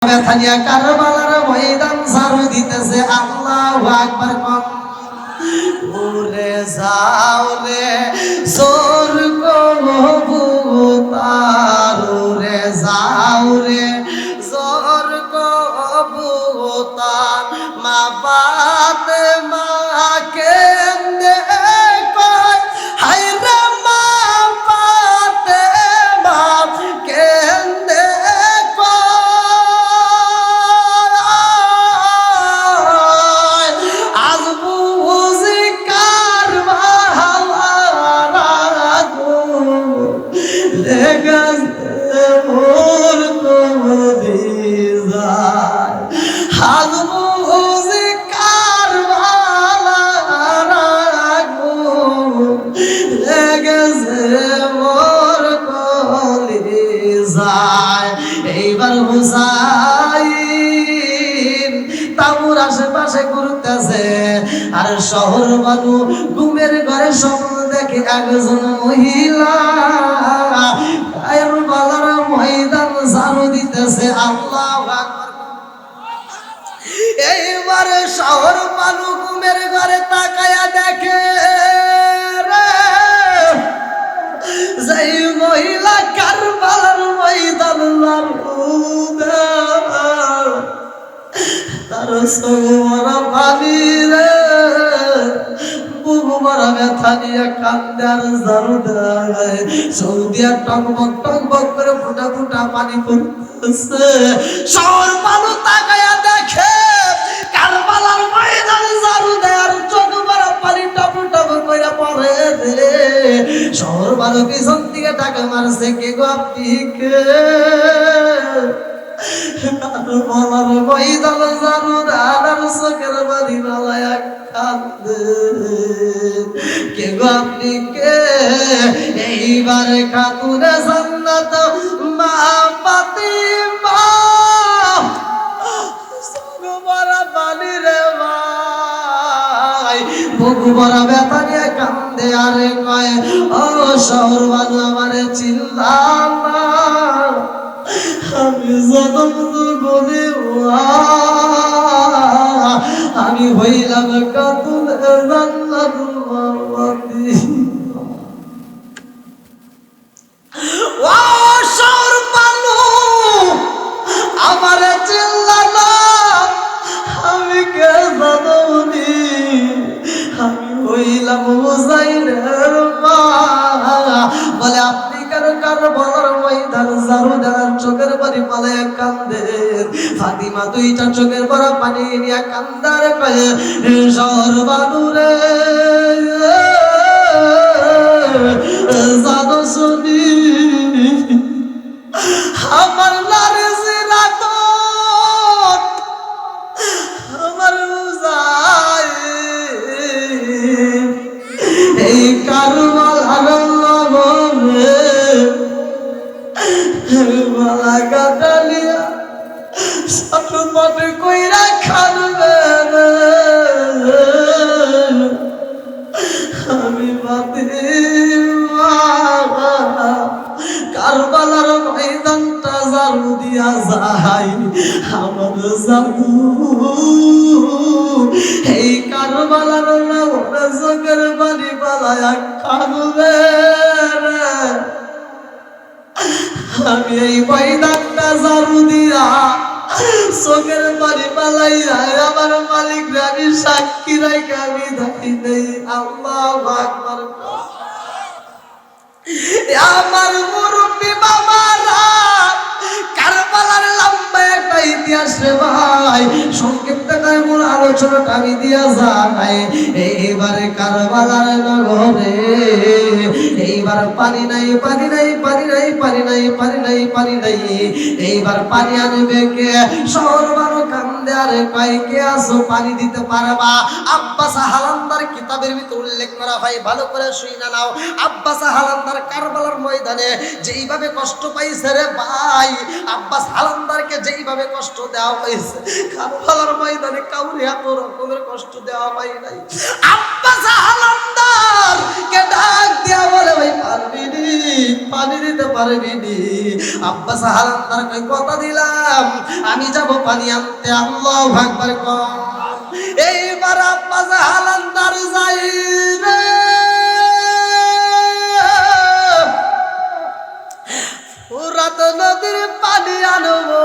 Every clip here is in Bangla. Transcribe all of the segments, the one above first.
বেথানিয়া কারবালার ময়দান ঝাড়ু দিতেছে। আল্লাহু আকবার কম। উড়ে যাও রে সোর কবুতর, উড়ে যাও রে সোর কবুতর, মা ফাতেমা কেন্দে কয় হায় রে মা ফাতেমা কেন্দে এইবার হুসাইন তাবুর আশেপাশে ঘুরতেছে, আর শহর বানু ঘুমের ঘরে স্বপ্ন দেখে একজন মহিলা কারবালার ময়দান ঝাড়ু দিতেছে। আল্লাহু আকবার। এইবার শহর বানু ঘুমের ঘরে তাকায়া দেখে যেই মহিলা কারবালার ময়দান তার সৌরা পানি রে বুবু মারা ব্যথা নিয়ে কান্দে আর ঝাড়ু দেয়। সৌদিয়া টকবক করে ফুটা ফুটা পানি পড়তেছে। শহর মানুষ তাকায়া দেখে কারবালার ময়দান ঝাড়ু দেয় আর চোখ মারা পানি টপ টপ করে পড়ে রে। শহর মানুষ পিছন দিকে টাকা মারছে, কে গো আপনি কে? কারবালার ময়দান ঝাড়ু দেয় আর চোখের পানি নালায়া কান্দে, কে গো আপনি কে? এইবারে খাতুনে জান্নাত মা ফাতিমা সগো মারা পানি রে ভাই, বুকু ভরা ব্যথা নিয়ে কান্দে আরে কয় ও শহর বানু আমারে চিল্লানা, আমি জনম বলে আমি হইলাম কাতুনে জান্নাত মা ফাতিমা। ও শহর বানু আমারে চিল্লানা, আমি কে জানি আমি হইলাম হুসাইনের মা। বলে আপনি কেন কারবালার ময়দান ঝাড়ু দেন চোখের পানি পালায় কান্দেন? ফাতিমা দুইটা চোখের ভরা পানি নিয়ে কান্দার কয়ে শহর বানু রে জানো শুনি আমার নারী জিরাত আমার হুসাইন এই কারবালার নগরে মালা কাটালিয়া সটপট কইরা খাবে আমি ফাতিমা কারবালার ময়দানটা ঝাড়ু দিয়া যাই আমার জাদু এই কারবালার নগরে চোখের পানি পালায়া কাঁদবে রে। আমি এই ময়দানটা ঝাড়ু দিয়া চোখের পানি পালাইয়া আমার মালিক রানী সাক্ষী রাখে আমি দেখি নেই। আল্লাহু আকবার। আমার মুরব্বী বাবারা কারবালার লম্বা একটা ইতিহাস রে ভাই, সংক্ষিপ্ত করে মূল আলোচনাটা আমি দিয়া যাই। এইবারে কারবালার নগরে এইবার পানি নাই পানি নাই পানি নাই পানি নাই পানি নাই পানি নাই। এইবার পানি আনবে কে? শহর মানুষ কান্দে আরে কয় কে আসো পানি দিতে পারবা? আব্বাস হালান্দার কিতাবের ভিতর উল্লেখ করা হয়, ভালো করে শুইনা নাও। আব্বাস হালান্দার কারবালার ময়দানে যেইভাবে কষ্ট পাইছে রে ভাই, আব্বাস হালান্দারকে যেইভাবে কষ্ট দেওয়া হয়েছে কারবালার ময়দানে কাউরে এত রকমের কষ্ট দেওয়া হয় নাই। আব্বাস হালান্দার কে ডাক দিয়া বলে ভাই পারবি নি, পানি দিতে পারবি নি? আব্বাস হালান্দার কই কথা দিলাম আমি যাব পানি আনতে। আল্লাহু আকবার কর। এইবার আব্বাস হালান্দার যাই রে ফুরাত নদীর পানি আনবো।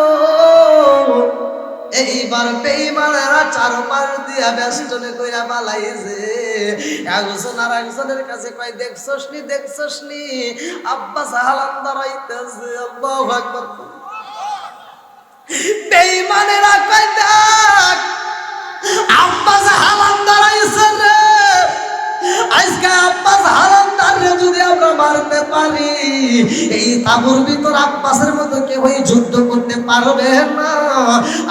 এইবার বেঈমানেরা চারপাশ দিয়া বেষ্টনে কইরা পালাইছে। একজন আর একজনের কাছে কয় দেখছস নি, দেখছস নি আব্বাস হালান্দার আইতাছে। আল্লাহু আকবার। বেঈমানেরা কয় দেখ আব্বাস হালান্দার আইছে রে, আজকে আব্বাস হালান্দাররে যদি আমরা মারতে পারি এই তাবুর ভিতর আব্বাসের মতো কেউই যুদ্ধ করতে পারবে না।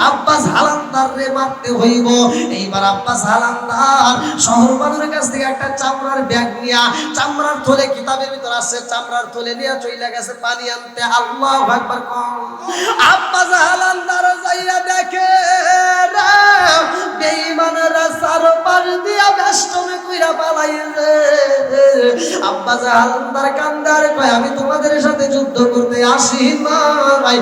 আব্বাস হালান্দাররে মারতে হইব। এইবার আব্বাস হালান্দার শহর বানুরের কাছ থেকে একটা চামড়ার ব্যাগ নিয়া, চামড়ার থলে কিতাবের ভিতর আছে, চামড়ার থলে নিয়ে চইলা গেছে পানি আনতে। আল্লাহু আকবার কম। আব্বাস হালান্দার যাইয়া দেখে বেঈমানেরা চারপাশ দিয়া বেষ্টনে কইরা পালাইছে। আব্বাস হালান্দার কান্দার কয় আমি তোমাদের সাথে যুদ্ধ করতে আসি নাই,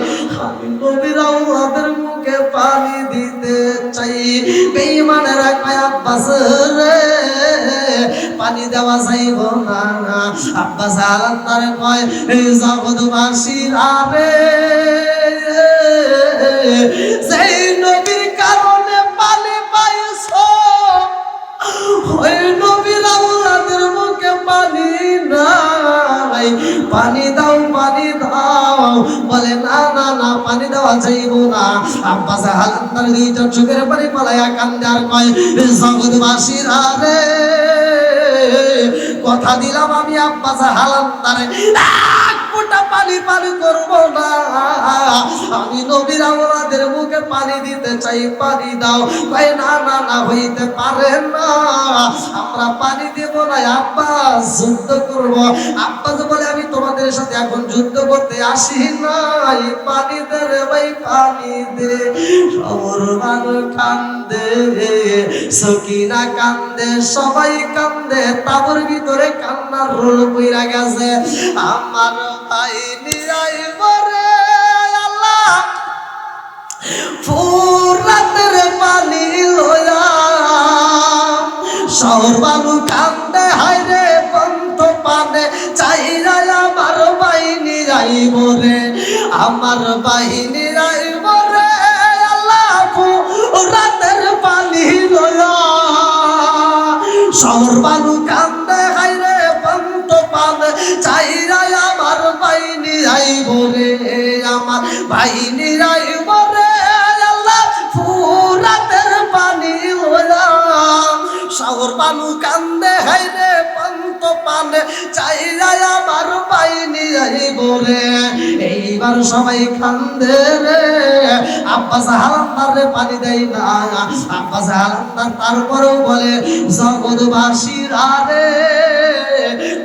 আমি নবীর আওলাদের মুখে পানি দিতে চাই। বেঈমানেরা কয় আব্বাস রে পানি দেওয়া যাইব না। আব্বাস হালান্দার কয় জগৎবাসীরা রে সেই নবীর কারণে পানি পাইছো, ওই নবীর আওলাদের মুখে পানি নাই, পানি দাও, পানি দাও। বলে না না না পানি দেওয়া যাইব না। আব্বাস হালান্দার দুইটা চোখের পানি পালাইয়া কান্দে আর কয় জগৎবাসীরা রে কথা দিলাম আমি আব্বাস হালান্দারে এক ফোঁটা পানি পানি করব না, আমি নবীর আওলাদের মুখে পানি দিতে চাই, পানি দাও। কয় না না না হইতে পারে না, আমরা পানি দেব না, আব্বাস যুদ্ধ করব। আব্বাস বলে আমি তোমাদের সাথে এখন যুদ্ধ করতে আসি নাই, পানি দে রে ভাই পানি দে। সবর মানুষ কান্দে, সকিনা কান্দে, সবাই কান্দে, তাবুর ভিতরে কান্নার রোল বইরা গেছে। আমার ভাই নিরাইব রে আল্লাহ ফুরাতের পানি লয়া, শহর বালু কান্দে হায়রে পন্ত পানে চাইরা আমার বাহিনী যাইব রে, আমার বাহিনী যাইব রে আল্লাহ ফুরাতের পানি লয়া, শহর বালু কান্দে হায়রে পন্ত পানে চাইরা আমার বাহিনী যাইব রে, আমার বাহিনী যাইব রে আল্লাহ ফুরাতের পানি লয়া, শহর বালু কান্দে হায়রে পন্ত পানে চাইরা আমার বাহিনী যাইব রে। এইবার সবাই কান্দে রে, আব্বাস হালান্দার রে পানি দেয় না। আব্বাস হালান্দার তারপরেও বলে জগৎবাসীরা রে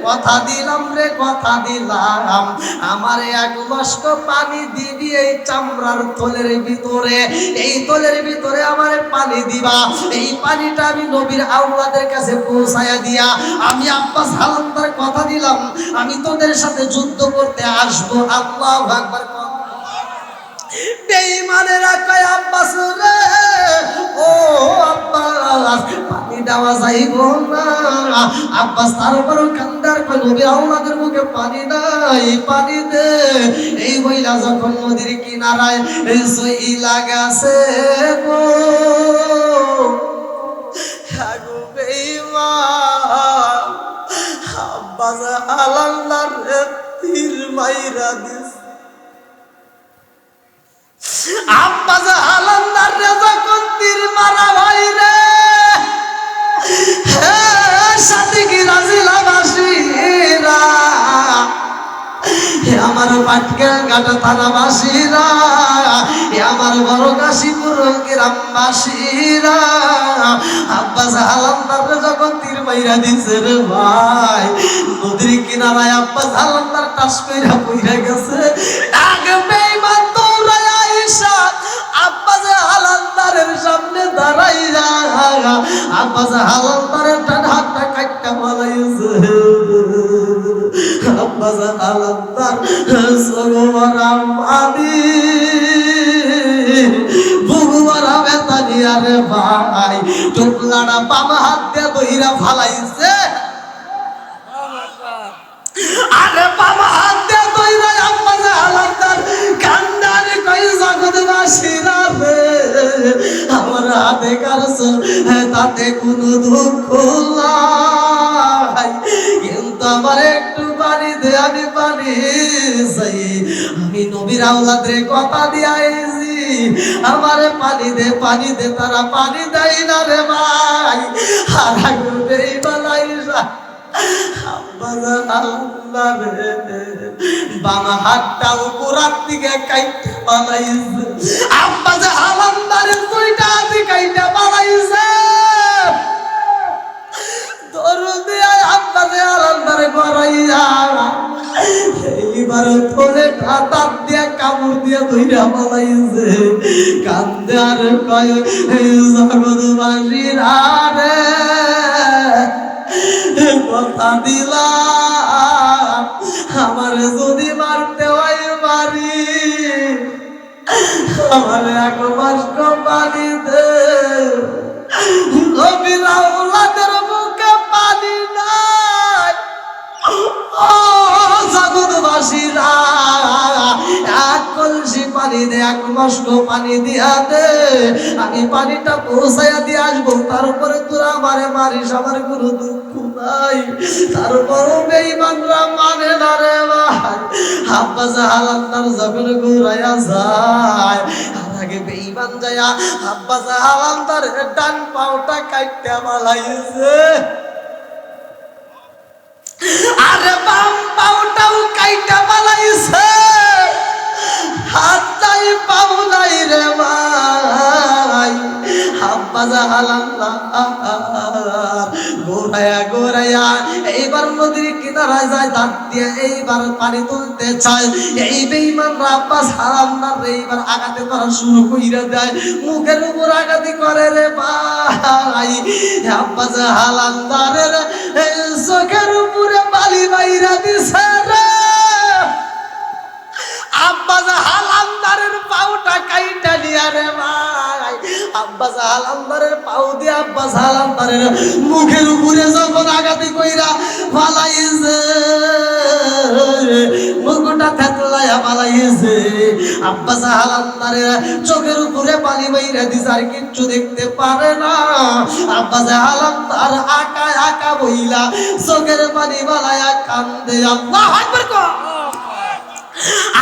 কথা দিলাম রে, কথা দিলাম আমার এক বাস্ক পানি দিবি এই চামড়ার থলের ভিতরে, এই থলের ভিতরে আমার পানি দিবা, এই পানিটা আমি নবীর আওলাদের কাছে পৌঁছায়া দিয়া আমি আব্বাস হালান্দার কথা দিলাম আমি তোদের সাথে যুদ্ধ করতে আসবো। আল্লাহু আকবার। বেঈমানেরা কয় আব্বাস রে ও আব্বাস পানি দেওয়া যাইব না। আব্বাস তারপরও কান্দার কয় নবীর আওলাদের মুখে পানি নাই, পানি দে। এই মহিলা যখন নদীর কিনারায় সইলা গেছে গো আগো বেঈমান আব্বাস হালান্দার তীর মাইরা দিস। আব্বাস হালান্দার যখন তীর মারা হয় রে সাথে কি রাজিলাবাসীরা আমার পাটকেল ঘাটা থানাবাসীরা আমার বড় কাশীপুর গ্রামবাসীরা আব্বাস হালান্দার যখন তীর মাইরা দিছে রে ভাই নদীর কিনারায় আব্বাস হালান্দার টাস কইরা পইরা গেছে। আগে বেঈমান দৌড়ায় আইসা আব্বাস হালান্দারের সামনে দাঁড়াইয়া আব্বাস হালান্দারের ডান হাতটা কাটটা মালাইছে। আব্বাস আলান্দার সগোরা পানি ভগবারা বেতানি আরে ভাই টুকলাটা বাম হাত দিয়ে বইরা ফালাইছে আরে বাম হাত দিয়ে বইরা আব্বাস আলান্দার কান্দারে কই জগৎবাসীরা রে আমার হাতে কারছো তাতে কোনো দুঃখ নাই কিন্তু আমার একটু পানি দে আমি পানি চাই আমি নবীর আওলাদের কথা দিয়ে আইছি আমার পানি দে তারা পানি দেয় না রে ভাই হারা গুবে বালাইসা বাম হাতটা উপরার দিকে কাইটা বানাইছে আব্বাস আলান্দারের দুইটা হাতে কাইটা বানাইছে দরুদে আব্বাস আলান্দারে গড়াইয়া এইবার থলে হাত দিয়ে কামড় দিয়ে ধইরা বানাইছে কান্দে আর কয় জগৎবাসীর আরে কথা দিলাম আমার যদি মারতে হয় মারি আমার এক মাস পানি দে নবীর আওলাদের মুখে পানি নাই ও জগৎবাসীরা এক কলসি পানি দে এক মস্ক পানি দিয়া দে আমি পানিটা পৌঁছাইয়া দিয়ে আসবো তারপরে তোরা আমারে মারিস আমার কোনো দুঃখ নাই তারপরও বেঈমানরা মানে না রে ভাই আব্বাস আলান্দার যখন ঘুরাইয়া যায় আর আগে বেঈমান যায়া আব্বাস আলান্দার ডান পাওটা কাইটা মালাইছে আরে বাম পাওটাও কাইটা মালাইছে হাত নাই পাও নাই রে ভাই আব্বাস আলান্দার গোরাইয়া এইবার নদীর কিনারায় যায় দাঁত দিয়ে এইবার পানি তুলতে চায় এই বেঈমানরা আব্বাস আলান্দার এইবার আঘাতে করা শুরু কইরা দেয় মুখের উপর আঘাতি করে রে ভাই আব্বাস আলান্দারের চোখের উপরে বালি বাইরা দিছে রে আব্বাস আলান্দারের পাউটা কাইটা নিয়া রে ভাই আব্বাস আলান্দারের পাউ দিয়ে আব্বাস আলান্দারের মুখের উপরে যখন আঘাতি কইরা ফালাইছে মুখটা থেতলাইয়া ফালাইছে আব্বাস আলান্দারের চোখের উপরে পানি বাইরা দিছে আর কিচ্ছু দেখতে পারে না আব্বাস আলান্দার আকা বইলা চোখের পানি বালায়া কান্দে আল্লাহু আকবার কো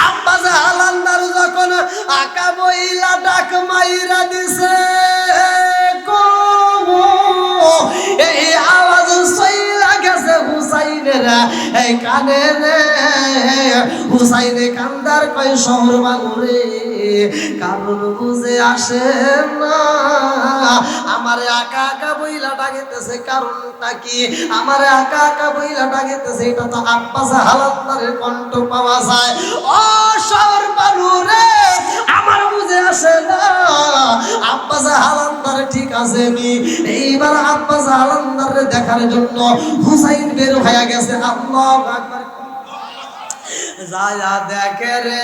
আব্বাস আলান্দার যখন আকা বইলা ডাক মাইরা দিছে এই আওয়াজ সইলা গেছে হুসাইনের এই কানে রে হুসাইনে কান্দার কয় শহর বানুরে কারণ বুঝে আসে না আমার আকা বইলা ডাকিতেছে কারণটা কি আমার আকা বইলা ডাকিতেছে এটা তো আব্বাস আলান্দারের কণ্ঠ পাওয়া যায় ও শহর বানুরে আমার বুঝে আসে না আব্বাস আলান্দার ঠিক আছে নি এইবার আব্বাস আলান্দারে দেখার জন্য হুসাইন বের হয়ে গেছে আল্লাহু আকবার যায়া দেখে রে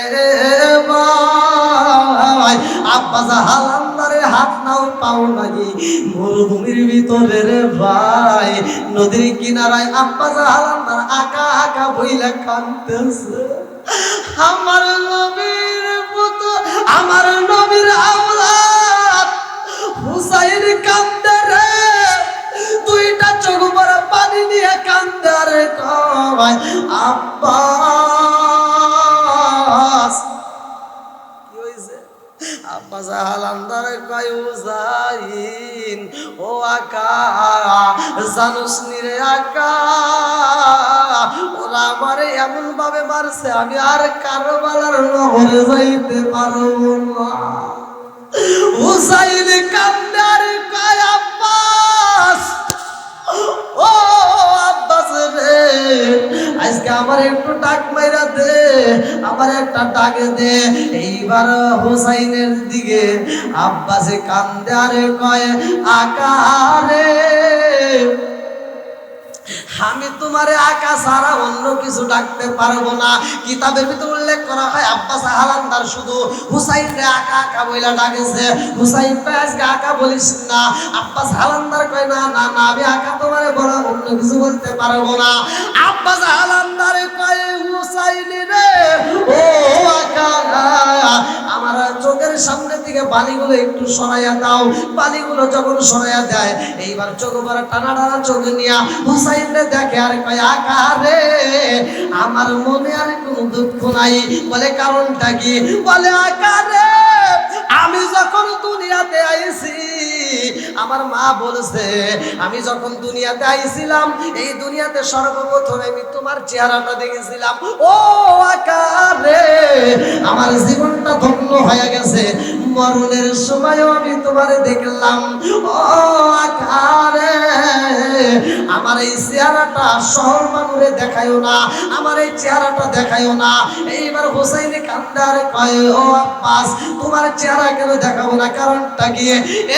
ভাই আব্বাস আলান্দারের হাত নাও পাও নাই মরুভূমির ভিতরে রে ভাই নদীর কিনারায় আব্বাস আলান্দার আকা বইলা কাঁদতেছে আমার নবীর পুত্র আমার নবীর আওলাদ হুসাইন কান্দে রে দুইটা চোখ ভরা পানি নিয়ে কান্দে রে কয় আব্বাস কি হইছে আব্বাস আলান্দার কয় হুসাইন ও আকা জানোস নি রে আকা ওরা আমারে এমন ভাবে মারছে আমি আর কারবালার নহরে যাইতে পারবো না হুসাইন কান্দে আর কয় আব্বাস ও আব্বাস রে আজকে আমার একটু ডাক মাইরা দে আমার একটা ডাক দে এইবার হুসাইনের দিকে আব্বাসে কান্দে আর কয় আকা রে আমি তোমারে আকা ছাড়া অন্য কিছু ডাকতে পারবো না। কিতাবের ভিতরে উল্লেখ করা হয় আব্বাস হালান্দার শুধু হুসাইনরে আকা আকা বইলা ডাকেছে। হুসাইন কয় আজকে আকা বলিস না। আব্বাস হালান্দার কয় না না না, আমি আকা তোমারে বলা অন্য কিছু বলতে পারবো না। আব্বাস হালান্দার কয় হুসাইন রে ও আকা, আমার চোখের সামনে থেকে বালিগুলো একটু সরাইয়া দাও। বালিগুলো যখন সরাইয়া দেয় এইবার চোখ বড় টানা টানা চোখ নিয়া হুসাইন রে দেখে আর কয় আকা রে আমার মনে আর কোনো দুঃখ নাই। বলে কারণটা কি? বলে আকা রে আমি যখন দুনিয়াতে আইছি আমার মা বলছে আমি যখন দুনিয়াতে আইছিলাম এই দুনিয়াতে সর্বপ্রথম আমি তোমার চেহারাটা দেখেছিলাম। ও আকা রে আমার জীবনটা ধন্য হয়ে গেছে, মরণের সময়ও আমি তোমারে দেখলাম। ও আকা রে আমার এই চেহারাটা শহর মানুষে দেখায়ও না, আমার এই চেহারাটা দেখায়ও না। এইবার হোসাইনে কান্দার কয় ও আব্বাস তোমার চেহারা কেন দেখাবো না, কারণটা কি?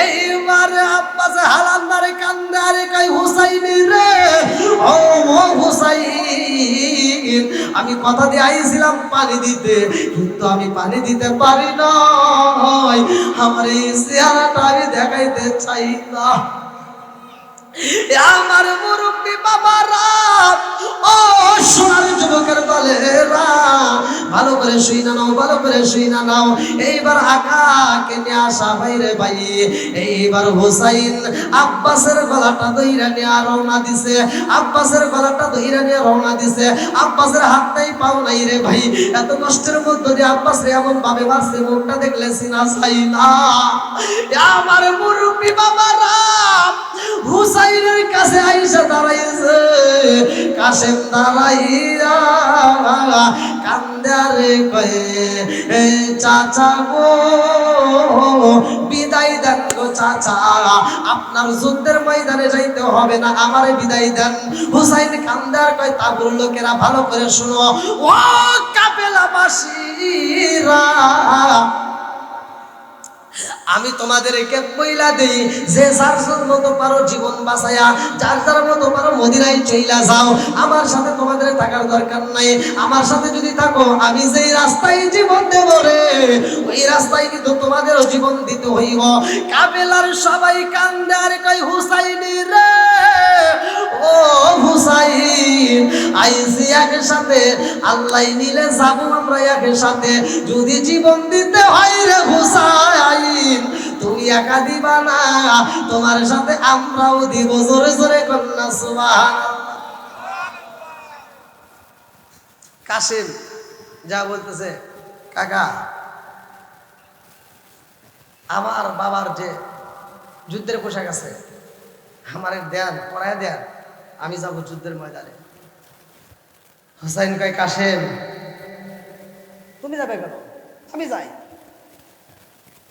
এইবার আব্বাস হালান্দারে কান্দারে কয় হোসাইনি রে ও হোসাইন আমি কথা দিয়ে আইছিলাম পানি দিতে, কিন্তু আমি পানি দিতে পারি নাই, আমার এই চেহারাটা আমি দেখাইতে চাই না। আমার মুরব্বী বাবারা ও সোনার যুবকের দলেরা ভালো করে শুই না নাও, ভালো করে শুই না নাও। এইবার আকাকে নিয়ে আসা বাইরে ভাই, এইবার হোসাইন আব্বাসের গলাটা ধইরা নিয়ে রওনা দিছে। আব্বাসের গলাটা ধইরা নিয়ে রওনা দিছে। আব্বাসের হাত নাই পাও নাই রে ভাই, এত কষ্টের মধ্যে দিয়ে আব্বাস রে এমন ভাবে মারছে মুখটা দেখলে সিনা চাই না। আমার মুরব্বী বাবারা হুসাইনের কাছে আইসা দাঁড়াইছে। কাশেম দাঁড়াইয়া কান্দারে কয়ে চাচা গো বিদায় দেন গো চাচা, আপনার যুদ্ধের ময়দানে যাইতে হবে না, আমারে বিদায় দেন। হুসাইন কান্দার কয় তাবুর লোকেরা ভালো করে শুনো, ও কাফেলাবাসীরা আমি তোমাদেরকে বইলা দেই যে যার যার মতো পারো জীবন বাঁচায়া যার যার মতো পারো মদিনায় চইলা যাও, আমার সাথে তোমাদের থাকার দরকার নাই। আমার সাথে যদি থাকো আমি যেই রাস্তায় জীবন দেব রে ওই রাস্তায় কিন্তু তোমাদেরও জীবন দিতে হইব। কাফেলার সবাই কান্দে আর কই হুসাইনি রে ও হুসাইন আইছি একসাথে, আল্লাহ নিলে যাবো আমরা একসাথে, যদি জীবন দিতে হয় রে হুসাইন তুমি একা দিবা না, তোমার সাথে আমরাও দিব। জোরে জোরে কন্যা সুবহানাল্লাহ। কাসেম যা বলতেছে কাকা আমার বাবার যে যুদ্ধের পোশাক আছে আমারে দেন, পরায় দেন, আমি যাবো যুদ্ধের ময়দানে। হুসাইন কয় কাসেম তুমি যাবে কেন? আমি যাই,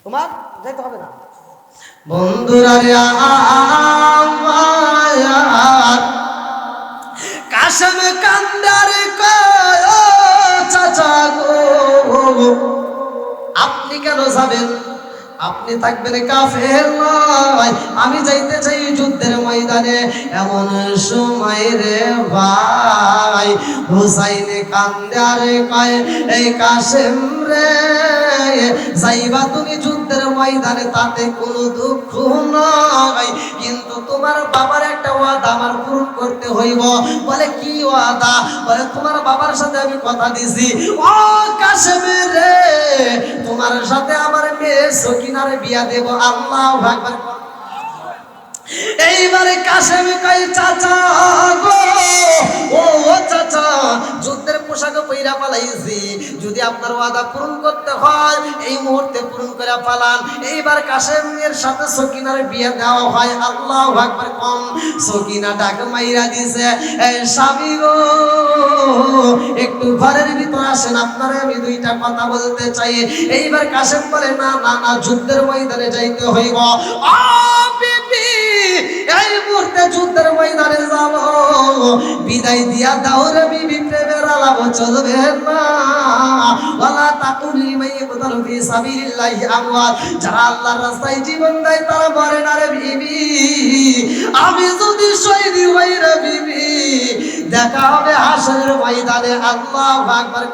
তোমার যাইতে হবে না। বন্ধুরা কাসেম কান্দারে কয় ও চাচা গো আপনি কেন যাবেন? আপনি থাকবেন কাফের নয়, আমি যাইতে চাই যুদ্ধের ময়দানে। এমন সময় রে ভাই হুসাইনে কান্দে আরে কয় এই কাসেম রে যাইবা তুমি যুদ্ধের ময়দানে তাতে কোনো দুঃখ নাই, কিন্তু তোমার বাবার একটা ওয়াদা আমার পূরণ করতে হইব। বলে কি ওয়াদা? বলে তোমার বাবার সাথে আমি কথা দিছি ও কাসেম রে তোমার সাথে আমার মেয়ে সকিনারে বিয়া দেব। আল্লাহু আকবার। এইবারে কাসেম কই চাচা গো ও চাচা যুদ্ধের পোশাক পইরা পালাইছি, যদি আপনার ওয়াদা পূরণ করতে হয় এই মুহূর্তে পূরণ করে পালান। এইবার কাসেমের সাথে সকিনার বিয়ে দেওয়া হয়। আল্লাহু আকবার। কম সকিনা ডাক মাইরা দিছে এই স্বামী গো একটু ঘরের ভিতর আসেন, আপনারে আমি দুইটা কথা বলতে চাই। এইবার কাসেম বলে না না না যুদ্ধের ময়দানে যাইতে হইব। ও বিবি বিবি এই মুহূর্তে যুদ্ধের ময়দানে যাব, বিদায় দিয়া দাও রে বিবি, প্রেমের আলাপ চলবে না। ওয়ালা তাকুলি মাইয়াকুতালু ফি সাবিলিল্লাহি আমওয়াত, যারা আল্লাহর রাস্তায় জীবন দেয় তারা মরে না রে বিবি। আমি যদি শহীদ হই রে বিবি, দেখা হবে হাসরের ময়দানে। আল্লাহু আকবার।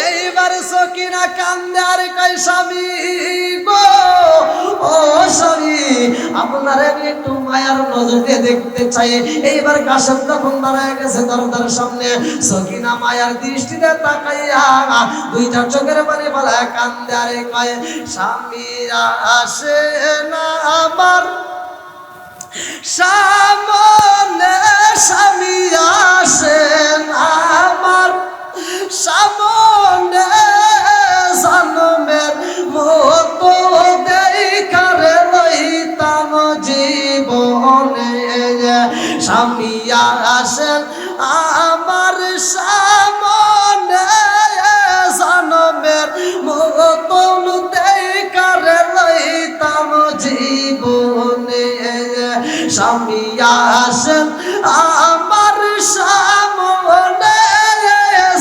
এইবার সকিনা কান্দে আর কয় স্বামী গো, ও স্বামী আপনার আমি একটু মায়ার নজর দিয়ে দেখতে চাই। এইবার কাশেম তখন দাঁড়ায় গেছে দরজার সামনে। সকিনা মায়ার দৃষ্টিতে তাকাইয়া দুইটা চোখের পানি বলা কান্দে আর কয় স্বামী আসে না আমার সামনে, স্বামী আসে না আমার সামনে, জন্মের মতো দেখারে লইতাম জীবনে। স্বামী আসেন আমার সামনে, জন্মের মতো দেখারে লইতাম জীবনে। স্বামী আসেন আমার সামনে,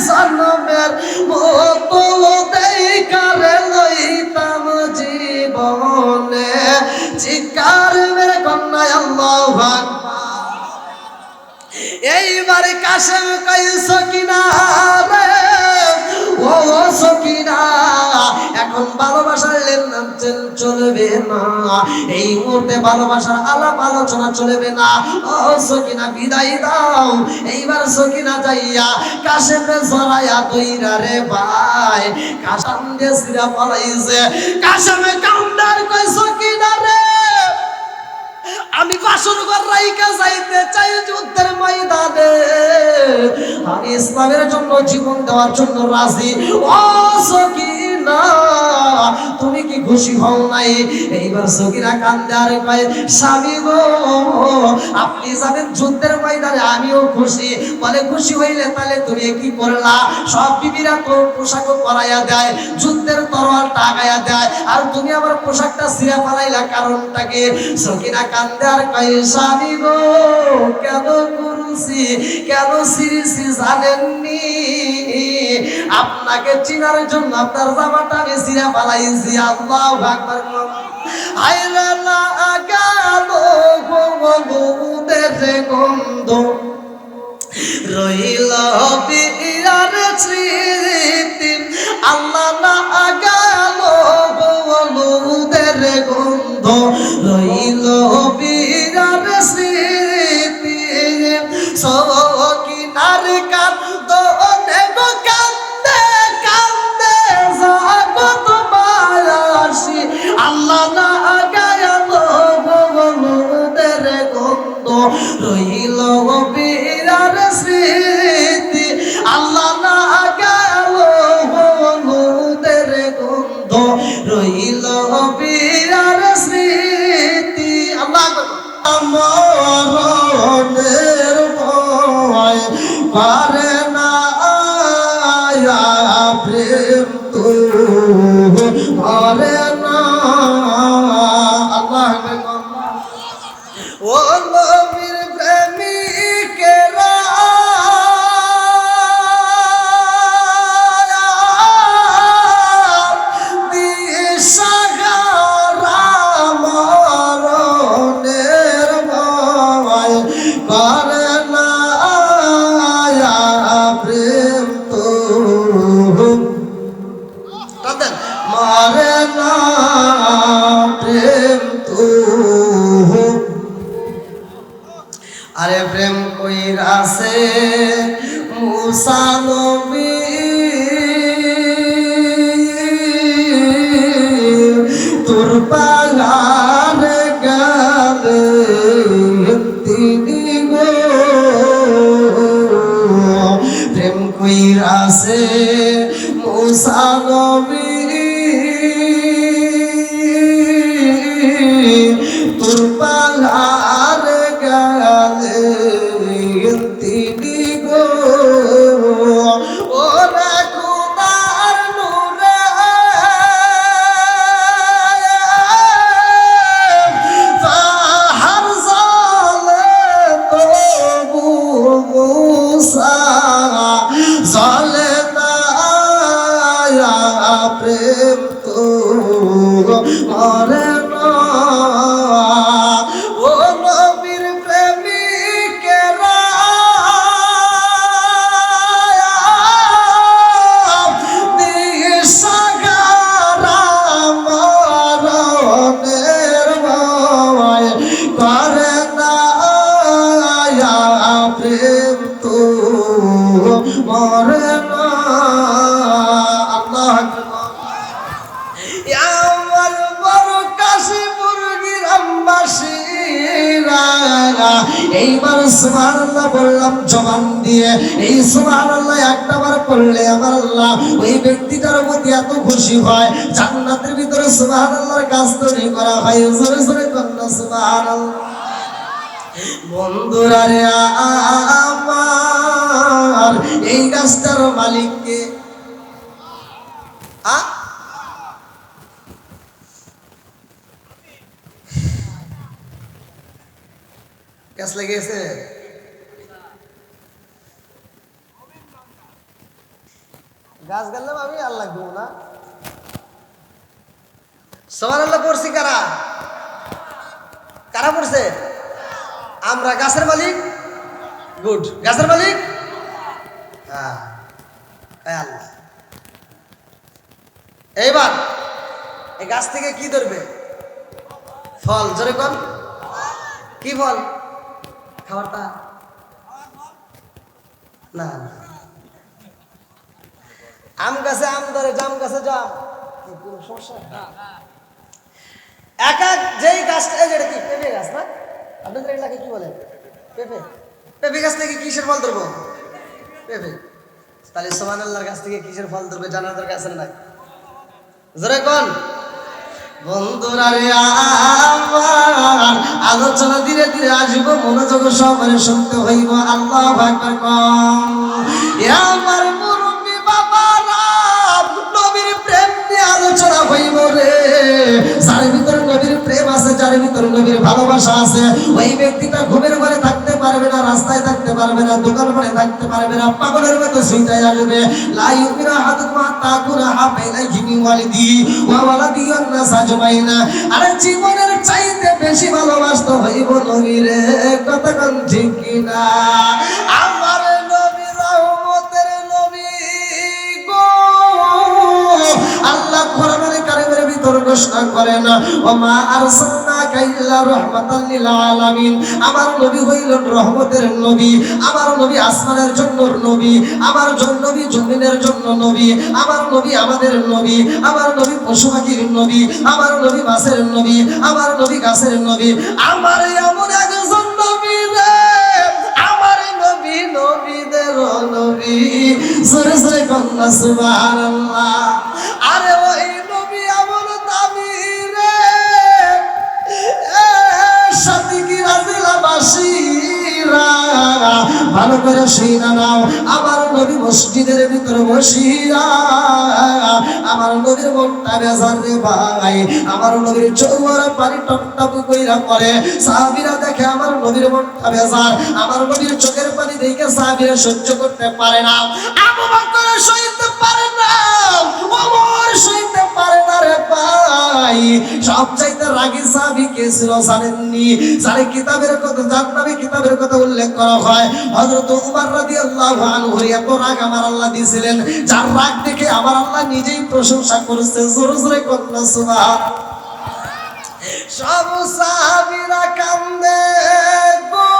জন্মের মতো দেখারে লইতাম জীবনে। চিৎকার মেরে কন্যা আল্লাহু আকবার। এইবারে কাশেম কই সকিনা রে, ও সকিনা এখন ভালোবাসার লেনদেন চলবে না, এই মুহূর্তে ভালোবাসার আলাপ আলোচনা চলবে না। ও সকিনা বিদায় দাও। এইবার সকিনা যাইয়া কাশেমরে জড়াইয়া দইরা রে ভাই, কাশেম যে সিরা পলাইছে। কাশেমে কাউন্টার কই সকিনা রে, আমি বাসর ঘর রাইকা যাইতে চাই যুদ্ধের ময়দানে, আমি ইসলামের জন্য জীবন দেওয়ার জন্য রাজি। ও সকিনা তুমি কি খুশি হও নাই? এইবার সকিনা কান্দে আর কয় স্বামী গো আপনি যাবেন যুদ্ধের ময়দানে, আমিও খুশি। বলে খুশি হইলে তাহলে তুমি কি করলা? সব বিবিরা তো পোশাক পরাইয়া দেয়, যুদ্ধের তরোয়াল টাকাইয়া দেয়, আর তুমি আমার পোশাকটা ছিঁড়া ফেলাইলা, কারণটা কি? সকিনা কান্দে আর কয় স্বামী গো কেন করছি, কেন ছিঁড়েছি জানেননি? আপনাকে চিনার জন্য আপনার জামাটা আমি ছিঁড়া ফেলাইছি। আল্লাহু আকবার। আইলা লাগাল গোদের গন্ধ, রইল বিয়ার স্মৃতি। আল্লাহ লাগাল গোদের গন্ধ, রইল বিয়ার স্মৃতি। সকিনার কান্দ নেগো কান্দে কান্দে জগৎ মায়াসী। আল্লাহ লাগাল গোদের গন্ধ, রইল বিয়ার স্মৃতি। আল্লাহ লাগাল গোদের গন্ধ, রইল বিয়ার স্মৃতি। আল্লাহ মরণের ভয় পারে না প্রেম তো পারে না। আল্লাহ ও নবীর প্রেমিকেরা দিশাহারা মরণের ভয় করে না প্রেম তো মরে না প্রেম তো। আরে প্রেম কইরাছে মুসা নবী, তোর পাহাড় গালে তিনি গো, প্রেম কইরাছে মুসা নবী, তোর পাহাড় গালে তিনি গো। ওরে খোদার নূরে এইবার সুবহানাল্লাহ বললাম জবান দিয়ে। এই সুবহানাল্লাহ একটাবার পড়লে আমার আল্লাহ ওই ব্যক্তিটার প্রতি এত খুশি হয়, জান্নাতের ভিতরে সুবহানাল্লাহর গাছ তৈরি করা হয়। জোরে জোরে বলুন সুবহানাল্লাহ। বন্ধুরা রে আমার, এই গাছটার মালিক কে? গাছ লেগেছে? গাছ গেলাম আমি, আর লাগবো না। সুবহানাল্লাহ পড়ছি কারা? কারা পড়ছে? আমরা। গাছের মালিক? গুড। গাছের মালিক? হ্যাঁ, আল্লাহ। এইবার এই গাছ থেকে কি ধরবে? ফল। জোরে কোন? কি ফল? খাবারটা না। আম গাছে আম ধরে, জাম গাছে জাম। সমস্যা এক এক যেই গাছটা, যেটা কি পেঁপে গাছ না? আপনাদের এলাকায় কি বলে? পেঁপে। পেঁপে গাছ থেকে কিসের ফল ধরবো? পেঁপে। তাহলে সুবহানাল্লাহর গাছ থেকে কিসের ফল ধরবে জানার দরকার আছে না? জোরে কোন? বন্ধুরা রে আমার, আলোচনা ধীরে ধীরে আসবো, মনোযোগ সহকারে শুনতে হইব। আল্লাহু আকবার কম। আমার মুরব্বি বাবারা, নবীর প্রেম নিয়ে আলোচনা হইব রে। যার ভিতরে নবীর প্রেম আছে, যার ভিতরে নবীর ভালোবাসা আছে, ওই ব্যক্তিটা ঘুমের ঘরে থাকতে পারবে না, রাস্তায় থাকতে পারবে না, দোকান ঘরে থাকতে পারবে না, পাগলের মতো সুইটায় আসবে। লা ইউমিনু আহাদুকুম হাত্তা আকুনা হাব্বাইলাহি মিন ওয়ালিদিহি ওয়া ওয়ালাদিহি ওয়ান নাস আজমাইনা। আরে জীবনের চাইতে বেশি ভালোবাসতে হইব নবীরে। কথা কোন ঠিক কিনা? আমার নবী রহমতের নবী গো। আল্লাহ কোরআনুল কারীমের ভিতর ঘোষণা করেন, ওমা আরসালনাকা ইল্লা রাহমাতাল লিল আলামিন। আমার নবী হইলেন রহমতের নবী। আমার নবী আসমানের জন্য নবী, আমার নবী জমিনের জন্য নবী, আমার নবী আমাদের নবী, আমার নবী পশু পাখির নবী, আমার নবী মাছের নবী, আমার নবী গাছের নবী। আমার এমন একজন নবী রে, আমার নবী নবীদের নবী। জোরে জোরে কন্যা সুবহানাল্লাহ। আরে ওই নবী এমন দামি রে, সাথী কি রাজিলাবাসীরা ভালো করে শুইনা নাও। আমার নবী মসজিদের ভিতরে বসিয়া, আমার নবীর মনটা বেজার রে ভাই। আমার নবীর চোখের পানি টপটপ কইরা পড়ে। সাহাবীরা দেখে আমার নবীর মনটা বেজার, আমার নবীর চোখের পানি দেখে সাহাবীরা সহ্য করতে পারে না। আবু বকর সইতে পারে না, ওমর সইতে পারে না রে ভাই। সবচাইতে রাগী সাহাবী কে ছিল জানেননি? যারে কিতাবের কথা, জান্নাতি কিতাবের কথা উল্লেখ করা হয়, হযরত ওমর রাদিয়াল্লাহু আনহু এত রাগ আমার আল্লাহ দিয়েছিলেন, যার রাগ দেখে আমার আল্লাহ নিজেই প্রশংসা করেছে। জোরে জোরে কন্যা সুবহানাল্লাহ। সব সাহাবীরা কান্দে গো,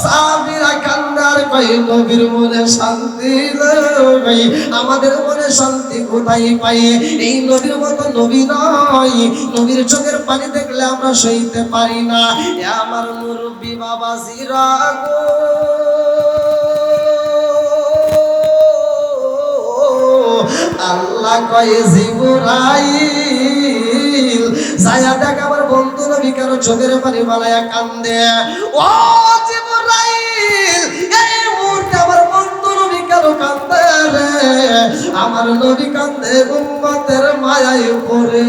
সাহাবীরা কান্দার কই নবীর মনে শান্তি লই। আমাদের মনে শান্তি কোথায় পাই? এই নবীর মতো নবী নয়। নবীর চোখের পানি দেখলে আমরা সইতে পারি না। এ আমার মুরব্বি বাবাজিরা গো, আল্লাহ কয় জিবরাইল যায়া দেখ আমার বন্ধু নবী কেন চোখের পানি মালায়া কান্দে। ও জিবরাইল, এই মুহূর্তে আমার বন্ধু নবী কেন কান্দে রে? আমার নবী কান্দে উম্মতের মায়ায় পড়ে।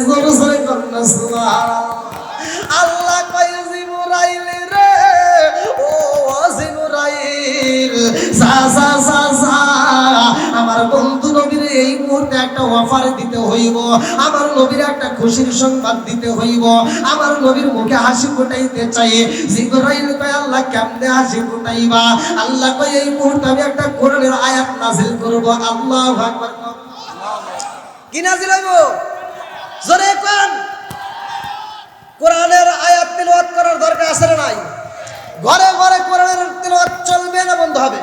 জোরে জোরে কন্যা সুবহানাল্লাহ। আল্লাহ কয় জিবরাইল রে, ও জিবরাইল যা যা যা যা, আমার বন্ধু নবীর এই মুহূর্তে একটা অফার দিতে হইব, আমার নবীর একটা খুশির সংবাদ দিতে হইব, আমার নবীর মুখে হাসি ফুটাইতে চাই। জিবরাইল কয় আল্লাহ কেমনে হাসি ফুটাইবা? আল্লাহ কয় এই মুহূর্তে আমি একটা কোরআনের আয়াত নাযিল করব। আল্লাহু আকবার। কি নাযিল হইব? জোরে কোন? কোরআনের আয়াত তিলাওয়াত করার দরকার আছে না নাই? ঘরে ঘরে কোরআনের তিলাওয়াত চলবে না বন্ধ হবে?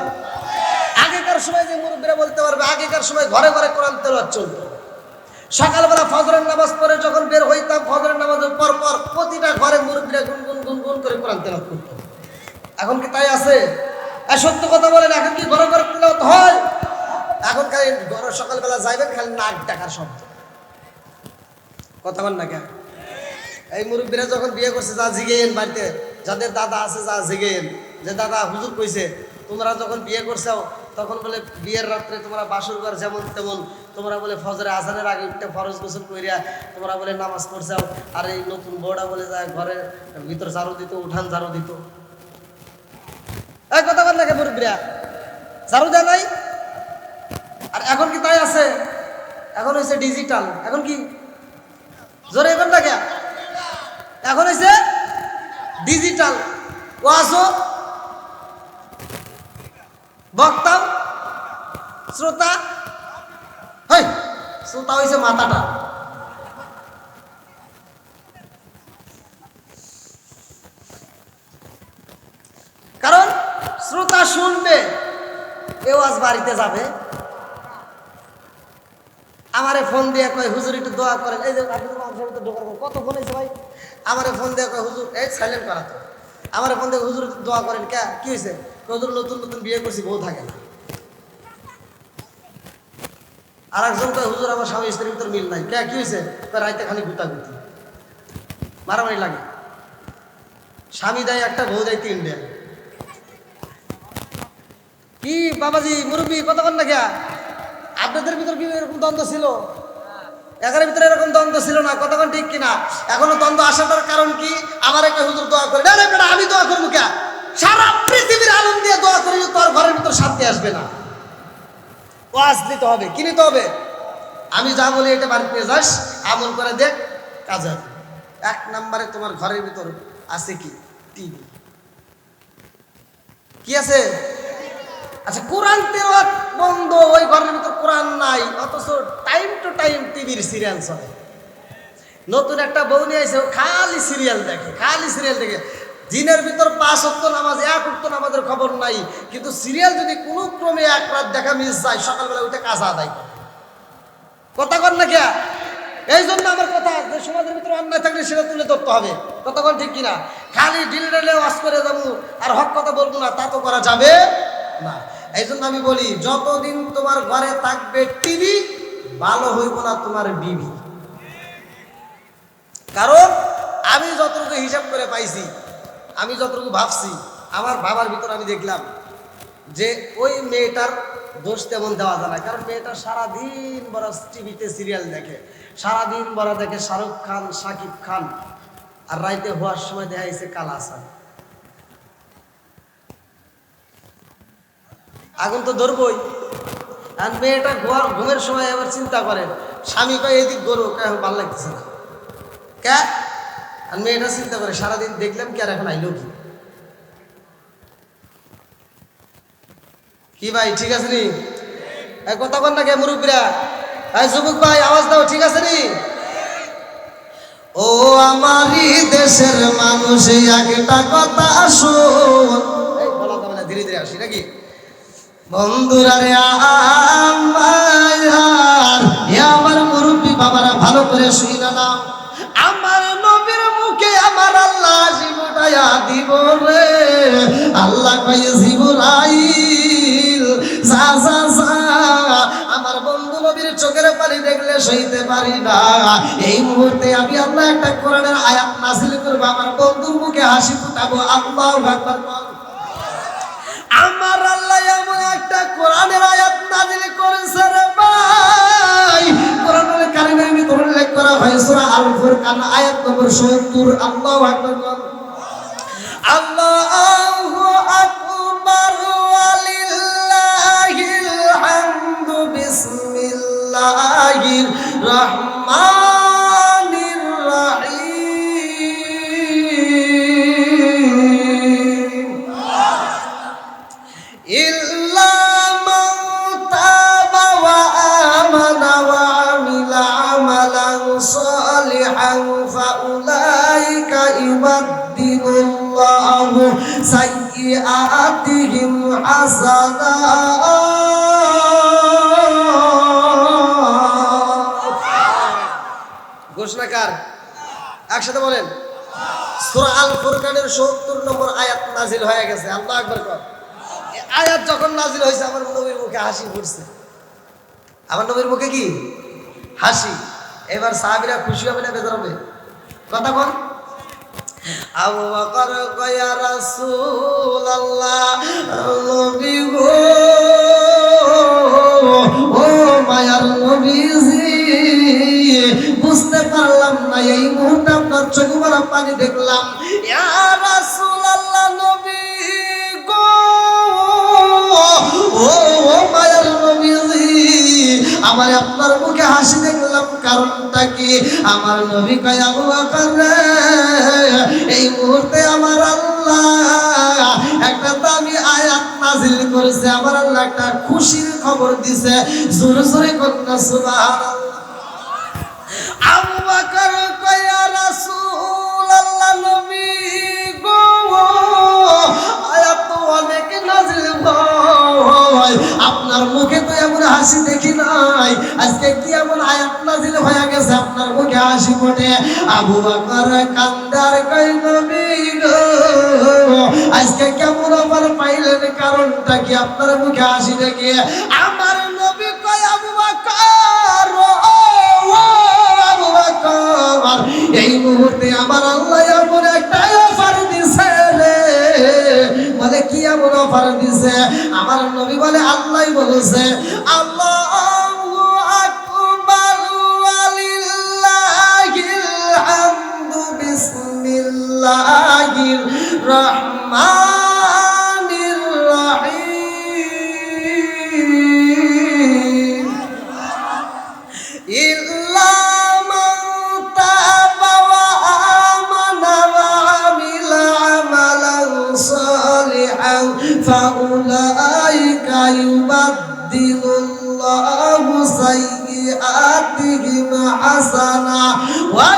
আগেকার সময় যে মুরব্বীরা বলতে পারবে, আগেকার সময় ঘরে ঘরে কোরআন তেলাওয়াত চলতো। সকালবেলা ফজরের নামাজ পড়ে যখন বের হইতাম, ফজরের নামাজের পর পর প্রতিটা ঘরে মুরব্বীরা গুনগুন গুনগুন করে কোরআন তেলাওয়াত করতো। এখন কি তাই আছে? আর সত্য কথা বলেন, এখন কি ঘরে ঘরে তেলাওয়াত হয়? এখন খালি ঘরে সকালবেলা যাইবেন, খালি নাক ডাকার শব্দ। কথা বল না কেন? এই মুরব্বীরা যখন বিয়ে করছে, যা জিগেন বাড়িতে, যাদের দাদা আছে যা জিগেন, যে দাদা হুজুর কইছে তোমরা যখন বিয়ে করছো তখন বলে বিয়ের রাত্রে তোমরা বাসর ঘর যেমন তেমন, তোমরা বলে ফজরে আজানের আগে উঠতে ফরজ গোসল কইরা তোমরা বলে নামাজ পড়ছাও, আর এই নতুন বউটা বলে যায় ঘরের ভিতর ঝাড়ু দিত, উঠান ঝাড়ু দিত। এই কথা বল না কেন মুরব্বীরা? ঝাড়ু দেয় নাই? আর এখন কি তাই আছে? এখন হয়েছে ডিজিটাল। এখন কি জোরে এখন না কেন? এখন হয়েছে ডিজিটাল। ওয়াজও, বক্তাও, শ্রোতা, হই শ্রোতা হয়েছে মাথাটা। কারণ শ্রোতা শুনবে, কেউ আজ বাড়িতে যাবে, আমারে ফোন দিয়ে কয় হুজুর একটু দোয়া করেন। এই যে কত ফোন হয়েছে ভাই, আমারে ফোন দিয়ে কয় হুজুর, এই সাইলেন্ট করা তো, আমারে ফোন দিয়ে হুজুর দোয়া করেন। কে কি হয়েছে? হুজুর নতুন নতুন বিয়ে করছি, বউ থাকে না। আর একজন কয় হুজুর আমার স্বামী স্ত্রীর ভিতর মিল নাই। কে কি হয়েছে? রাইতে খালি গুতাগুতি, মারামারি লাগে। স্বামী দেয় একটা, বউ দেয় তিনটে। কি বাবাজি মুরব্বী কথা বল না কে? আপনাদের ভিতর কি এরকম দ্বন্দ্ব ছিল? এগারের ভিতরে এরকম দ্বন্দ্ব ছিল না, কতক্ষণ ঠিক কিনা? এখনো দ্বন্দ্ব আসাটার কারণ কি? আমার একটা হুজুর দোয়া করে, না না আমি দোয়া করবো কে? সারা পৃথিবীর আলম দিয়ে দোয়া করি, তোর ঘরের ভিতর শান্তি আসবে না। ওয়াজ দিতে হবে, কি নিতে হবে? আমি যা বলি এটা বাড়ি পেয়ে যাস, আমল করে দেখ, কাজে হবে। এক নম্বরে তোমার ঘরের ভিতর আছে কি? টিভি। কি আছে? আচ্ছা, কোরআন তেলাওয়াত বন্ধ, ওই ঘরের ভিতর কোরআন নাই, অথচ টাইম টু টাইম টিভির সিরিয়াল চলে। নতুন একটা বউ নিয়ে এসে খালি সিরিয়াল দেখে, খালি সিরিয়াল দেখে। দিনের ভিতর 5 ওয়াক্ত নামাজ, 1 ওয়াক্ত নামাজের খবর নাই, কিন্তু সিরিয়াল যদি কোনো ক্রমে এক রাত দেখা মিস যায়, সকালবেলা উঠে কাজা আদায় করে। কথা কর না কে? এই জন্য আমার কথা, যে সমাজের ভিতরে অন্যায় থাকলে সেটা তুলে ধরতে হবে। কতক্ষণ ঠিক কিনা? খালি ডিল ডেলে ওয়াজ করে যাবো আর হক কথা বলবো না, তা তো করা যাবে না। এই জন্য আমি বলি, যতদিন তোমার ঘরে থাকবে টিভি, ভালো হইব না তোমার বিবি। কারণ আমি যতটুকু হিসাব করে পাইছি, আমি যতটুকু ভাবছি, আমার ভাবার ভিতর আমি দেখলাম যে ওই মেয়েটার দোষ তেমন দেওয়া যায় না। কারণ মেয়েটা সারাদিন বড় টিভিতে সিরিয়াল দেখে, সারাদিন বড় দেখে শাহরুখ খান, শাকিব খান, আর রাইতে হওয়ার সময় দেখা যাচ্ছে কালা হাসান। আগুন তো ধরবই। আর মেয়েটা ঘুমের সময় আবার চিন্তা করে, স্বামী কয় এদিক গরু, ভালো লাগতেছে না কে? আর মেয়েটা চিন্তা করে, সারাদিন দেখলাম কি, আর এখন আইলো কি? কি ভাই ঠিক আছে নি? কথা বল না কে মুরব্বীরা? যুবক ভাই আওয়াজ দাও, ঠিক আছে নি? ও আমারই দেশের মানুষ, একটা কথা শোন। এই বলা যাবে না, ধীরে ধীরে আসি নাকি? বন্ধুরা রে আমার মুরব্বী বাবারা, ভালো করে শুইনা নাও। আমার নবীর মুখে আমার আল্লাহ জীবটায়া দিব রে। আল্লাহ কয়ে জিবরাইল যা যা যা, আমার বন্ধু নবীর চোখের পানি দেখলে সইতে পারি না। এই মুহূর্তে আমি আল্লাহ একটা কোরআনের আয়াত নাযিল করব, আমার বন্ধুর মুখে হাসি ফুটাবো। আল্লাহু আকবার। আমার আল্লাহ এমন একটা কোরআনের আয়াত নাযিল করেছে রে ভাই, কোরআনুল কারীমের ভিতরে উল্লেখ করা হয় সূরা আল ফুরকান আয়াত নম্বর 70। আল্লাহু আকবার। আল্লাহু আকবার ওয়ালিল্লাহিল হামদু। বিসমিল্লাহির রহমানির রহিম। ইল্লা মান তাবা ওয়া আমানা ওয়া আমিলা আমালান সালিহান ফাউলাইকা ইউবাদদিলুল্লাহু সাইয়্যাতিহিম হাসানাত। ঘোষণাকার একসাথে বলেন, সূরা আল ফুরকানের ৭০ নম্বর আয়াত নাজিল হয়ে গেছে। আল্লাহু আকবার কর। এই আয়াত যখন নাজিল হয়েছে আমার নবীর মুখে হাসি ফুটছে। আমার নবীর মুখে কি হাসি। এবার সাহাবীরা খুশি হবে না বেজার হবে? কথা বল। আবু বকর কয় ইয়া রাসূলুল্লাহ, নবী গো, ও মায়ার নবীজি, বুঝতে পারলাম না এই মুহূর্তে আপনার চোখে ভরা পানি দেখলাম। ইয়া রাসূলুল্লাহ, নবী গো, ও মায়ার নবীজি, আমার আপনার মুখে হাসি দেখলাম, কারণটা কি? আমার নবী কয় আবু বকর রে, এই মুহূর্তে আমার আল্লাহ একটা দামি আয়াত নাজিল করেছে, আমার আল্লাহ একটা খুশির খবর দিছে। জোরে জোরে কন্যা সুবহানাল্লাহ। আবু বকর কয় ইয়া রাসূলুল্লাহ, নবী গো, আয়াত তো অনেক নাজিল হয়, আপনার মুখে তো এমন হাসি দেখি নাই, আজকে কি এমন আয়াত নাজিল হয়ে গেছে আপনার মুখে হাসি ফোটে? আবু বকর কান্দার কয় নবী গো, আজকে কেমন অফার পাইলেন, কারণটা কি আপনার মুখে হাসি দেখে? আমার নবী কয় আবু বকর, আবু বকর, এই মুহূর্তে আমার আল্লাহ এমন একটা অফার দিছে রে। বলে কি এমন অফার দিছে? আমার নবী বলে আল্লাহই বলেছে, আল্লাহু আকবার ওয়ালিল্লাহিল হামদু, বিসমিল্লাহির রহমানির রহিম, ইল্লা মান তাবা ওয়া আমানা ওয়া আমিলা আমালান সালিহান ফাউলাইকা ইউবাদদিলুল্লাহু সাইয়্যাতিহিম হাসানা ওয়া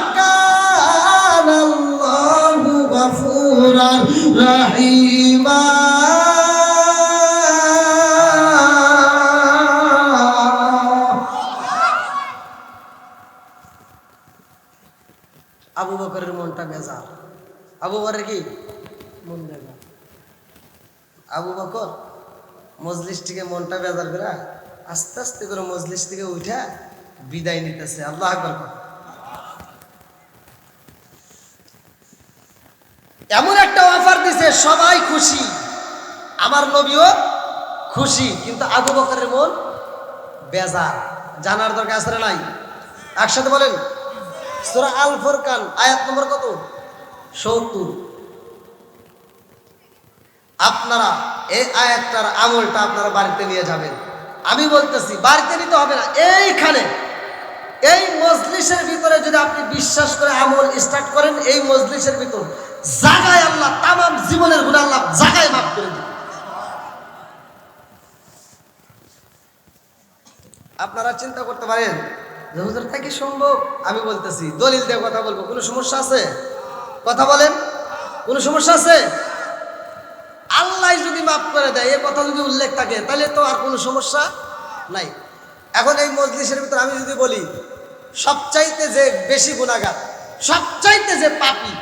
কানাল্লাহু গফুরার রহিমা। আবু বকরের মনটা বেজার। আবু বকরের কি মন বেজার? আবু বকর মজলিস থেকে মনটা বেজার করে আস্তে আস্তে করে মজলিস থেকে উঠা বিদায় নিতেছে। আল্লাহু আকবার। এমন একটা অফার দিছে, সবাই খুশি, আমার নবীও খুশি, কিন্তু আবু বকরের মন বেজার। জানার দরকার আছে না নাই? একসাথে বলেন, সূরা আল ফুরকান আয়াত নম্বর কত? ৭০। আপনারা এই আয়াতটার আমলটা আপনারা বাড়িতে নিয়ে যাবেন। আমি বলতেছি বাড়িতে নিতে হবে না, এইখানে এই মজলিসের ভিতরে যদি আপনি বিশ্বাস করে আমল স্টার্ট করেন, এই মজলিসের ভিতর জাগায় আল্লাহ তামাম জীবনের গুনাহ আল্লাহ জাগায় মাফ করে দিবেন। আপনারা চিন্তা করতে পারেন যে হুজুর তা কি সম্ভব? আমি বলতেছি দলিল দিয়ে কথা বলবো, কোনো সমস্যা আছে? কথা বলেন, কোনো সমস্যা আছে? আল্লাহ যদি মাফ করে দেয়, এই কথা যদি উল্লেখ থাকে, তাহলে তো আর কোনো সমস্যা নাই। এখন এই মজলিসের ভিতরে আমি যদি বলি সবচাইতে যে বেশি গুনাহগার, সবচাইতে যে পাপী,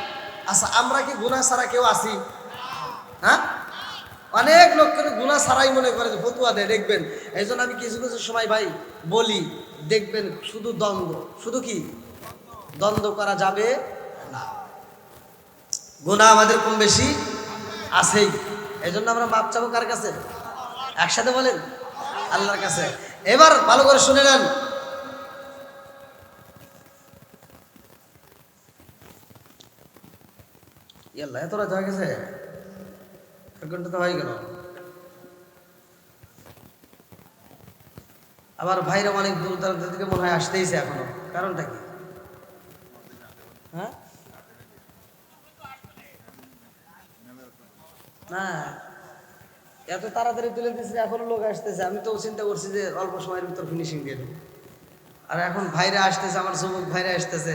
আচ্ছা আমরা কি গুনাহ ছাড়া কেউ আছি? হ্যাঁ, অনেক লোককে গুনাহ ছাড়াই মনে করে যে ফতুয়া দেয়, দেখবেন। এই জন্য আমি কিছু কিছু সময় ভাই বলি, দেখবেন শুধু দ্বন্দ্ব, শুধু কি দ্বন্দ্ব করা যাবে না। গুনাহ আমাদের কম বেশি আছেই, এই জন্য আমরা মাপ চাবো কার কাছে? একসাথে বলেন, আল্লাহর কাছে। এবার ভালো করে শুনে নেন, ইয়াল্লাহ এত রাত হয়ে গেছে, এক ঘন্টা তো হয়ে গেল। আবার ভাইরা অনেক দূর দূরান্ত থেকে মনে হয় আসতেইছে এখনো, কারণটা কি? হ্যাঁ না, এত তাড়াতাড়ি তুলে দিচ্ছে, এখনো লোক আসতেছে। আমি তো চিন্তা করছি যে অল্প সময়ের ভিতর ফিনিশিং দিয়ে দেবো, আর এখন ভাইরা আসতেছে, আমার যুবক ভাইরা আসতেছে।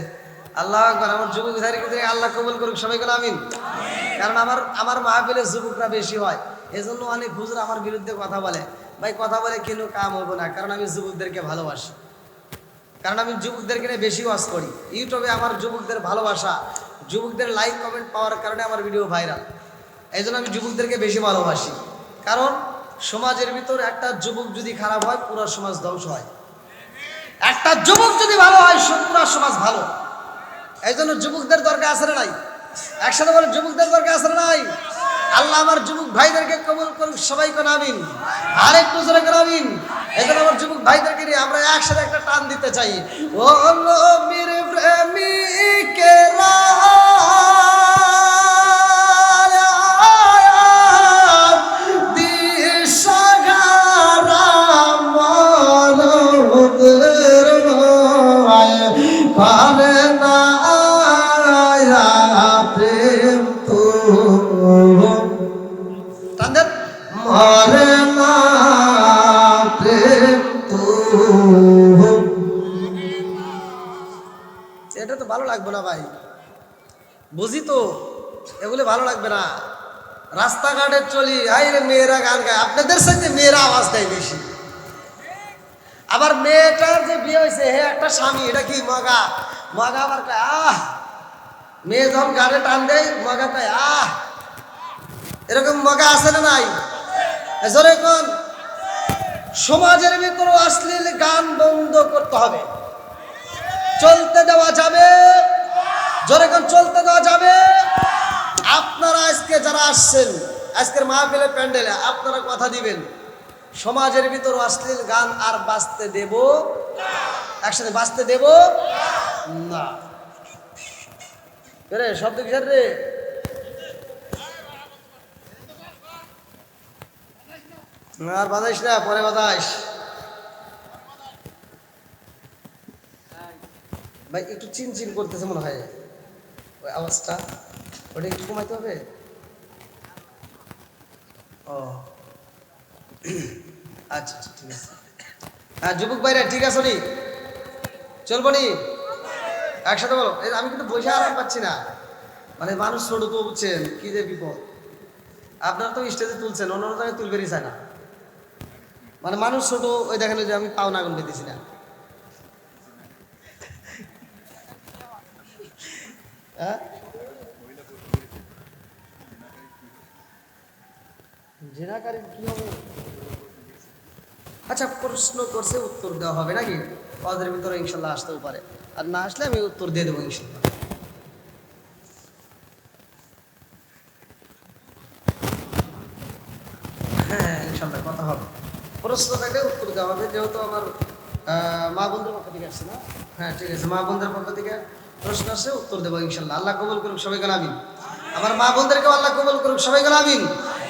আল্লাহ আকবার, আমার যুবক ভাইরা আল্লাহ কবুল করুক, সবাই বলে আমিন। কারণ আমার মাহফিলে যুবকরা বেশি হয়, এজন্য অনেক হুজুর আমার বিরুদ্ধে কথা বলে। ভাই কথা বলে কেন কাম হবো না, কারণ আমি যুবকদেরকে ভালোবাসি, কারণ আমি যুবকদেরকে নিয়ে বেশি ওয়াজ করি। ইউটিউবে আমার যুবকদের ভালোবাসা, যুবকদের লাইক কমেন্ট পাওয়ার কারণে আমার ভিডিও ভাইরাল। এই জন্য আমি যুবকদেরকে বেশি ভালোবাসি, কারণ সমাজের ভিতর একটা যুবক যদি খারাপ হয় পুরো সমাজ ধ্বংস হয়, একটা যুবক যদি ভালো হয় পুরো সমাজ ভালো। এই জন্য যুবকদের দরকার আছে না নাই? একসাথে বলে যুবকদের দরকার আছে না নাই? আল্লাহ আমার যুবক ভাইদেরকে কবুল করুক, সবাই কোন আমিন, আরেকটু জোরে কোন আমিন। এই জন্য আমার যুবক ভাইদেরকে নিয়ে আমরা একসাথে একটা টান দিতে চাই। ও নবীর প্রেমিকেরা পারে না প্রেম তো তাদের মরে না প্রেম তো। এটা তো ভালো লাগবে না ভাই, বুঝি তো, এগুলো ভালো লাগবে না। রাস্তাঘাটে চলি, আই রে মেয়েরা গান গায়, আপনাদের সাথে মেয়েরা আওয়াজ দেয় বেশি। আবার মেয়েটার যে বিয়ে হয়েছে হে একটা স্বামী, এটা কি মগা মগা, আবার কয় আহ, মেয়ে যখন গাড়ে টান দেয় মগা কয় আহ। এরকম মগা আছে না নাই? জোরে কোন। সমাজের ভিতরে অশ্লীল গান বন্ধ করতে হবে, চলতে দেওয়া যাবে, জোরে কোন, চলতে দেওয়া যাবে। আপনারা আজকে যারা আসছেন আজকের মাহফিলের প্যান্ডেলে, আপনারা কথা দিবেন সমাজের ভিতর অশ্লীল গান আর বাজতে দেব, একসাথে বাজতে দেব না। রে শব্দ কিসের রে? আর বাজাইস না, পরে বাজাইস ভাই। একটু চিনচিন করতেছে মনে হয় ওই আওয়াজটা, ওটা একটু কমাইতে হবে। ও আচ্ছা ঠিক আছে। হ্যাঁ যুবক ভাইরা ঠিক আছে নি, চলবো নি একসাথে বলো। আমি কিন্তু বসে আরাম পাচ্ছি না, মানে মানুষ ছোট তো, বুঝছেন কি যে বিপদ। আপনারা তো স্টেজে তুলছেন, অন্য জায়গায় তুলবেরই চায় না, মানে মানুষ ছোট। ওই দেখেন যে আমি পাও না আগুন পেতেছি না। হ্যাঁ জেনাকারীর কি হবে? আচ্ছা প্রশ্ন করছে, উত্তর দেওয়া হবে নাকি? ওদের ভিতরে ইনশাল্লাহ আসতেও পারে, আর না আসলে আমি উত্তর দিয়ে দেবো ইনশাল্লাহ। হ্যাঁ ইনশাল্লাহ কথা হবে, প্রশ্ন থাকলে উত্তর দেওয়া হবে, যেহেতু আমার মা বন্ধুর পক্ষ থেকে আসছে না। হ্যাঁ ঠিক আছে, মা বন্ধুর পক্ষ থেকে প্রশ্ন আসছে, উত্তর দেবো ইনশাল্লাহ। আল্লাহ কবুল করুক, সবাই গেল আমিন। আমার মা বোনদেরকে আল্লাহ কবুল করুক, সবাই গেল আমিন।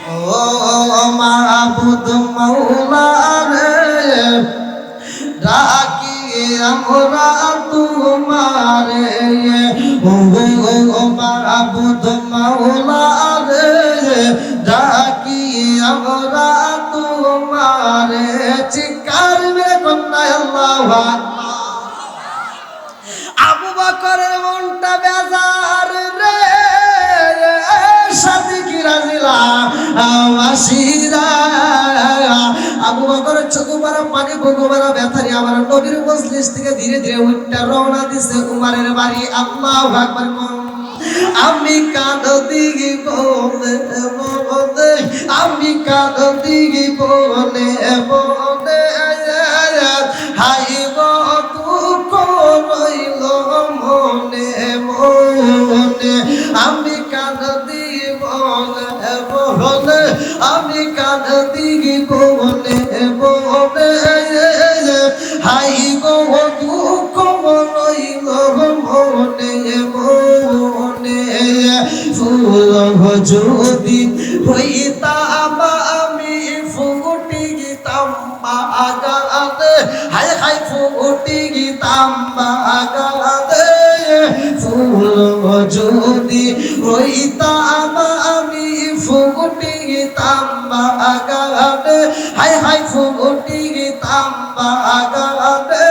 ও মাবুদ মাওলা রে, ডাকি আমরা তোমারে, ও মাবুদ মাওলা রে, ডাকি আমরা তোমারে। চিৎকার মেরে কন্যা আল্লাহু আকবার। আবু বকরের মনটা বেজার রে, সাদিকিরা জিলা ওয়াসিরা। আবু বকরের চোখ মারা পানি, বুক মারা ব্যথারি আমার নবীর মজলিস থেকে ধীরে ধীরে উঠটা রওনা দিছে উমারের বাড়ি। আল্লাহু আকবার। আমি কাঁদি বলে বলে, আমি কাঁদি বলে বলে, হাইব দুঃখ রইল মনে মনে। আমি কাঁদি বলে বলে, আমি কাঁদি বলে বলে, হাইব দুঃখ রইল মনে মনে। ফুল যদি হইতাম আমি ফুটি গিতাম বাগানে, হাই হাই ফুটি গিতাম বাগানে। ফুল যদি হইতাম আমি ফুটি গিতাম বাগানে, হাই হাই ফুটি গিতাম বাগানে।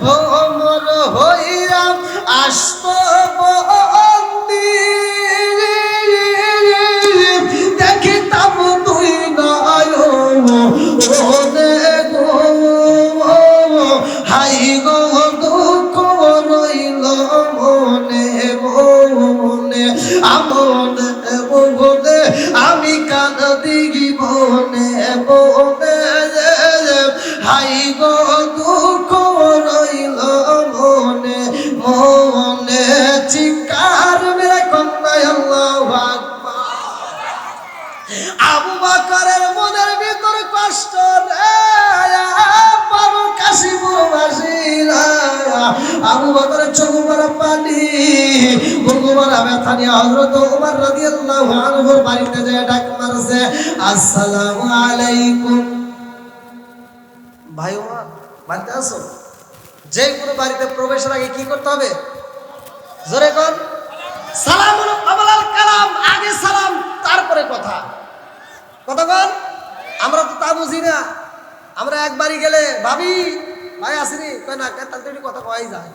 ভ্রমর হইয়া আসত বন্দি, দেখিতাম তুই নয়ন গো, হাই গো দুঃখ রইল মনে মনে। আমনে বনে আমি কাঁদি বনে বনে হাই গো দুঃখ রইল মনে মনে চিৎকার মেরে কন্যা আল্লাহু আকবার। আবু বকরের মনের ভিতর কষ্ট রে পারো কাশিপুর বাসীরা আবু বকরের চোখ ভরা পানি ভগবান ব্যথা নিয়ে হযরত ওমর রাদিয়াল্লাহু আনহুর বাড়িতে যায় ডাক মারছে, আসসালামু আলাইকুম। ভাই ওমর বাড়িতে আসো। যে কোনো বাড়িতে প্রবেশের আগে কি করতে হবে? জোরে কোন সালামুন আবলাল কালাম, আগে সালাম তারপরে কথা। কথা বল। আমরা তো তা বুঝি না। আমরা একবারই গেলে ভাবি ভাই আসেনি কয় না তাড়াতাড়ি কথা কয় যায়।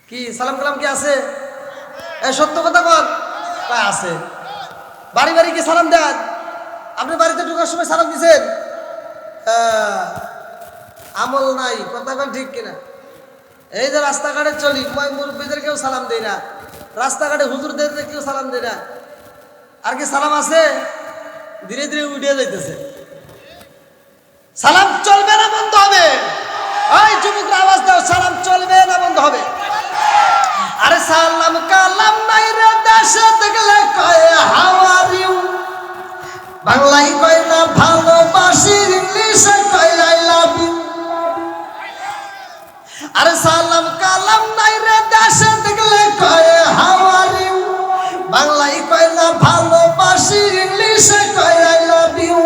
কি সালাম কালাম কি আছে? এই সত্য কথা বল। কয় আছে। বাড়ি বাড়ি কি সালাম দেন? আপনি বাড়িতে ঢোকার সময় সালাম দিছেন? আমল নাই। কথা বল ঠিক কিনা? এই যে রাস্তাঘাটে চলি মুরব্বীদের কেউ সালাম দেয় না, রাস্তাঘাটে হুজুরদের কেউ সালাম দেয় না। আর কি সালাম আছে? ধীরে ধীরে উঠে যাইতেছে। সালাম চলবে না বন্ধ হবে? ওই যুবকরা আওয়াজ দাও, সালাম চলবে না বন্ধ হবে? আরে সালাম কালাম নাই রে দেশে দেখলে কয় হাউ আর ইউ, বাংলায় কয় না ভালোবাসি, ইংলিশে কয় আই লাভ ইউ। আরে সালাম কালাম নাই রে দেশে দেখলে কয় হাউ আর ইউ, বাংলায় কয় না ভালোবাসি, ইংলিশে কয় আই লাভ ইউ।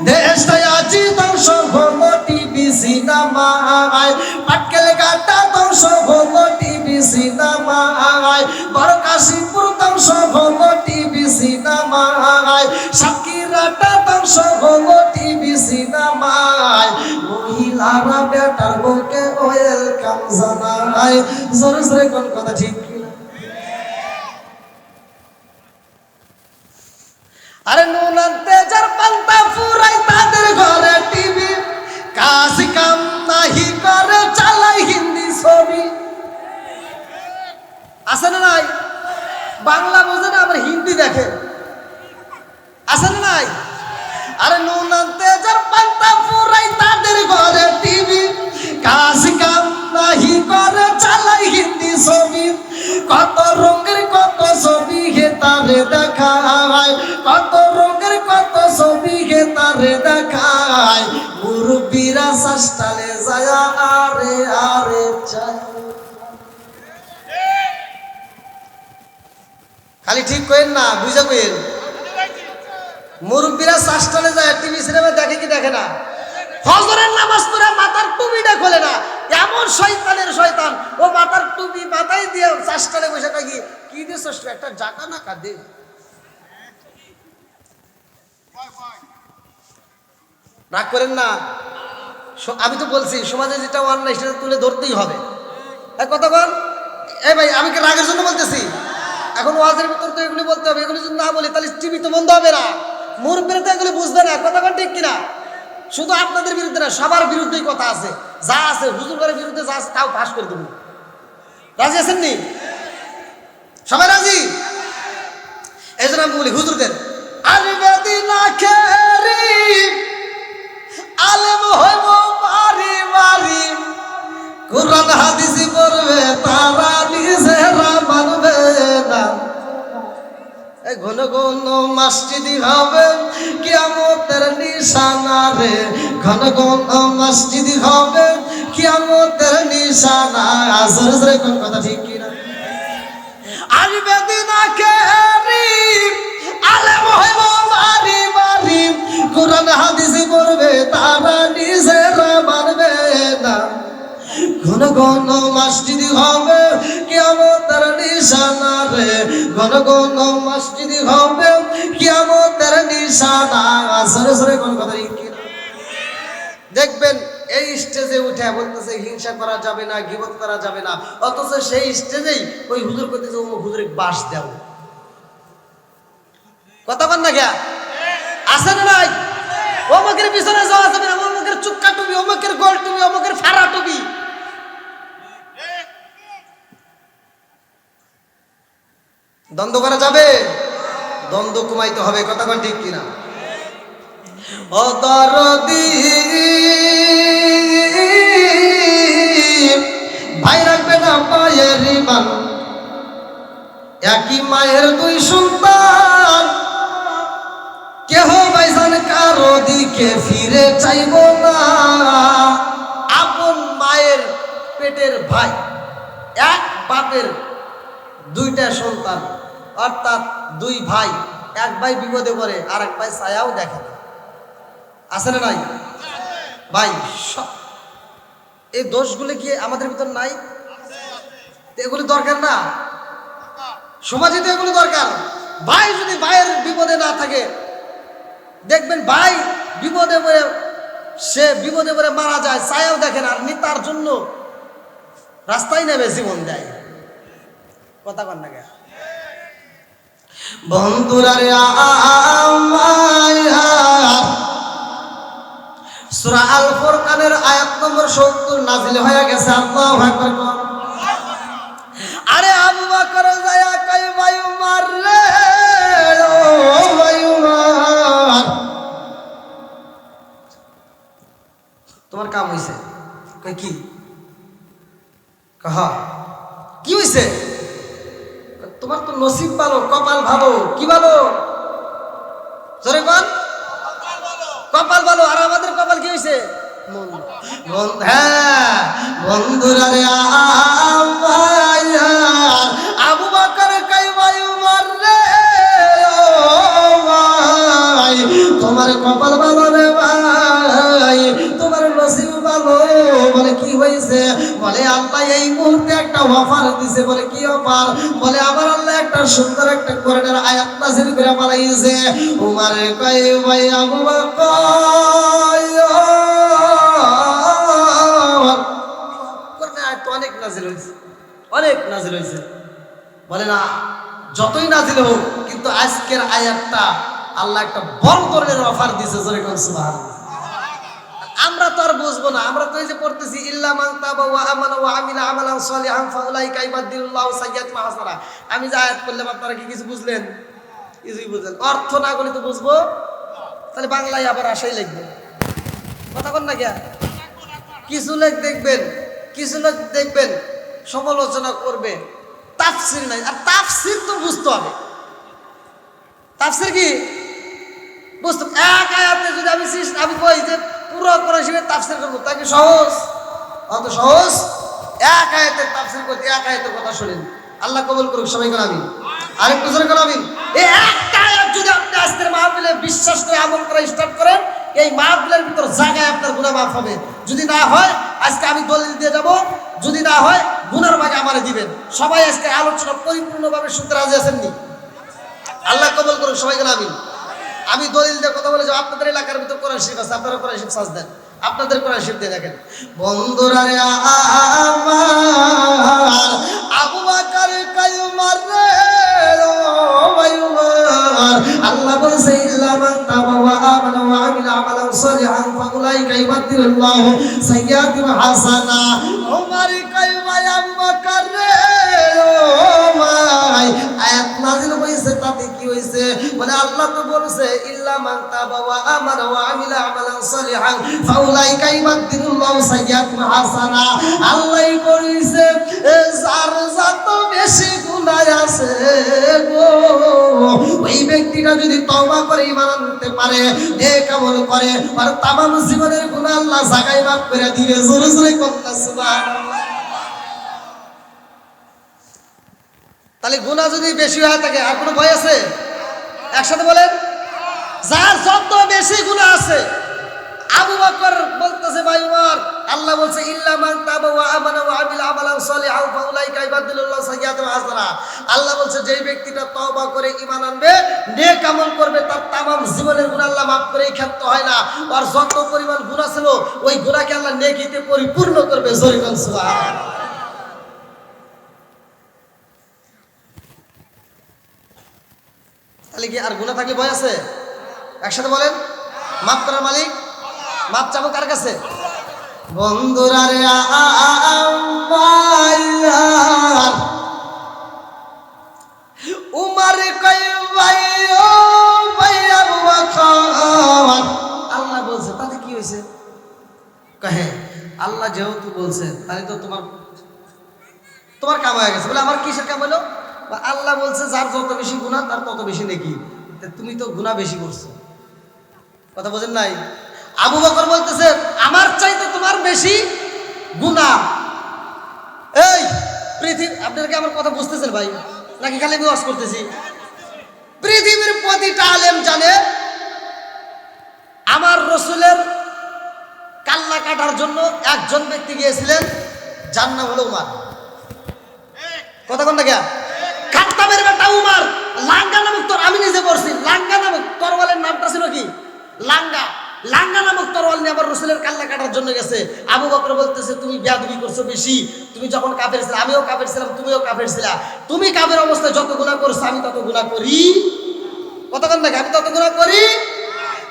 দেশটাই আজি ধ্বংস হলো টিভি সিনেমায়, পাটকেল গাটা ধ্বংস হলো টিভি সিনেমায়, বড় কাশীপুর ধ্বংস হলো টিভি সিনেমায়, সাতক্ষীরাটা ধ্বংস হলো টিভি সিনেমায়। মহিলারা বেটার বউকে ওয়েলকাম জানায়। জোরে জোরে কোন কথা ঠিক কিনা? আরে নুনান তেজার পান্তা ফুরাই তাদের ঘরে টিভি, কাজ কাম নাহি করে চালাই হিন্দি ছবি। আছে না নাই? বাংলা বোঝে না আবার হিন্দি দেখে। আছে না নাই? আরে নুনান তেজার পান্তা ফুরাই তাদের ঘরে টিভি, কাজ কাম নাহি করে চালাই হিন্দি ছবি। কত রঙের কত ছবি হে তারে দেখায়, কত রঙের কত ছবি হে তারে দেখায়। মুরব্বীরা সাস্টালে যায় আরে আরে চায়। খালি ঠিক কইেন না, বুঝা কইেন। মুরব্বীরা সাস্টালে যায়, টিভি সিনেমা দেখে কি দেখে না? ফজরের নামাজ পড়ে মাথার টুপিটা খোলে না। এমন শয়তানের শয়তান, ও মাথার টুপি মাথায় দিয়ে চাষটালে বসে কয় কি দিয়ে ষষ্ঠ একটা জাকা না কাঁদে। রাগ করেন না, আমি তো বলছি সমাজে যেটা অন্যায় সেটা তুলে ধরতেই হবে। কথা বল। এই ভাই আমি কি রাগের জন্য বলতেছি? এখন ওয়াজের ভিতর তো এগুলি বলতে হবে। এগুলি যদি না বলি তাহলে টিভি তো বন্ধ হবে না। মুরব্বীরা তো এগুলি বুঝবে না। কথা বল ঠিক কিনা? শুধু আপনাদের বিরুদ্ধে না, সবার বিরুদ্ধেই কথা আছে। যা আছে হুজুরের বিরুদ্ধে যা আছে তাও ফাঁস করে দেবো। রাজি আছেন নি? সবাই রাজি? এই জন্য আমি বলি হুজুরদের আলেম হইব বাড়ি বাড়ি, কোরআন হাদিস পড়বে তারা নিজেরা মানবে না। ঘন ঘন মসজিদি হবে কিয়ামতের নিশানা রে, ঘন ঘন মসজিদি হবে কিয়ামতের নিশানা। জোরে জোরে কোন কথা ঠিক কিনা? আসবে দিন আখেরি, আলেম হইব বাড়ি বাড়ি, কোরআন হাদিস পড়বে তারা নিজেরা মানবে না। ঘন ঘন মসজিদি হবে কিয়ামতের নিশানা রে, ঘন ঘন মসজিদি হবে কিয়ামতের নিশানা। সরে সরে কোন কথা কি না? দেখবেন এই স্টেজে উঠে বলতেছে হিংসা করা যাবে না, গীবত করা যাবে না, অথচ সেই স্টেজেই ওই হুজুর করতেছে ও হুজুরে বাস দাও। কথা বল না গিয়া আছে না নাই? অমুকের পিছনে যাওয়া যাবে না, অমুকের চুক্কা টুপি, অমুকের গোল টুপি, অমুকের ফাড়া টুপি। দ্বন্দ্ব করা যাবে? দ্বন্দ্ব কমাইতে হবে, কথা বল ঠিক কিনা? ও দরদি ভাই রাখবে না পায়ের মান, একই মায়ের দুই সন্তান, কেহ ভাইজান কারো দিকে ফিরে চাইব না। আপন মায়ের পেটের ভাই, এক বাপের দুইটা সন্তান, অর্থাৎ দুই ভাই, এক ভাই বিপদে পড়ে আর এক ভাই ছায়াও দেখে না, আছে না নাই ভাই? এই দোষগুলো কি আমাদের ভিতর নাই? এগুলি দরকার না? সমাজে তো এগুলো দরকার। ভাই যদি ভাইয়ের বিপদে না থাকে, দেখবেন ভাই বিপদে পড়ে, সে বিপদে পড়ে মারা যায়, ছায়াও দেখে না, আর তার জন্য রাস্তায় নেমে জীবন দেয়, কথা কন না? বন্ধুরা রে সূরা আল ফুরকানের আয়াত নম্বর 70 নাজিল হয়ে গেছে। আল্লাহু আকবার। আরে আবু বকর যায়া কই ভাই উমর রে, ও ভাই উমর, তোমার কাম হইছে? কই কি? কহা কি হইছে? তোমার তো নসিব ভালো, কপাল ভালো। কি ভালো? জোরে বল। কপাল ভালো। আর আমাদের কপাল কি হইছে? হ্যাঁ বন্ধুরা রে আবু বকর কই ভাই উমর রে, ও ভাই তোমার কপাল ভালো রে ভাই, তোমার নসিব ভালো। বলে কি হয়েছে? বলে আল্লাহ এই মুহূর্তে একটা অফার দিছে। বলে কি অফার? বলে আমার আল্লাহ একটা সুন্দর একটা কোরআনের আয়াত নাযিল করে বানাইছে। উমর কই ভাই আবু বকর কোরআনের আয়াত তো অনেক নাযিল হয়েছে, অনেক নাযিল হয়েছে। বলে না, যতই নাযিল হোক, কিন্তু আজকের আয়াতটা আল্লাহ একটা বড় ধরনের অফার দিছে। জোরে কোন সুবহানাল্লাহ। আমরা তো আর বুঝবো না, আমরা তো এই যে পড়তেছি ইল্লা মান তাবা ওয়া আমানা ওয়া আমিলা আমালান সালিহান ফাউলাইকা ইবাদদিলুল্লাহু সাইয়্যাতিহিম হাসানা। আমি যে আয়াত করলাম, আপনারা কি কিছু বুঝলেন? কিছুই বুঝলেন? অর্থ না বলে তো বুঝবো, তাহলে বাংলায় আবার আশাই লিখবে, কথা বল না কি? কিছু লোক দেখবেন, কিছু লোক দেখবেন সমালোচনা করবে, তাফসীর নাই। আর তাফসীর তো বুঝতে হবে। তাফসীর কি বুঝতে? এক আয়াতে যদি আমি কই যে পুরো কোরআন শরীফের তাফসীর করব, তা কি সহজ? অত সহজ? এক আয়াতের তাফসীর করতে, এক আয়াতের কথা শুনেন। আল্লাহ কবুল করুক, সবাই করে আমিন। আরেকটু জোরে করে আমিন। এই একটা আয়াত যদি আপনি আজকের মাহফিলে বিশ্বাস করে আমল করা স্টার্ট করেন, এই মাহফিলের ভিতর জায়গায় আপনার গুনাহ মাফ হবে। যদি না হয় আজকে আমি দলিল দিয়ে যাব, যদি না হয় গুনার ভাগে আমারে দিবেন। সবাই আজকে আলোচনা পরিপূর্ণভাবে শুনতে রাজি আছেন নি? আল্লাহ কবুল করুক, সবাই করে আমিন। আমি দলিল দিয়ে কথা বলে যাব। আপনাদের এলাকার ভিতর কোরআন শরীফ আছে, আপনারা কোরআন শরীফ সাজ দেন, আপনাদের কোরআন শরীফ দিয়ে দেখেন। বন্ধুরা রে আমার আবু বকর কই উমর রে, ও ভাই উমর, আল্লাহ বলেছে ইল্লা মান তাবা ওয়া আমানা ওয়া আমিলা আমালান সালিহান ফাউলাইকা ইবাদদিলুল্লাহু সাইয়্যাতিহিম হাসানা। উমর কই ভাই আবু বকর রে, ও ভাই আয়াত নাযিল হইছে, তাতে কি হইছে? মানে আল্লাহ তো বলেছে ইল্লা মান তাবা ওয়া আমানা ওয়া আমিলা আমালান সালিহান ফাউলাইকা ইবাদদিলুল্লাহু সাইয়্যাতিহিম হাসানা। আল্লাহই কইছে যার যত বেশি গুনাহ আছে গো, ওই ব্যক্তিটা যদি তওবা করে ঈমান আনতে পারে, নেক আমল করে, আর তামাম জীবনের গুনাহ আল্লাহ জাগায় মাফ করে দিবে। জোরে জোরে কোন সুবহানাল্লাহ। তাহলে গুনাহ যদি বেশি হয়ে থাকে, আর কোনো ভয় আছে? একসাথে বলেন, যার যত বেশি গুনাহ আছে। আবু বকর বলতেছে ভাই উমর, আল্লাহ বলছে ইল্লা মান তাবা ওয়া আমানা ওয়া আমিলা আমালান সালিহান ফাউলাইকা ইবাদদিলুল্লাহু সাইয়্যাতিহিম হাসানা। আল্লাহ বলছে যেই ব্যক্তিটা তওবা করে ঈমান আনবে, নেক আমল করবে, তার তামাম জীবনের গুনাহ আল্লাহ মাফ করেই ক্ষান্ত হয় না। আর যত পরিমাণ গুনাহ ছিল, ওই গুনাহকে আল্লাহ নেকিতে পরিপূর্ণ করবে। জোরে বলেন সুবহানাল্লাহ। তাহলে কি আর গুনাহ থাকলে ভয় আছে? একসাথে বলেন, মাফ করার মালিক, মাপ চাবো কার কাছে? বন্ধুরা রে আমার তাহলে তো তোমার কাম হয়ে গেছে। বলে আমার কিসের কাম হলো? আল্লাহ বলছে যার যত বেশি গুনাহ তার তত বেশি নেকি। তুমি তো গুনাহ বেশি করছো, কথা বোঝেন নাই? আবু বকর বলতেছে আমার চাইতে তোমার বেশি গুনাহ। এই পৃথিবী, আপনারা কি আমার কথা বুঝতেছেন ভাই, নাকি খালি আমি ওয়াজ করতেছি? পৃথিবীর প্রতিটা আলেম জানে আমার রসুলের কাল্লা কাটার জন্য একজন ব্যক্তি গিয়েছিলেন, যার নাম হলো উমার। কথা কোন না? খাত্তাবের বেটা উমার লাঙ্গা নামক আমি নিজে পড়ছি, লাঙ্গা নামক তরওয়ালের নামটা ছিল কি? লাঙ্গা। লাঙ্গা নামক তরওয়াল নিয়ে আমার রসুলের কাল্লা কাটার জন্য গেছে। আবু বকর বলতেছে তুমি বেয়াদবি করছো বেশি, তুমি যখন কাফের ছিলে আমিও কাফের ছিলাম, তুমিও কাফের ছিলা, তুমি কাফের অবস্থায় যত গুনাহ করছো আমি তত গুনাহ করি। কতক্ষণ নাকি আমি তত গুনাহ করি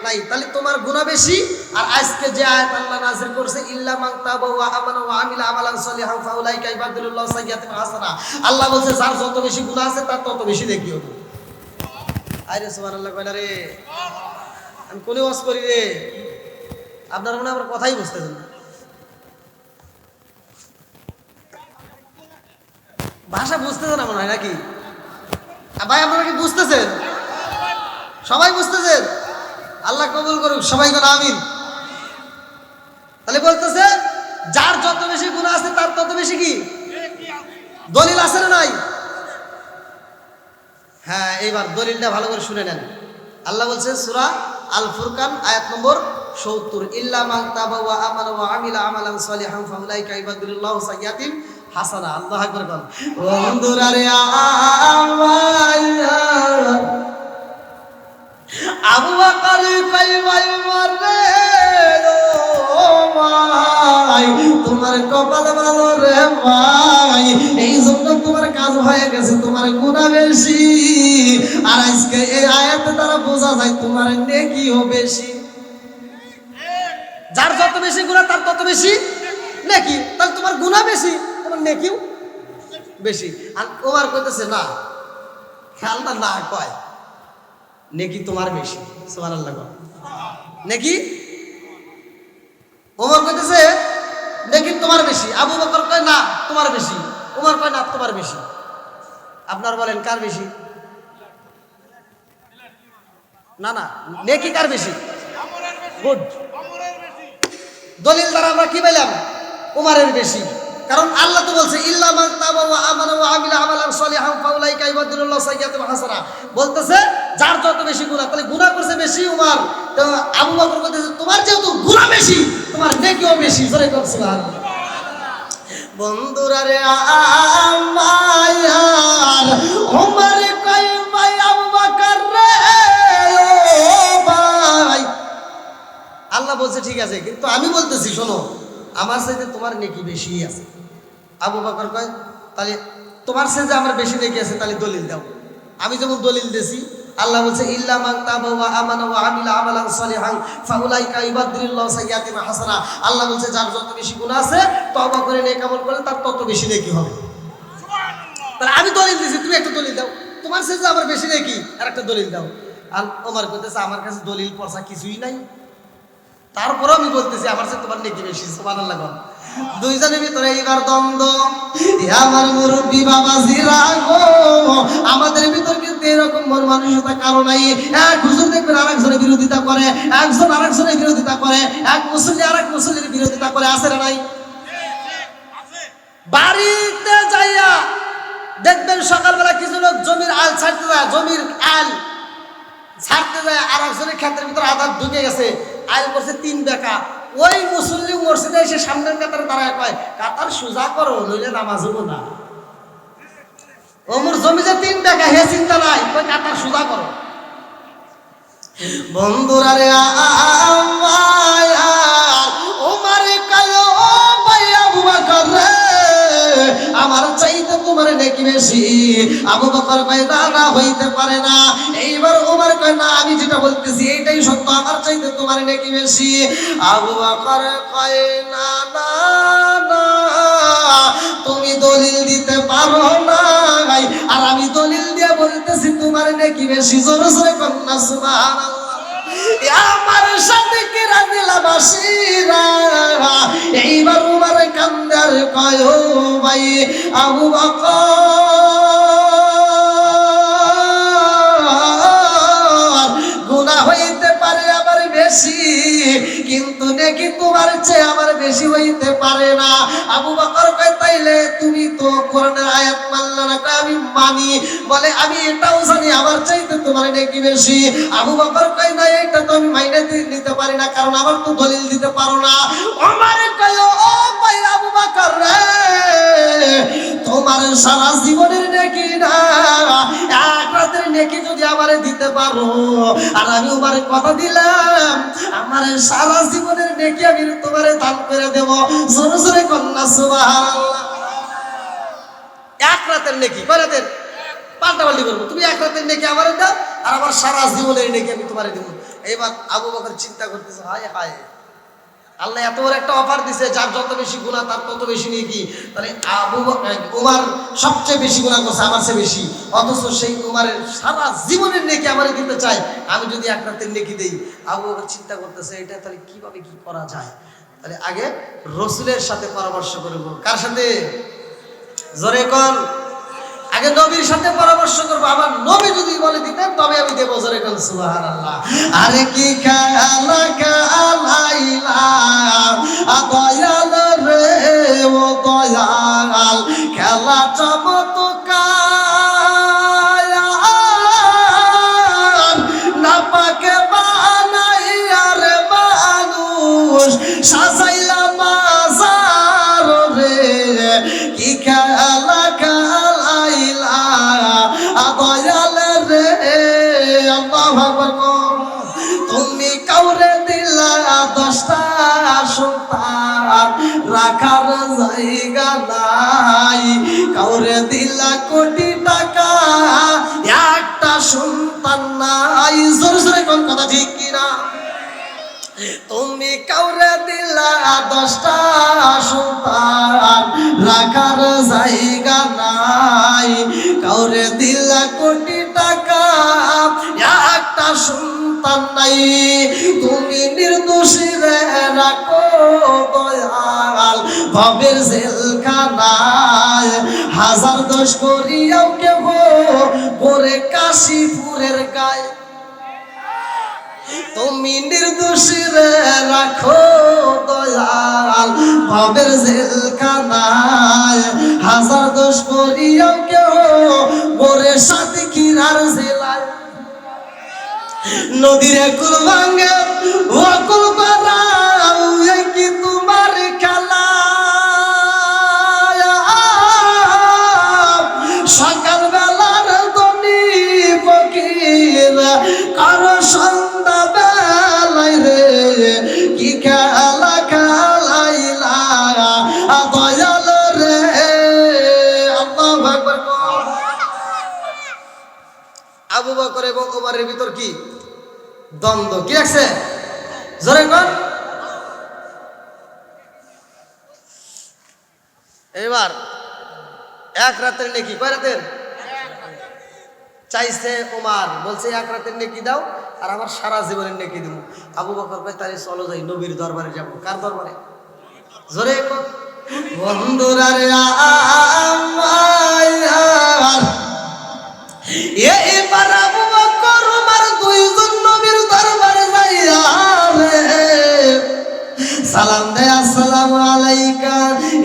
নাই, তাহলে তোমার গুনাহ বেশি। আর আজকে যে আয়াত আল্লাহ নাযিল করছে ইল্লা মান তাবা ওয়া আমানা ওয়া আমিলা আমালান সলিহান ফাউলাইকা ইবাদুল্লাহ সাইয়্যাতিন হাসানা, আল্লাহ বলছে যার যত বেশি গুনাহ আছে তার তত বেশি নেকি হবে। আরে সুবহানাল্লাহ কয়না রে, আমি কোনে ওয়াজ করি রে, আপনারা মনে আমার কথাই বুঝতেছেন না, ভাষা বুঝতেছেন না মনে হয় নাকি? ভাই আপনারা কি বুঝতেছেন? সবাই বুঝতেছেন? আল্লাহ কবুল করুক, সবাই বলেন আমিন। তাহলে বলতেছে যার যত বেশি গুনাহ আছে তার তত বেশি কি দলিল আছে না নাই? হ্যাঁ, এইবার দলিলটা ভালো করে শুনে নেন। আল্লাহ বলছে সূরা আল ফুরকান আয়াত নম্বর ৭০, ইল্লা মান তাবা ওয়া আমানা ওয়া আমিলা আমালান সলিহান ফাউলাইকা ইবাদুল্লাহ সাইয়্যাতিন হাসানা। আল্লাহু আকবার বল। বন্ধুরা রে আবু বকর কই ভাই মারে ও ভাই, তোমার কপাল ভালো রে ভাই, এই জন্য তোমার কাজ হয়ে গেছে, তোমার গুনাহ বেশি। আর আজকে এই আয়াতে দ্বারা বোঝা যায় তোমার নেকিও বেশি। যার যত বেশি গুনাহ তার তত বেশি নেকি, তাহলে তোমার গুনাহ বেশি, তোমার নেকিও বেশি। আর ওমর কইতেছে না, আল্লাহ না কয় নেকি তোমার বেশি। সুবহানাল্লাহ। নেকি ওমর কইতেছে নেকি তোমার বেশি, আবু বকর কয় না তোমার বেশি, ওমর কয় না তোমার বেশি। আপনার বলেন কার বেশি? না না, নেকি কার বেশি? গুড। দলিল দ্বারা আমরা কি পেলাম? ওমরের বেশি। কারণ আল্লাহ তো বলছে ইল্লা মান তাবা ওয়া আমানা ওয়া আমিলা আমালান সলিহান ফাউলাইকা ইবাদুল্লাহ সাইয়্যাতিন হাসানা, বলতেছে যার যত বেশি গুনাহ, তাহলে গুনাহ করছে বেশি উমর, তো আবু বকর বলতেছে তোমার যেহেতু গুনাহ বেশি তোমার নেকিও বেশি। জোরে কর সুবহানাল্লাহ। বন্ধুরা রে আমার উমর কই ভাই আবু বকর রে ও ভাই, আল্লাহ বলছে ঠিক আছে, কিন্তু আমি বলতেছি শোনো আমার চাইতে তোমার নেকি বেশি আছে। আবু বকর কয় তাহলে তোমার চাইতে আমার বেশি নেকি আছে, তাহলে দলিল দাও। আমি যেমন দলিল দিয়েছি, আল্লাহ বলছে ইল্লা মান তাবা ওয়া আমানা ওয়া আমিলা আমালান সলিহান ফাউলাইকা ইবাদুল্লাহ সাইয়্যাতিন হাসানা, আল্লাহ বলছে যার যত বেশি গুনাহ আছে তওবা করে নেক আমল করলে তার তত বেশি নেকি হবে। সুবহানাল্লাহ। তাহলে আমি দলিল দিয়েছি, তুমি একটা দলিল দাও, তোমার চাইতে আমার বেশি নেকি, আর একটা দলিল দাও। আর ওমর কইতেছে আমার কাছে দলিল পড়া কিছুই নাই, তারপরে আমি বলতেছি আমার সাথে তোমার নেকি বেশি। সুবহানাল্লাহ। দুইজনের ভিতরে এইবার দ্বন্দ্ব। আমার মুরব্বী বাবাজিরা গো, আমাদের ভিতর কিন্তু এরকম মন মানসিকতা কারো নাই। এক হুজুর দেখবেন আরেকজনের বিরোধিতা করে, একজন আরেকজনের বিরোধিতা করে, এক মুসল্লি আরেক মুসল্লির বিরোধিতা করে, আছে না নাই? বাড়িতে যাইয়া দেখবেন সকালবেলা কিছু লোক জমির আল ছাড়তে যায়, জমির আল ছাড়তে যায়, আরেকজনের ক্ষেত্রের ভিতরে আদার ঢুকে গেছে, আইল করছে 3 বেকা। ওই মুসল্লি মসজিদে এসে সামনের কাতারে দাঁড়ায় কয় কাতার সোজা করো নইলে নামাজ হবো না। ওমর জমি যে 3 বেকা হে চিন্তা নাই, কয় কাতার সোজা করো। বন্ধুরা রে ওমর কয় ও ভাই আবু বকর রে আমার চাইতে তোমার নেকি বেশি। আবু বকর কয় না হইতে পারে না। এইবার ওমর কয় না আমি যেটা বলতেছি এইটাই সত্য, আমার চাইতে তোমার নেকি বেশি। আবু বকর কয় না না না তুমি দলিল দিতে পারো না, আর আমি দলিল দিয়ে বলতেছি তোমার নেকি বেশি। জোরে জোরে কন্যা সুবহানাল্লাহ। আমার সাথে কিরা দিলাবাসীরা এইবার উমার কান্দার কয় ও ভাই আবু বকর গুনাহ হইতে পারে আমার বেশি, কিন্তু নেকি তোমার চেয়ে আমার বেশি হইতে পারে না। আবু বকর কয় তাইলে তুমি তো কোরআনের আয়াত মানলা না? কয় আমি মানি। বলে আমি এটাও জানি আমার চাইতে তোমার নেকি বেশি। আবু বকর কয় না এটা তো আমি মাইনে নিতে পারি না, কারণ আমার তো দলিল দিতে পারো না। ওমর কয় ও ভাই আবু বকর রে, তোমার সারা জীবনের নেকি না, এক রাতের নেকি যদি আমারে দিতে পারো, আর আমি ওমর কথা দিলাম আমার সারা জীবনের নেকি আমি তোমারে দান করে দেব। জোরে জোরে কন্যা সুবহানাল্লাহ। এক রাতের নেকি কয় রাতের? পাল্টাপাল্টি করবো। তুমি এক রাতের নেকি আমারে দাও, আর আমার সারা জীবনের নেকি আমি তোমারে দেবো। এবার আবু বকর চিন্তা করতেছে, হায় হায়, আল্লাহ এত বড় একটা অফার দিছে, যার যত বেশি গুনাহ তার তত বেশি নেকি। তাহলে ওমর সবচেয়ে বেশি গুনাহ করছে আমার চেয়ে বেশি, অথচ সেই ওমরের সারা জীবনের নেকি আমারে দিতে চায়, আমি যদি এক রাতের নেকি দেই। আবু বকর চিন্তা করতেছে এটা তাহলে কিভাবে কি করা যায়। তাহলে আগে রাসূলের সাথে পরামর্শ করব। কার সাথে? জোরে কোন। আগে নবীর সাথে পরামর্শ করব, আমার নবী যদি বলে দিতেন তবে আমি দেব। জোরে কোন সুবহানাল্লাহ। আরে কি খেলা খেলাইলা দয়াল রে ও দয়াল, খেলা চমৎকার না পাকে বানাইয়া রে মানুষ সাজাইলা মাজার রে, কি খেলা খেলাইলা দয়াল রে। আল্লাহু আকবার। তুমি কাউরে দিলা 10টা সন্তান, রাখার জায়গা নাই, কাউরে দিলা কোটি টাকা, একটা সন্তান নাই। জোরে জোরে কোন কথা ঠিক কিনা? তুমি কাউরে দিলা 10টা সন্তান, রাখার জায়গা নাই, কাউরে দিলা কোটি টাকা, একটা সন্তান নাই। তুমি নির্দোষী রে রাখো দয়াল ভবের জেলখানায়, হাজার দোষ করিয়াও কেহ করে কাশীপুরের গায়ে। তুমি নির্দোষী রে রাখো দয়াল ভবের জেলখানায়, হাজার দোষ করিয়াও কেউ করে সাতক্ষীরার জেলায়। নদীর কুল ভাঙে ও কুল বাড়াও, এই কি তোমার খেলা? সকাল বেলার ধনী ফকির কারো সন্ধ্যা বেলায় রে, কি খেলা খেলাইলা দয়াল রে। আল্লাহু আকবার। আবু বকর এবং ওমরের ভিতর কি দ্বন্দ্ব, কি আছে? জোরে কর। এবার এক রাতের নেকি, কয় রাতের চাইছে ওমর, বলছে এক রাতের নেকি দাও আর আমার সারা জীবনের নেকি দেবো। আবু বকর কয় তাহলে চলো যাই নবীর দরবারে যাব। কার দরবারে? জোরে কর। বন্ধুরা রে আমার এবার আবু বকর ওমর দুইজন নবীর দরবারে যাইয়া রে সালাম দেয়, আসসালামু আলাইকা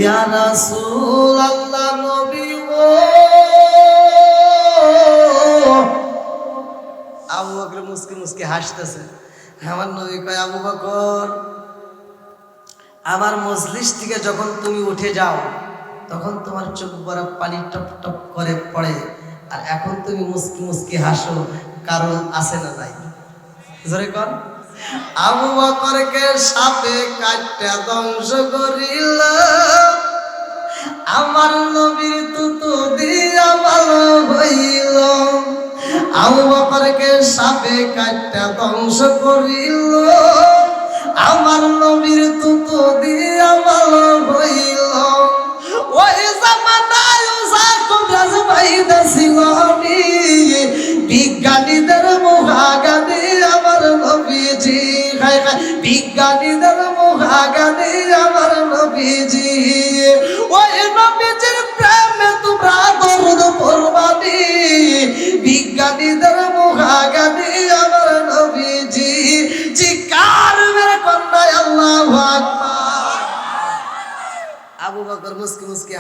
ইয়া রাসূলুল্লাহ। নবী গো। আবু বকর মুস্কি মুস্কি হাসতেছে। আমার নবী কয় আবু বকর, আমার মজলিস থেকে যখন তুমি উঠে যাও তখন তোমার চোখ বড় পানি টপ টপ করে পড়ে, আর এখন তুমি মুস্কি মুস্কি হাসো, কারণ আছে না নাই? জোরে কর। আবু বকরকে সাপে কাটটা ধ্বংস করিল, আমার নবীর তুতু দিয়া ভালো হইল। আবু বকরকে সাপে কাটটা ধ্বংস করিল, আমার নবীর তুতু দিয়া ভালো হইল। ওই জামানায় কবিরাজ বাইদা ছিল বিজ্ঞানীদের মহাজ্ঞানী আমার নবী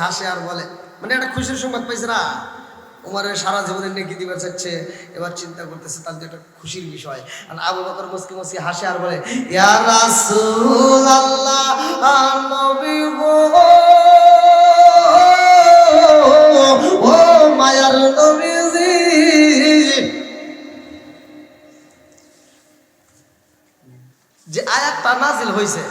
হাসে আর বলে, মানে একটা খুশির সংবাদ পাইছে না, উমরের সারা জীবনের নেকি দিবার চাচ্ছে, এবার চিন্তা করতেছে, তার যে একটা খুশির বিষয়। আর আবু বকর মুসকি মুসকি হাসে আর বলে, ইয়া রাসূলুল্লাহ, নবী গো, ও মায়ার নবীজি, যে আয়াতটা নাজিল হয়েছে,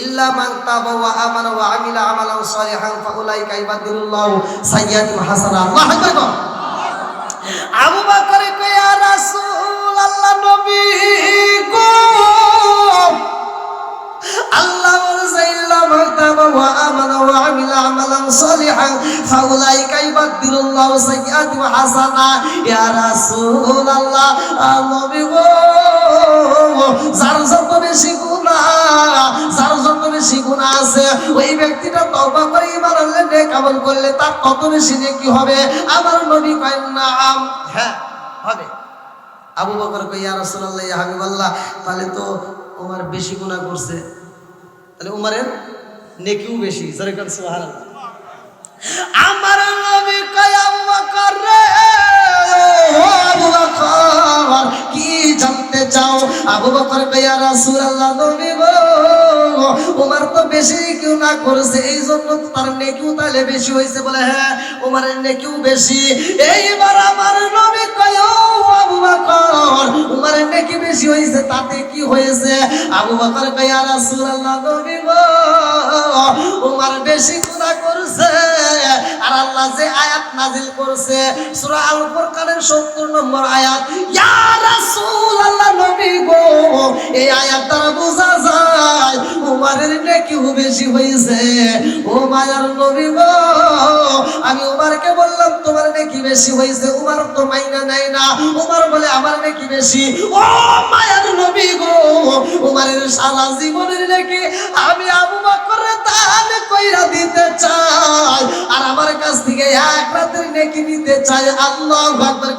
ইল্লা মান তাবা ওয়া আমানা ওয়া আমিলা আমালান সালিহান ফাউলাইকা ইবাদুল্লাহু সাইয়্যাতুল হাসানাত। আল্লাহু আকবার। আবু বকর কয়, ইয়া রাসূলুল্লাহ, নবী গো, আল্লাহ বলেছে ইল্লা মান তাবা ওয়া আমানা ওয়া আমিলা আমালান সালিহান ফাউলাইকা ইবাদুল্লাহু সাইয়্যাতুল হাসানাত। ইয়া রাসূলুল্লাহ, নবী গো, যার যত বেশি গুনাহ, যার যত বেশি গুনাহ আছে, ওই ব্যক্তিটা তওবা করে ঈমান আনলে, নেক আমল করলে তার তত বেশি নেকি হবে। আমার নবী কয়, নাম, হ্যাঁ হবে। আবু বকর কয়, ইয়া রাসূলুল্লাহ, ইয়া হাবিবাল্লাহ, তাহলে তো ওমর বেশি গুনাহ করছে, তাহলে ওমরের নেকিও বেশি। জোরে কোন সুবহানাল্লাহ। আমার নবী কয়, আবু বকর রে, ও আবু বকর, কি জানতে চাও? আবু বকর কয়, ইয়া রাসূলুল্লাহ, নবী গো, ওমর তো বেশি গুনাহ করেছে, এই জন্য তার নেকিও তাহলে বেশি হয়েছে। বলে, হ্যাঁ, ওমরের নেকিও বেশি। এইবার আমার নবী কয়, ও আবু বকর, ওমরের নেকি বেশি হয়েছে, তাতে কি হয়েছে? আবু বকর কয়, ইয়া রাসূলুল্লাহ, নবী গো, ওমর বেশি গুনাহ করেছে, আর আল্লাহ যে আয়াত নাজিল করেছে সূরা আল ফুরকানের ৭০ নম্বর আয়াত, ইয়া রাসূলুল্লাহ, নবী গো, এই আয়াত দ্বারা বোঝা যায় ওমরের নেকিও বেশি হয়েছে। ও মায়ার নবী গো, আমি ওমরকে বললাম তোমার নেকি বেশি হয়েছে, ওমর তো মাইনা নেয় না, ওমর বলে আমার নেকি বেশি। ও মায়ার নবী গো, ওমরের সারা জীবনের নেকি আমি আবু বকরের দান কইরা দিতে চাই, আর আমার কাছ থেকে এক রাতের নেকি নিতে চাই। আল্লাহু আকবার।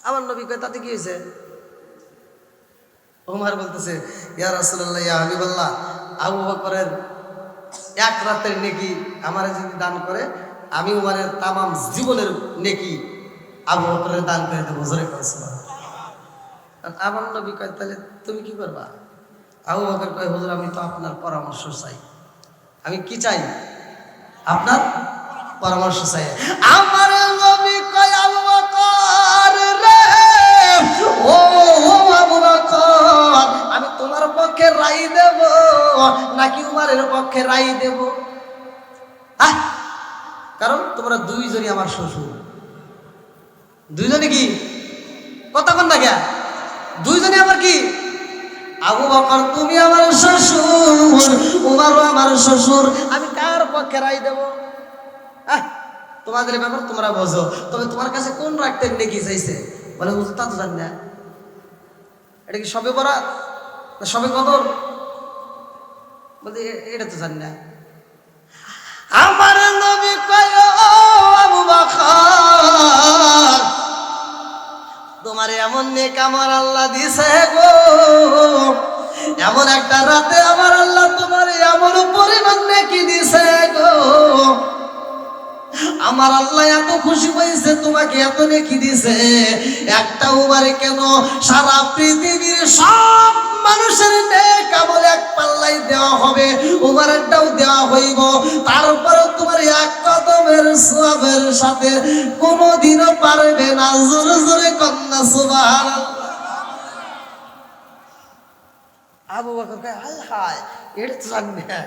আমার নবী কয়, তাতে কি হয়েছে? ওমর বলতেছে, ইয়া রাসূলুল্লাহ, ইয়া হাবিবাল্লাহ, আবু বকরের এক রাতের নেকি আমারে যদি দান করে, আমি ওমরের তামাম জীবনের নেকি আবু বকরের দান করে দেবো। জোরে করে সুবহানাল্লাহ। আমার নবী কয়, তাহলে তুমি কি করবা? আবু বকর কয়, হুজুর, আমি তো আপনার পরামর্শ চাই। আমি কি চাই? আপনার পরামর্শ চাই। আমার নবী কয়, আবু বকর রে, ও আবু বকর, আমি তোমার পক্ষে রায় দেব নাকি উমরের পক্ষে রায় দেব? কারণ তোমরা দুইজনই আমার শ্বশুর। দুইজনে কি কথা কন না, কে দুইজনই আমার কি? আবু বকর, তুমি আমার শ্বশুর, উমরও আমার শ্বশুর, আমি কার পক্ষে রায় দেব? তোমাদের ব্যাপার তোমরা বোঝো। তবে তোমার কাছে কোন রাখতে নেকি চাইছে? বলে, হুজুর, তা তো জানি না। এটা কি সবে বরাত না সবে কদর? বলতে এটা তো জানি না। আমার নবী কয়, ও আবু বকর, তোমার এমন নেক আমার আল্লাহ দিছে গো, এমন একটা রাতে আমার আল্লাহ তোমার এমন পরিমাণ নেকি দিছে গো, আমার আল্লাহ এত খুশি হয়েছে, তোমাকে এত নেকি দিছে, একটা উমারে কেন, সারা পৃথিবীর সব মানুষের নেক আমল এক পাল্লাই দেওয়া হবে, উমারেরটাও দেওয়া হইব, তারপরে তোমার এক কদমের সওয়াবের সাথে কোনোদিনও পারবে না। জোরে জোরে কন্যা সুবহানাল্লাহ। আবু বকর কয়, হায় হায়, এটা তো জানি না।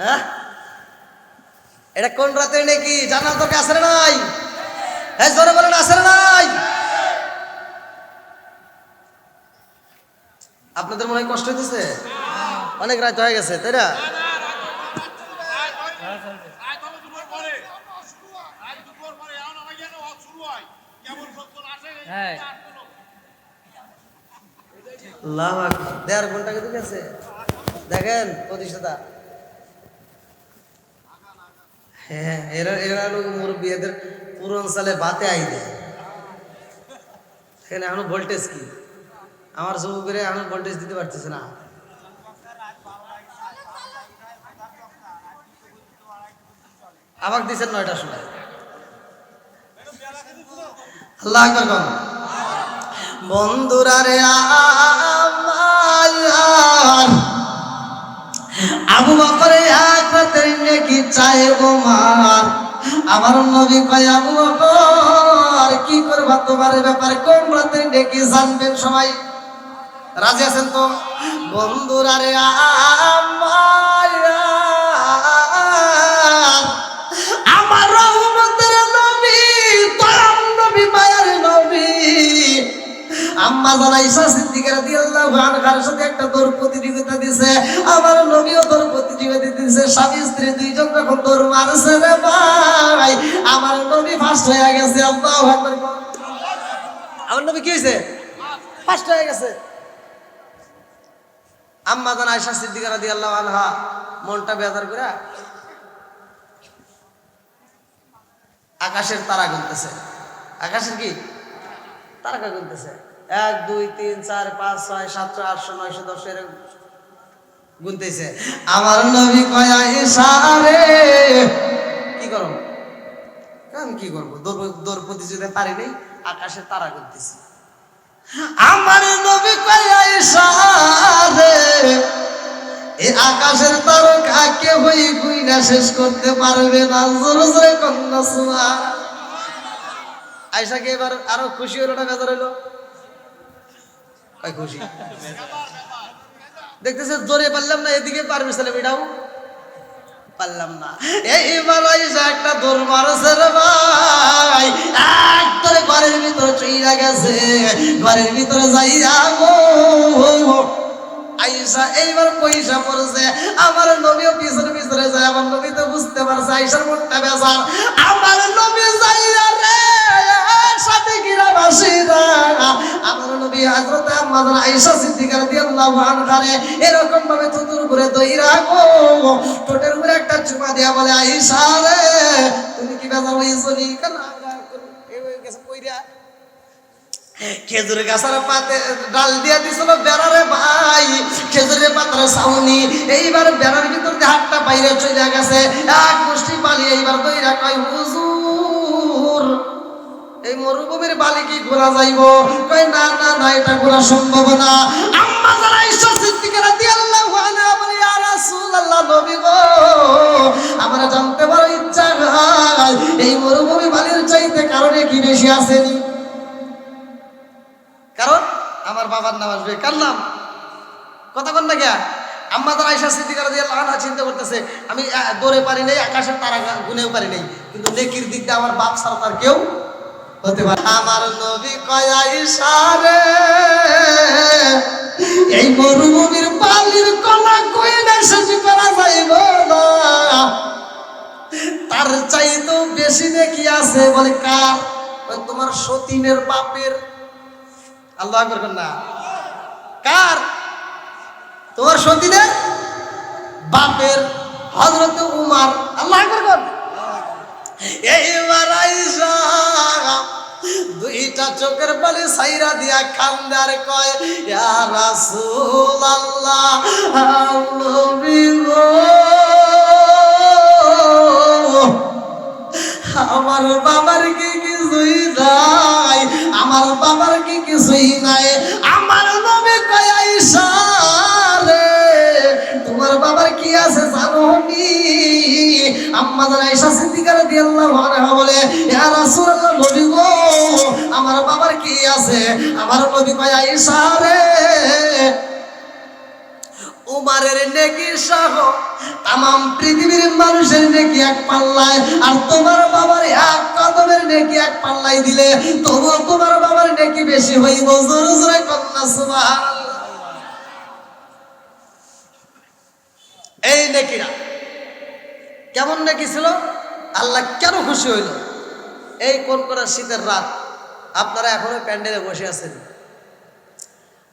হ্যাঁ, এটা কোন রাতে নাকি জানার দরকার আছে না নাই? হ্যাঁ, জোরে বলেন, আছে না নাই? আপনাদের মনে হয় কষ্ট হইতেছে? অনেক রাত হয়ে গেছে, তাই না? দেড় ঘন্টা কিন্তু গেছে, দেখেন প্রতিষ্ঠাতা। হ্যাঁ, এরা মুরব্বী, এদের পুরন সালে বাতে আই দেয়। এখানে এখনো ভোল্টেজ কি? আমার যুবকের এখনো ভোল্টেজ দিতে পারতেছে না। আমাকে দিচ্ছেন 9টার সময়। আল্লাহ আকবার বল। বন্ধুরা রে আমার আবু বকর এক রাতের নেকি চায় গোমার। আমার নবী কয় আবু বকর কি করবা, তোমার ব্যাপারে কোন রাতের নেকি জানবেন সবাই? রাজি আছেন তো? বন্ধুরা রে আমার রহমতের নবী, দয়ার নবী, মায়ার নবী আম্মা জান আয়েশা সিদ্দিকা রাদিয়াল্লাহু আনহার সাথে একটা দৌড় প্রতিযোগিতা দিছে। আমার নবীও দৌড় প্রতিযোগিতা দিছে। স্বামী স্ত্রী দুইজন যখন দৌড় মারছে রে ভাই, আমার নবী ফার্স্ট হয়ে গেছে। আল্লাহু আকবার। আমার নবী কি হয়েছে? ফার্স্ট হয়ে গেছে। আম্মা জান আয়েশা সিদ্দিকা রাদিয়াল্লাহু আনহা মনটা বেজার করে আকাশের তারা গুনতেছে। আকাশের কি তারা গুনতেছে? 1 2 3 4 5 6 7 8 9 10 এর গুনতেছে। আমার নবী কয় আয়েশা রে কি করব? আমি কি করব? দৌড় প্রতিযোগিতা পারি নাই, আকাশের তারা গুনতেছি। আমার নবী কয় আয়েশা রে এই আকাশের তারকা কেউই গুইনা শেষ করতে পারবে না। জোরে জোরে কন্যা সুবহান। আয়েশাকে এবার আরো খুশি হলো না বেজার হলো? কয় খুশি দেখতেছে। জোরে পারলাম না, এদিকে পারবে সালাম এটাও পারলাম না। এইবার আয়েশা একটা দৌড় মারছে রে ভাই, একদরে ঘরের ভিতরে চইরা গেছে। ঘরের ভিতরে যাইয়া গো আয়েশা এইবার পয়সা পড়ছে। আমার নবীও পিছনে পিছনে যায়। আমার নবী তো বুঝতে পারছে আয়েশার মনটা বেজার। আমার নবী যাইয়া রে সাথে গিরা বাসিরা আমার নবী হযরত আম্মা জান আয়েশা সিদ্দিকা রাদিয়াল্লাহু আনহা এরকম ভাবে থুতুর করে দইরা গো ঠোঁটের উপরে একটা চুমা দিয়া বলে আয়েশা রে তুমি কি বেজার হইছো নি? কেন এই গেছে কইরা খেজুরের গাছের পাতে ডাল দিয়া দিছিল বেড়ারে ভাই, খেজুরের পাতার ছাউনি। এইবার বেড়ার ভিতর দিয়ে হাতটা বাইরে চলে গেছে। এক মুষ্টি বালি এইবার দইরা কয় হুজুর এই মরুভূমির বালি কি ঘোরা যাইব? কয় না না না, এটা ঘোরা সম্ভব না। আম্মা জান আয়েশা সিদ্দিকা রাদিয়াল্লাহু আনহা বলে ইয়া রাসূলুল্লাহ, নবী গো আমার জানতে বড় ইচ্ছা হয় এই মরুভূমি বালির চাইতে কারণে কি বেশি আসেনি? কারণ আমার বাবার নাম আসবে। কার নাম? কথা বল না কে? আম্মা জান আয়েশা সিদ্দিকা রাদিয়াল্লাহু আনহা চিন্তা করতেছে আমি দৌড়ে পারি নাই, আকাশের তারা গুনেও পারি নাই, কিন্তু নেকির দিক দিয়ে আমার বাপ ছাড়া তার কেউ হতে পারে। আমার নবী কয় আয়েশা রে এই মরুভূমির বালির কণা কইনা শেষ করা যাইব না, তার চাইতেও বেশি নেকি আছে। বলে কার? তোমার সতীনের বাপের। আল্লাহু আকবার না। কার? তোমার সতীনের বাপের হযরত উমর। আল্লাহু আকবার। এইবার আয়েশা দুইটা চোখের পানি ছাইরা দিয়া কান্দে আর কয় ইয়া রাসূলুল্লাহ, নবী গো আমার বাবার কি কিছুই নাই, আমার বাবার কি কিছুই নাই। আমার নবী কয় আয়েশা রে তোমার বাবার কি আছে জানো নি? আম্মা জান আয়েশা সিদ্দিকা রাদিয়াল্লাহু আনহা বলে ইয়া রাসূলুল্লাহ, নবী গো আমার বাবার কি আছে? আমার নবী কয় আয়েশা রে উমারের নেকি সহ তামাম পৃথিবীর মানুষের নেকি এক পাল্লায়, আর তোমার বাবার এক কদমের নেকি এক পাল্লায় দিলে তবুও তোমার বাবার নেকি বেশি হইব। জোরে জোরে কন্যা সুবহানাল্লাহ। এই নেকিরা কেমন নেকি ছিল? আল্লাহ কেন খুশি হইল? এই কোন করা শীতের রাত আপনারা এখনো প্যান্ডেলে বসে আছেন,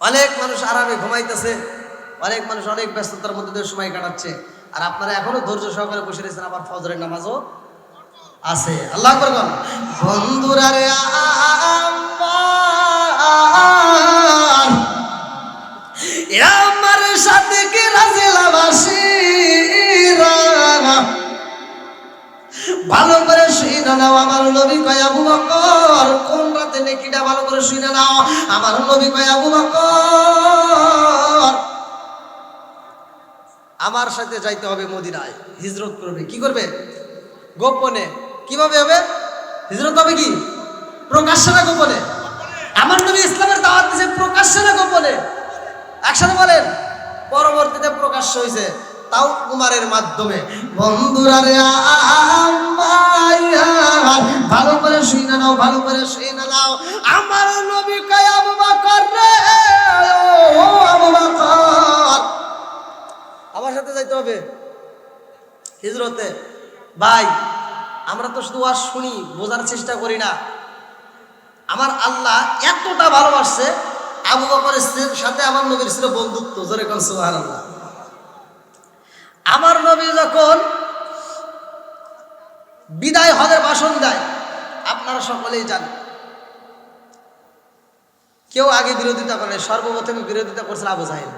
অনেক মানুষ আরামে ঘুমাইতেছে, অনেক মানুষ অনেক ব্যস্ততার মধ্যে দিয়ে সময় কাটাচ্ছে, আর আপনারা এখনো ধৈর্য সহকারে বসে রয়েছেন। আবার ফজরের নামাজও আছে। আল্লাহ আকবার। বন্ধুরা রে আমার সাথে কি রাজেলাবাসীরা শুনে নাও, আমার নবী কয় আবু বকর কোন রাতে নেকিটা ভালো করে শুনে নাও। আমার নবী কয় আবু বকর আমার সাথে যাইতে হবে মদিনায়, হিজরত করবে। কি করবে? গোপনে। কিভাবে হবে হিজরত? হবে কি প্রকাশ্যে না গোপনে? আমার নবী ইসলামের দাওয়াত দিয়েছে প্রকাশ্যে না গোপনে? একসাথে বলেন। পরবর্তীতে প্রকাশ্য হয়েছে, তাও উমারের মাধ্যমে। বন্ধুরা রে ভালো করে শুনে নাও, ভালো করে শুনে নাও। আমার নবী কয় আবু বকর রে, ও আবু বকর আমার সাথে যাইতে হবে হিজরতে। ভাই আমরা তো শুধু ওয়াজ শুনি, বোঝার চেষ্টা করি না। আমার আল্লাহ এতটা ভালোবাসছে, আবু বকরের সাথে আমার নবীর ছিল বন্ধুত্ব। জোরে কোন সুবহানাল্লাহ। আমার নবী যখন বিদায় হজের ভাষণ দেয়, আপনারা সকলেই জানেন, কেউ আগে বিরোধিতা করে। সর্বপ্রথমে বিরোধিতা করছিল আবু জাহেল।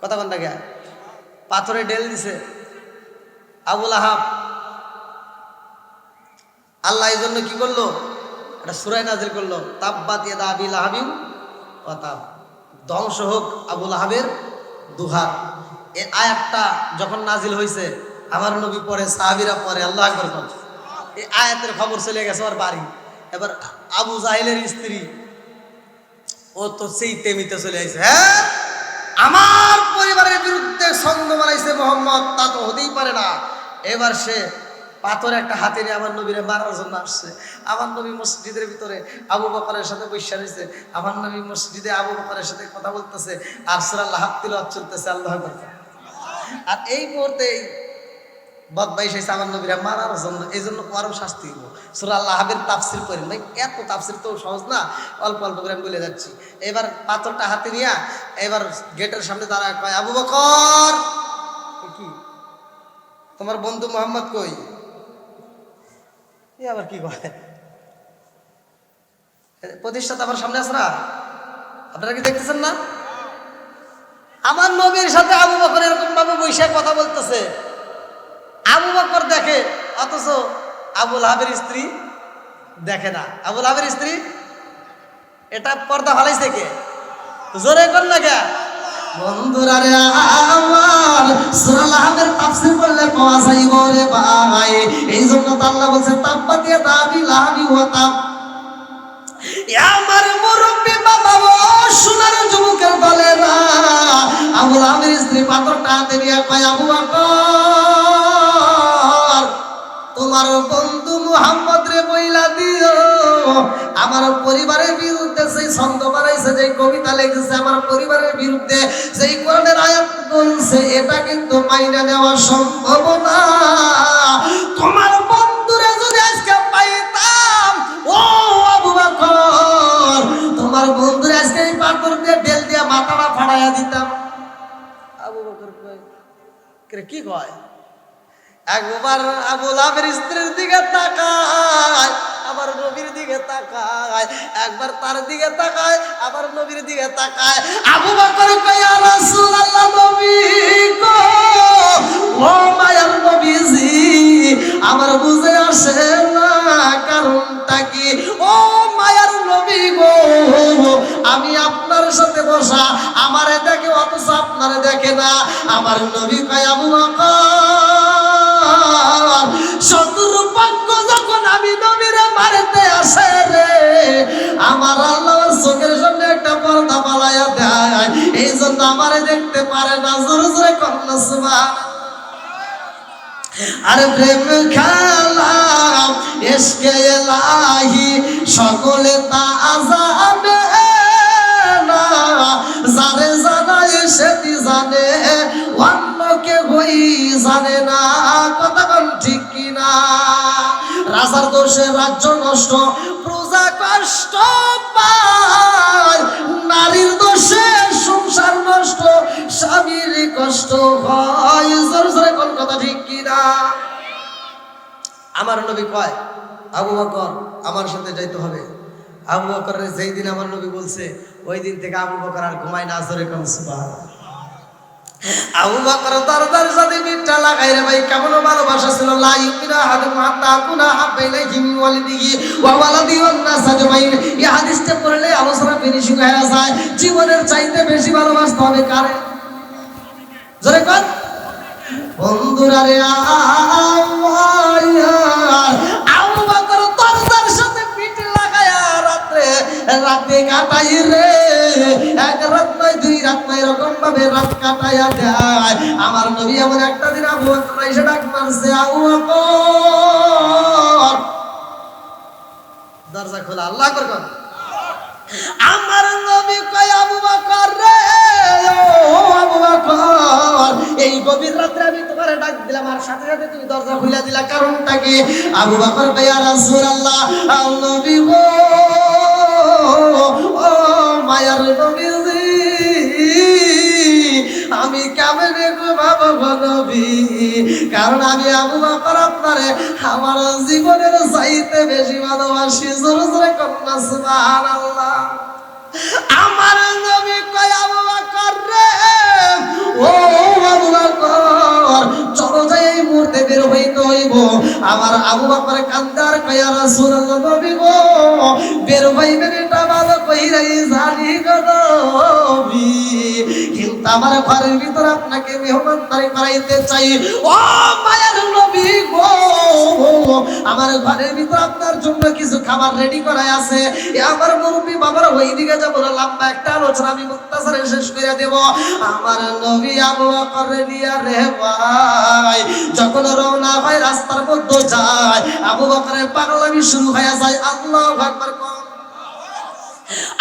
কথা কোনটা গে? পাথরে ঢেল দিছে আবু লাহাব। আল্লাহ এই জন্য কি করলো? একটা সূরা নাজিল করলো, তাব্বাত ইয়াদা আবি লাহাবিন ওয়া তাব, ধ্বংস হোক আবু লাহাবের দুহাত। এই আয়াতটা যখন নাজিল হয়েছে, আমার নবী পরে, সাহাবীরা পরে, আল্লাহু আকবার বলেন। এই আয়াতের খবর চলে গেছে ওর বাড়ি। এবার আবু জাহেলের স্ত্রী ও তো সেই তেমিতে চলে আসছে। হ্যাঁ, আমার পরিবারের বিরুদ্ধে ছন্দ বানাইছে মোহাম্মদ, তা তো হতেই পারে না। এবার সে পাথর একটা হাতে নিয়ে আমার নবীরে মারার জন্য আসছে। আমার নবী মসজিদের ভিতরে আবু বকরের সাথে বসে রয়েছে। আমার নবী মসজিদে আবু বকরের সাথে কথা বলতেছে, আর সূরা লাহাব তিলাওয়াত চলতেছে। আল্লাহু আকবার। আর এই মুহূর্তে বদমাইশ হয়েছে আমার নবীরা মারার জন্য। এই জন্য পরম শাস্তি দিব। সূরা লাহাবের তাফসির করেন ভাই, এত তাফসির তো সহজ না, অল্প অল্প করে আমি বলে যাচ্ছি। এবার পাথরটা হাতে নিয়ে এবার গেটের সামনে দাঁড়ায়, কয় আবু বকর, কি তোমার বন্ধু মোহাম্মদ কই? এ আবার কি কয়? প্রতিষ্ঠাতা আমার সামনে আছে না? আপনারা কি দেখতেছেন না? আমার নবীর সাথে আবু বকর এরকম ভাবে বৈশাখ কথা বলতেছে। আবু বকর দেখে, অথচ আবু লাহাবের স্ত্রী দেখে না। আবু লাহাবের স্ত্রী এটা পর্দা ফালাইছে কে? জোরে কর না কে? বন্ধুরা রে আমার, সূরা লাহাবের তাফসীর করলে পাওয়া যাইব রে ভাই। এই জন্য তো আল্লাহ বলছে তাব্বাত ইয়াদা আবি লাহাবি ওয়া তাব। আমার মুরব্বি বাবা, ও সোনার যুবকের দলেরা, আবু লাহাবের স্ত্রী পাথরটা হাতে নিয়ে কয় আবু বকর, তোমার বন্ধু মুহাম্মদ রে বইলা দিও, আমার পরিবারের বিরুদ্ধে সেই ছন্দ বানাইছে, যে কবিতা লিখেছে আমার পরিবারের বিরুদ্ধে, যেই কোরআনের আয়াত বলছে, এটা কিন্তু মাইনা নেওয়া সম্ভব না। তোমার বন্ধুরে যদি আজকে পাইতাম, ও আবু বকর, তোমার বন্ধুরে আজকে এই পাথর দিয়ে ঢেল দিয়ে মাথাটা ফাড়াইয়া দিতাম। আবু বকর কয়, কি কয়? একবার আবু লাহাবের স্ত্রীর দিকে তাকায়, আবার নবীর দিকে তাকায়, একবার তার দিকে তাকায়, আবার নবীর দিকে তাকায়। আবু বকর কয়, ইয়া রাসূলুল্লাহ, নবী গো, ও মায়ার নবীজি, আমার বুঝে আসে না কারণটা কি। ও মায়ার নবী গো, আমি আপনার সাথে বসা, আমারে দেখে অথচ আপনারে দেখে না। আমার নবী কয়, আবু বকর, শত্রু পক্ষ যখন আমি নবীরে মারতে আসে রে, আমার আল্লাহ চোখের সামনে একটা পর্দা পালাইয়া দেয়, এই জন্য আমারে দেখতে পারে না। জোরে জোরে কন্যা সুবহানাল্লাহ। আর প্রেম খেলা ইশকে ইলাহি সকলে তা জানে না, যারে জানায় সেটি জানে, অন্য কেউই জানে না। কথা কোন ঠিক কিনা? রাজার দোষে রাজ্য নষ্ট, প্রজা কষ্ট পায়, নারীর দোষে সংসার নষ্ট, স্বামীর কষ্ট হয়। জোরে জোরে কোন কথা ঠিক কিনা? আমার নবী কয়, আবু বকর আমার সাথে যাইতে হবে। আবু বকরের যেই দিন আমার নবী বলছে, ওই দিন থেকে আবু বকর আর ঘুমায় না। জোরে কোন সুবহানাল্লাহ। আবু বকর দরজার সাথে মিটটা লাগাই রে ভাই, কেমন ভালোবাসা ছিল বলেছিলাম লা ইউমিনু আহাদুকুম হাত্তা আকুনা হাব্বা ইলাইহি মিন ওয়ালিদিহি ওয়া ওয়ালাদিহি ওয়ান নাস আজমাইন। এই হাদিসটা পড়লে আলোচনা ফিনিশিং হয়ে যায়। জীবনের চাইতে বেশি ভালোবাসতে হবে কারে? জোরে কর বন্ধুরা রে। আবু বকর দরজার সাথে পিঠ লাগায়া রাতে কাটাই রে। এক রাত নয়, দুই রাত নয়, এরকম ভাবে রাত কাটাইয়া দেয়। আমার নবী এমন একটা দিন আবু বকর এসে ডাক মারছে, আবু বকর দরজা খোলা। আল্লাহ আকবার কর। আমার নবী কয় আবু বকর রে, ও আবু বকর, এই গভীর রাতে আমি তোমারে ডাক দিলাম আর সাথে সাথে তুমি দরজা খুলে দিলা, কারণটা কি? আবু বকর কয় ইয়া রাসূলুল্লাহ, নবী গো, ও মায়ার নবীজি, আমি কেমনে ঘুমাবো গো নবী? কারণ আমি আবু বকর আপনারে আমার জীবনের চাইতে বেশি ভালোবাসি। জোরে জোরে কন্যা সুবহানাল্লাহ। আমার নবী কয় আবু বকর রে, ও আবু বকর, চলো যাই এই মুহূর্তে বের হইতে হইব। আমার আবু বকর কান্দার কয় ইয়া রাসূলুল্লাহ, নবী গো, বের হইবেন এটা ভালো কইরাই জানি গো নবী, কিন্তু আমার ঘরের ভিতর আপনাকে মেহমানদারি করাইতে চাই। ও মায়ের নবী গো, আমার ঘরের ভিতর আপনার জন্য কিছু খাবার রেডি করাই আছে। আমার মুরব্বী বাবার ওইদিকে যাবো, লম্বা একটা আলোচনা আমি মুক্তাসারে শেষ করে দেব। আমার নবী আবু বকর নিয়া রে ভাই যখন রওনা হয়, রাস্তার মধ্যে যায়, আবু বকরের পাগলামি শুরু হয়ে যায়। আল্লাহু আকবার।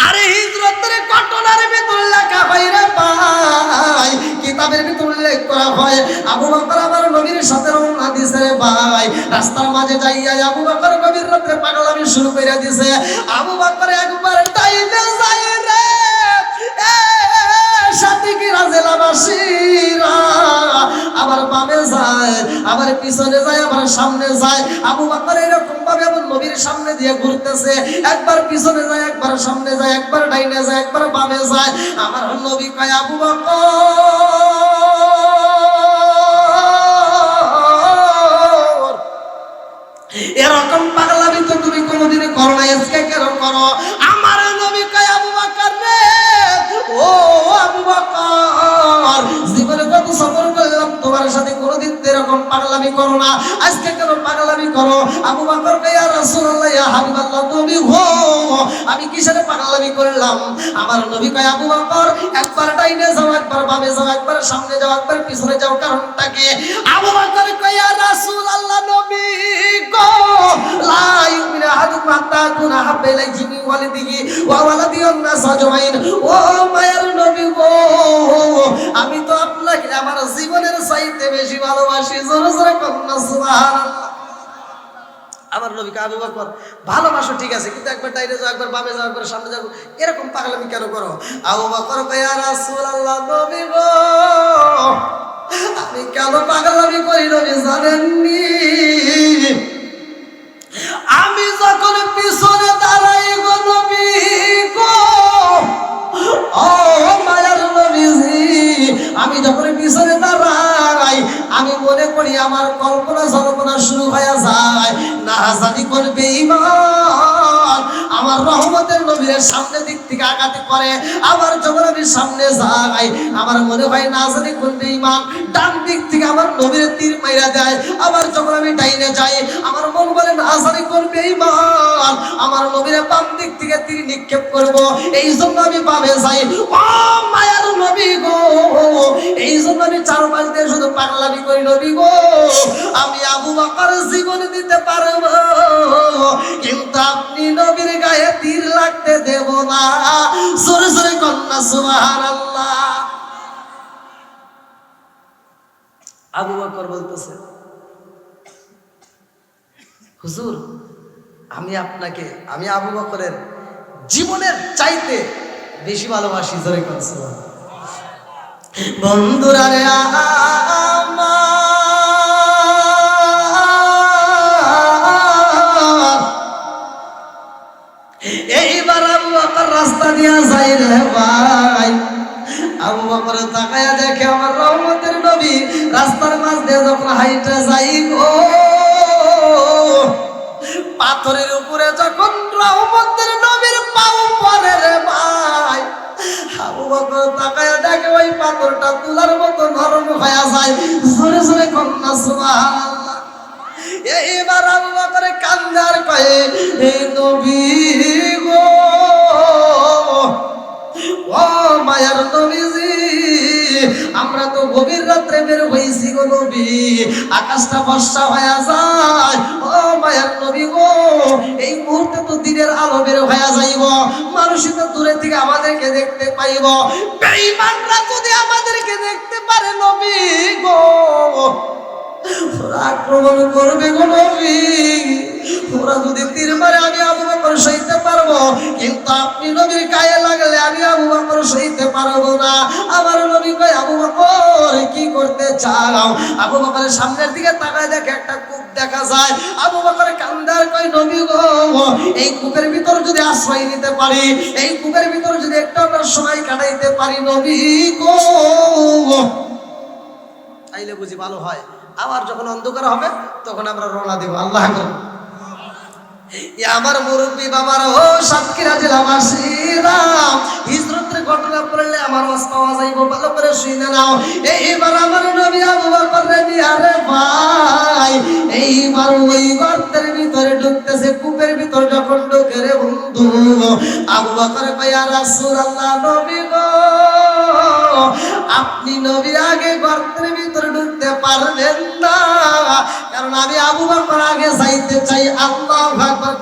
আরে হিজরতের ঘটনার ভিতর লেখা হয় রে ভাই, কিতাবের ভিতর উল্লেখ করা হয়, আবু বকর আমার নবীর সাথে রওনা দিছে রে ভাই। রাস্তার মাঝে যাইয়া আবু বকর গভীর রাতে পাগলামি শুরু করে দিছে। আবু বকর একবার টাইমে যায় রে, সাথে কি রাজেলাবাসীরা আবার বামে যায়, আবার পিছনে যায়, আবার সামনে যায়। আবু বকর এরকম ভাবে আমার নবীর সামনে দিয়ে ঘুরতেছে, একবার পিছনে যায়, একবার সামনে যায়, একবার ডাইনে যায়, একবার বামে যায়। আমার নবী কয় আবু বকর, এরকম পাগলামি তো তুমি কোনোদিনই করো না, আজকে কেন করো? আমার নবী কয় আবু বকর রে, ও আবু বকর, জীবনে কত সফর করলাম তোমার সাথে, কোনোদিন তো এরকম পাগলামি করো না, আজকে কেন পাগলামি করো? আবু বকর কয় ইয়া রাসূলুল্লাহ, ইয়া হাবিবাল্লাহ, নবী গো, আমি কিসের পাগলামি করলাম? আমার নবী কয় আবু বকর, একবার ডাইনে যাও, একবার বামে যাও, একবার সামনে যাও, একবার পিছনে যাও, কারণটা কি? আবু বকর কয় ইয়া রাসূলুল্লাহ, নবী গো, লা ইউমিনু আহাদুকুম হাত্তা আকুনা হাব্বা ইলাইহি মিন ওয়ালিদিহি ওয়া ওয়ালাদিহি ওয়ান নাস আজমাইন। ও মায়ের নবী গো, আমি তো আপনাকে আমার জীবনের চাইতে বেশি ভালোবাসি। জোরে জোরে কন্যা সুবহানাল্লাহ। আমার নবীকে আবু বকর ভালোবাসো ঠিক আছে, কিন্তু একবার ডাইনে যাও, একবার বামে যাও, একবার সামনে যাও, এরকম পাগলামি কেন করো? আবু বকর কয় ইয়া রাসূলুল্লাহ, নবী গো, আমি কেন পাগলামি করি নবী জানেননি? আমি যখন পিছনে দাঁড়াই গো নবী গো, ও মায়ার নবীজি, আমি যখন পিছনে দাঁড়াই, আমি মনে করি আমার কল্পনা জল্পনা শুরু হয়ে যায়, না জানি কোন বেঈমান আমার রহমতের নবীর সামনে দিক থেকে আঘাত করে। আবার যখন আমি সামনে যাই, আমার মনে হয় না জানি কোন বেঈমান ডান দিক থেকে আমার নবীর তীর মাইরা দেয়। আবার যখন আমি ডাইনে যাই, আমার মন বলে না জানি কোন বেঈমান আমার নবীর বাম দিক থেকে তীর নিক্ষেপ করব। এই জন্য আমি বামে যাই। ও মায়ার নবী গো, এই জন্য আমি চারপাশ দিয়ে শুধু পাগলামি করি নবী গো। আমি আবু বকর জীবন দিতে পারবো, কিন্তু আপনি নবীর গায়ে তীর লাগতে দেব না। জোরে জোরে কন্যা সুবহানাল্লাহ। আবু বকর বলতেছে, হুজুর, আমি আপনাকে, আমি আবু বকরের জীবনের চাইতে বেশি ভালোবাসি। জোরে কন্যা সুবহানাল্লাহ। বন্ধুরা রে, এইবার আবু বকর রাস্তা দিয়া যাই রে ভাই। আবু বকর তাকায়া দেখে আমার রহমতের নবী রাস্তার মাঝ দিয়ে যখন হাইটা যাই গো, পাথরের উপরে যখন রহমতের নবীর পাও পড়ে রে ভাই, আবু বকর তাকায় দেখে ওই পাথরটা তুলার মতো নরম হয়ে যায়। জোরে জোরে কন্যা সুবহানাল্লাহ। এইবার আবু বকর কান্দে আর কয়ে, এই নবী গো, ও মায়ার নবীজি, আমরা তো গভীর রাত্রে বের হইছি গো নবী, আকাশটা বর্ষা হয়ে যায়। ও মায়ার নবী গো, এই মুহূর্তে তো দিনের আলো বের হয়ে যাইব, মানুষই তো দূরে থেকে আমাদেরকে দেখতে পাইব, বেঈমানরা যদি আমাদেরকে দেখতে পারে নবী গো, ওরা আক্রমণ করবে গো নবী। ওরা যদি তীর মারে আমি আবু বকর সইতে পারবো, কিন্তু আপনি নবীর গায়ে লাগলে আমি আবু বকর সইতে পারবো না। আমার নবী কয়, আবু বকর কি করতে চাও? আবু বকরের সামনের দিকে তাকায় দেখে একটা কূপ দেখা যায়। আবু বকর কান্দার কয়, নবী গো, এই কূপের ভিতর যদি আশ্রয় নিতে পারি, এই কূপের ভিতর যদি একটু আমরা সময় কাটাইতে পারি নবী গো, তাইলে বুঝি ভালো হয়। আবার যখন অন্ধকার হবে তখন আমরা রওনা দেব। আল্লাহ আকবার। আমার মুরব্বী বাবারা, ও সাতক্ষীরা জেলাবাসীরা, হিজরতের ঘটনা পড়লে আমার ওয়াজ পাওয়া যাইব, ভালো করে শুনে নাও। এইবার আমার নবী আবু বকর রে আরে ভাই, এইবার ওই গর্তের ভিতরে ঢুকতেছে, কূপের ভিতর যখন ঢুকে রে বন্ধু, আবু বকর কয়, ইয়া রাসূলুল্লাহ, নবী গো, আপনি নবীর আগে গর্তের ভিতরে ঢুকতে পারবেন না, কারণ আমি আবু বকর আগে যাইতে চাই। আল্লাহু আকবার।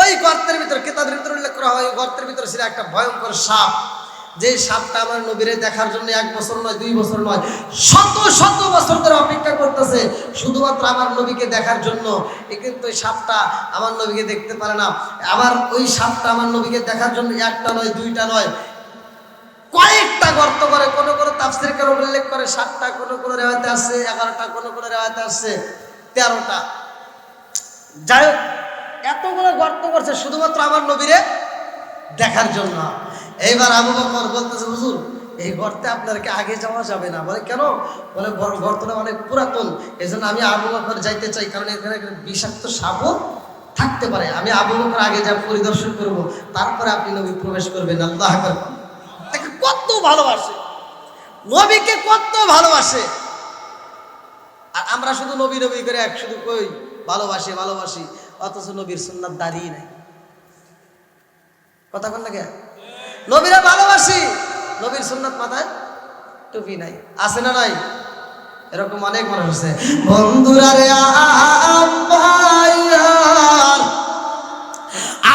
ওই গর্তের ভিতর কিতাবের ভিতর উল্লেখ করা হয়, গর্তের ভিতর ছিল একটা ভয়ঙ্কর সাপ, যে সাপটা আমার নবীরে দেখার জন্য 1 বছর নয়, 2 বছর নয়, শত শত বছর ধরে অপেক্ষা করতেছে শুধুমাত্র আমার নবীকে দেখার জন্য। কিন্তু ওই সাপটা আমার নবীকে দেখতে পারে না। আবার ওই সাপটা আমার নবীকে দেখার জন্য 1টা নয়, 2টা নয়, কয়েকটা গর্ত করে। কোন কোন তাফসীর কারণ উল্লেখ করে 7টা, কোন কোন রিওয়ায়াতে আছে 11টা, কোন কোন রিওয়ায়াতে আছে 13টা। যাই হোক, এতগুলো গর্ত করছে শুধুমাত্র আমার নবীরে দেখার জন্য। এইবার আবু বকর বলতেছে, হুজুর, এই গর্তে আপনাদেরকে আগে যাওয়া যাবে না। বলে কেন? বলে গর্তটা অনেক পুরাতন, এই জন্য আমি আবু বকর যাইতে চাই, কারণ এখানে বিষাক্ত সাপও থাকতে পারে। আমি আবু বকর আগে যা পরিদর্শন করব, তারপরে আপনি নবী প্রবেশ করবেন। আল্লাহু আকবার। তাকে কত ভালোবাসে, নবীকে কত ভালোবাসে। আর আমরা শুধু নবী নবী করে শুধু কই ভালোবাসি ভালোবাসি, অথচ নবীর সুন্নাত দাঁড়িয়ে নাই। কথা বল না কে? নবীরা ভালোবাসি, নবীর সুন্নাত মাথায় টুপি নাই। আছে না নাই? এরকম অনেক মানুষ আছে। বন্ধুরা রে,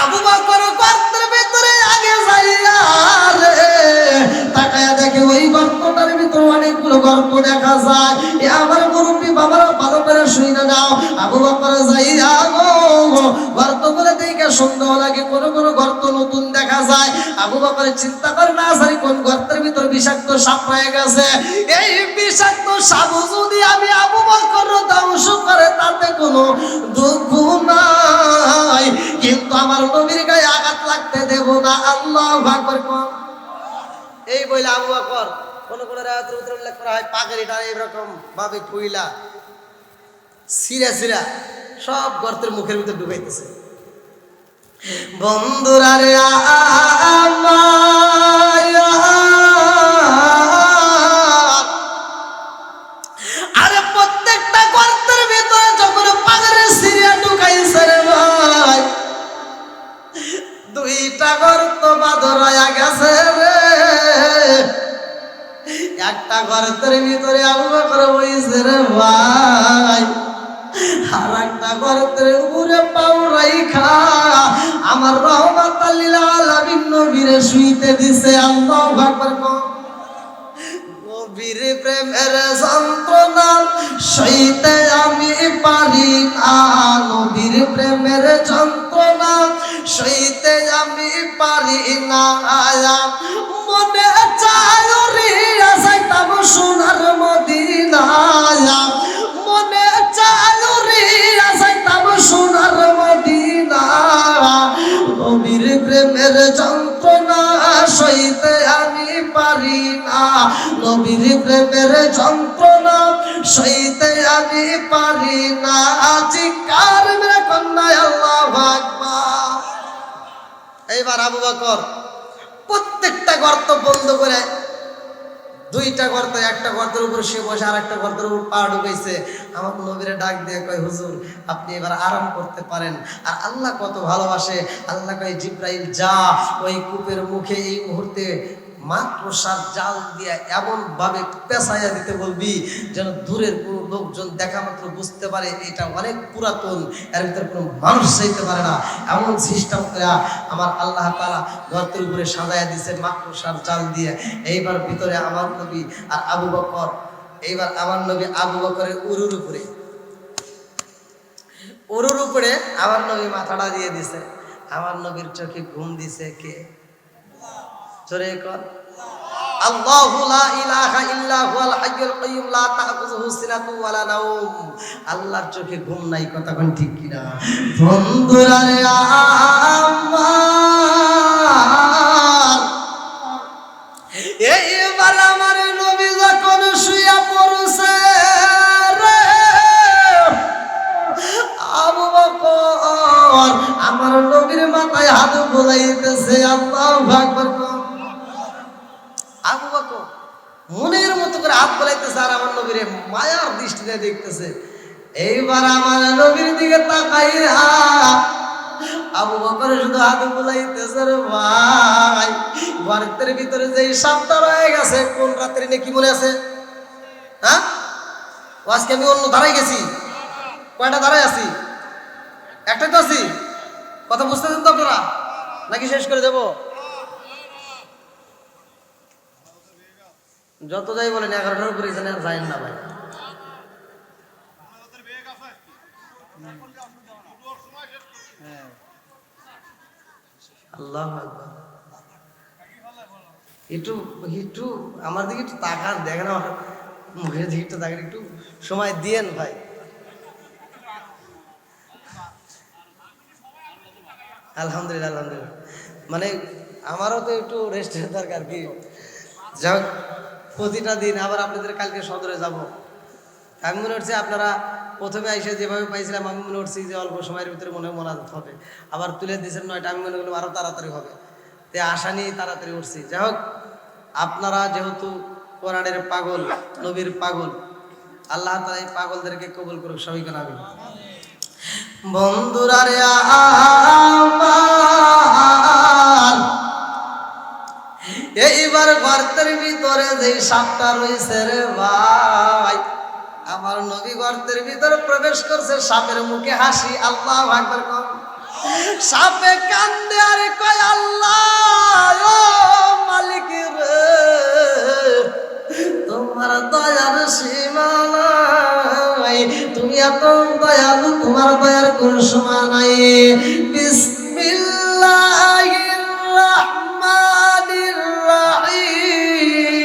আবু বকর গর্তের ভিতরে আগে যাইয়া রে তাকায়া দেখে ওই গর্তটার ভিতরে অনেকগুলো গর্ত দেখা যায়। এ আমার মুরব্বী বাবারা, ভালো করে শুনে নাও। আবু বকর যাইয়া গো গর্তগুলো দেখে সন্দেহ লাগে, কোন কোন গর্ত নতুন দেখা যায়। আবু বকর চিন্তা করে, না জানি কোন গর্তের ভিতর বিষাক্ত সাপ হয়ে গেছে। এই বিষাক্ত সাপ যদি আমি আবু বকর ধ্বংস করে তাতে কোনো দুঃখ নাই, কিন্তু আমার নবীর গায়ে আঘাত লাগতে দেব না। আল্লাহু আকবার। এই বইলে আবু বকর কোন কোন রায়াতের ভিতরে উল্লেখ করা হয় পাগড়িটা এরকম ভাবে ফুইলা সিরা সিরা সব গর্তের মুখের ভিতরে ঢুকাইতেছে। বন্ধুরা রে, আরে প্রত্যেকটা গর্তের ভিতরে যখন পাগড়ি সিরা ঢুকাইছে রে ভাই, 2টা গর্ত বাদ রয়া গেছে রে। একটা গর্তের ভিতরে আবু বকর বইছে রে ভাই, আর একটা গর্তের উপরে পাও রাইখা আমার রহমাতাল লিল আলামিন নবীরে শুইতে দিছে। আল্লাহু আকবার। নবীর প্রেমের যন্ত্রণা সইতে আমি পারি না, নবীর প্রেমের যন্ত্রণা সইতে আমি পারি না। মনে চায় রিয়া যাইতাম সোনার মদিনায়, মনে চায় রিয়া যাইতাম সোনার মদিনা। নবীর প্রেমের যন্ত্রণা সইতে আমি পারি না, নবীর প্রেমের যন্ত্রণা সইতে আমি পারি না। চিৎকার মেরে কন্যায় আল্লাহু আকবার। এইবার আবু বকর প্রত্যেকটা গর্ত বন্ধ করে, দুইটা গর্ত, একটা গর্তের উপর সে বসে আর একটা গর্তের উপর পা ঢুকাইছে। আমার নবীরে ডাক দিয়ে কয়, হুজুর আপনি এবার আরাম করতে পারেন। আর আল্লাহ কত ভালোবাসে, আল্লাহ কয় জিব্রাইল যা ওই কূপের মুখে এই মুহূর্তে মাকড়সার জাল দিয়ে এমন ভাবে পেঁচাইয়া দিতে বলবি যেন দূরের কোনো লোকজন দেখা মাত্র বুঝতে পারে এটা অনেক পুরাতন, এর ভিতরে কোনো মানুষ চাইতে পারে না। এমন সিস্টেম করে আমার আল্লাহ তাআলা গর্তের উপরে সাজাইয়া দিছে মাকড়সার জাল দিয়ে। এইবার ভিতরে আমার নবী আর আবু বকর, এইবার আমার নবী আবু বকরের উরুর উপরে আমার নবী মাথাটা দিয়ে দিছে। আমার নবীর চোখে ঘুম দিছে কে? জোরে কর আল্লাহু লা ইলাহা ইল্লা হুয়াল হাইয়ুল কাইয়্যুম লা তাখুযুহু সিনাতু ওয়ালা নাওম। আল্লাহর চোখে ঘুম নাই, কথা কোন ঠিক কিনা? বন্ধুরা রে আমার, এইবার আমার নবী যখন শুয়া পড়ছে রে আবু বকর আমার নবীর মাথায় হাত বুলাইতেছে। আল্লাহু আকবার। আবু বকর মনের মতো করে হাত বুলাইতেছে আর আমার নবীরে মায়ার দৃষ্টিতে দেখতেছে। এইবার আমার নবীর দিকে তাকাইয়া আবু বকর শুধু হাত বুলাইতেছে রে ভাই। গর্তের ভিতরে যে সাপটা রয়ে গেছে, কোন রাত্রে নাকি মনে আছে? হ্যাঁ, আজকে আমি অন্য ধারায় গেছি। কয়টা ধারায় আছি? একটাই তো আছি। কথা বুঝতেছেন তো আপনারা নাকি শেষ করে দেব? যত যাই বলেন 11টার উপরে এখানে আর যাইন না ভাই। আল্লাহু আকবার। একটু একটু আমার দিকে একটু তাকান, দেখেন আমার মুখের দিকে একটু তাকান, একটু সময় দিয়েন ভাই। আলহামদুলিল্লাহ আলহামদুলিল্লাহ। মানে আমারও তো একটু রেস্টের দরকার। কি যাক, প্রতিটা দিন আবার আপনাদের কালকে সদরে যাব। আমি মনে হচ্ছে আপনারা প্রথমে এসে যেভাবে পাইছিলাম, আমি মনে করছি যে অল্প সময়ের ভিতরে মনে হয় মোনাজাত হবে। আবার তুলে দিয়েছেন 9টা, আমি মনে করলাম আরও তাড়াতাড়ি হবে। তে আশা নিয়ে তাড়াতাড়ি উঠছি। যাই হোক, আপনারা যেহেতু কোরআনের পাগল, নবীর পাগল, আল্লাহ তাআলা এই পাগলদেরকে কবুল করুক সবাইকে। আমিন। বন্ধুরা রে আমার, এইবার গর্তের ভিতরে যে সাপটা রয়েছে রে ভাই, আমার নবী গর্তের ভিতরে প্রবেশ করছে। সাপের মুখে হাসি। আল্লাহু আকবার। সাপে কান্দে আর কয়, আল্লাহ ও মালিক রে, তোমার দয়ার সীমা নাই, তুমি এত দয়ালু, তোমার দয়ার কোন সীমা নাই। বিসমিল্লাহির রাহমানির রাহিম।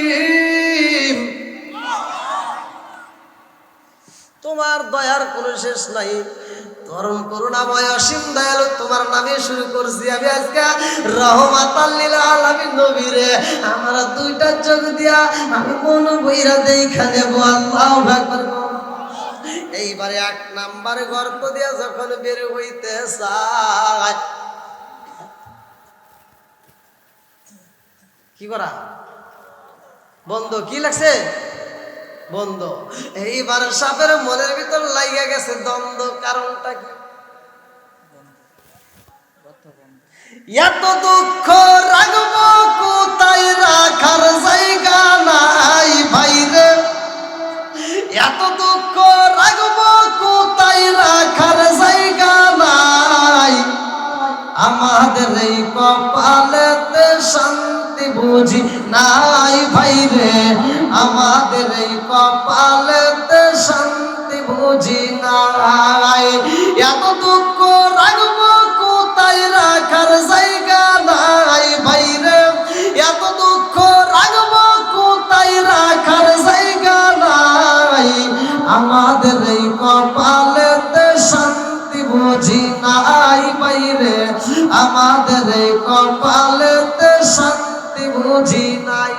তোমার দয়ার কোন শেষ নাই, পরম করুণাময় অসীম দয়ালু তোমার নামে শুরু করছি আমি আজকে রহমাতাল লিল আলামিন নবীরে। আমার দুইটা চোখ দিয়া আমি মন বইরা দেখা দেব। আল্লাহু আকবার। এইবারে 1 নাম্বার গর্ত দিয়া যখন বের হইতে চায়, কি করা বন্ধ? কি লাগছে? বন্ধ। এইবার সাপের মনের ভিতর লাগিয়া গেছে দ্বন্দ্ব। কারণটা কি? এত দুঃখ রাখব কোথায়, রাখার জায়গা নাই ভাইরে। এত দুঃখ রাখব কোথায়, রাখার জায়গা নাই। আমাদের এই কপালেতে শান্তি বুঝি নাই ভাইরে, আমাদের এই কপালেতে শান্তি বুঝি নাই। এত দুঃখ রাখবো কোথায়, রাখার জায়গা নাই ভাইরে। এত দুঃখ রাখবো কোথায়, রাখার জায়গা নাই। আমাদের এই কপালেতে শান্তি বুঝি নাই ভাইরে, আমাদের এই কপালেতে শান্তি বুঝি নাই।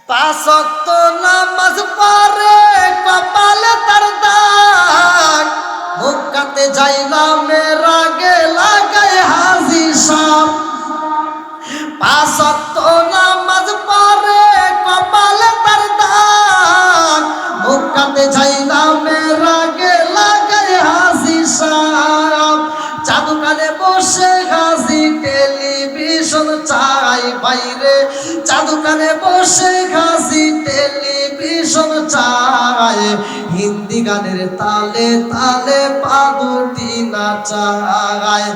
5 ওয়াক্ত নামাজ পড়ে কপালে তার দাগ, মুখ শেখ হাসি টেলিভিশন চায়, হিন্দি গানের তালে তালে পা দুটি নাচায়।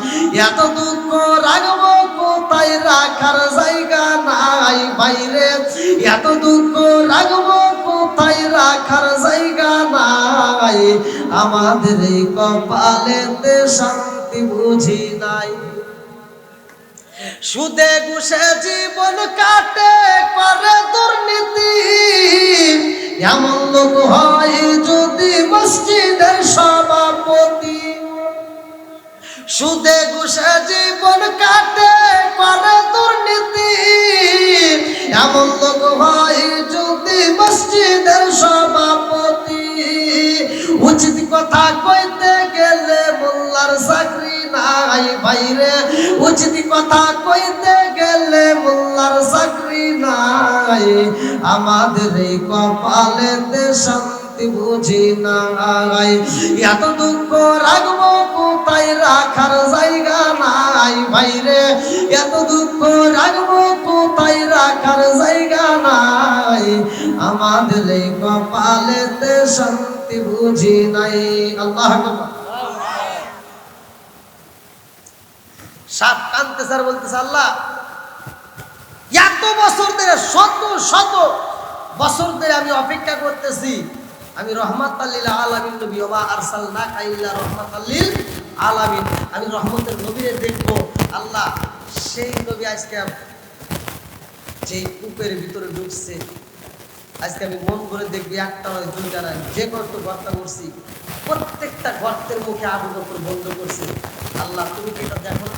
এত দুঃখ রাখবো কোথায়, রাখার জায়গা নাই বাইরে, এত দুঃখ রাখবো কোথায়, রাখার জায়গা নাই। আমাদের এই কপালেতে শান্তি বুঝি নাই। সুদে ঘুষে জীবন কাটে করে দুর্নীতি, এমন লোক হয় যদি মসজিদের সভাপতি। সুদে ঘুষে জীবন কাটে করে দুর্নীতি, এমন লোক হয় যদি মসজিদের সভাপতি। উচিত কথা কইতে গেলে মোল্লার চাকরি নাই বাইরে, উচিত কথা কইতে গেলে মোল্লার চাকরি নাই। আমাদের এই কপালেতে শান্তি বুঝি নাই। এত দুঃখ রাখবো কোথায়, রাখার জায়গা নাই বাইরে, এত দুঃখ রাখবো কোথায়, রাখার জায়গা নাই। আমাদের এই কপালেতে শান্তি বুঝি নাই। আল্লাহ আকবার। সাপ কানতে স্যার বলতেছে, আল্লাহ এত বছর ধরে, শত শত বছর ধরে আমি অপেক্ষা করতেছি, আমি রহমাতাল লিল আলামিন নবী, ওয়া আরসালনাকা ইল্লা রহমাতাল লিল আলামিন, আমি রহমতের নবীরে দেখব। আল্লাহ সেই নবী আজকে যে কূপের ভিতরে ঢুকছে, আজকে আমি মন করে দেখবি, একটা নয় দুইটা নয়, যে কত গর্ত করছি প্রত্যেকটা গর্তের মুখে আবু বকর বন্ধ করছে। আল্লাহ তুমি কি এটা দেখো না?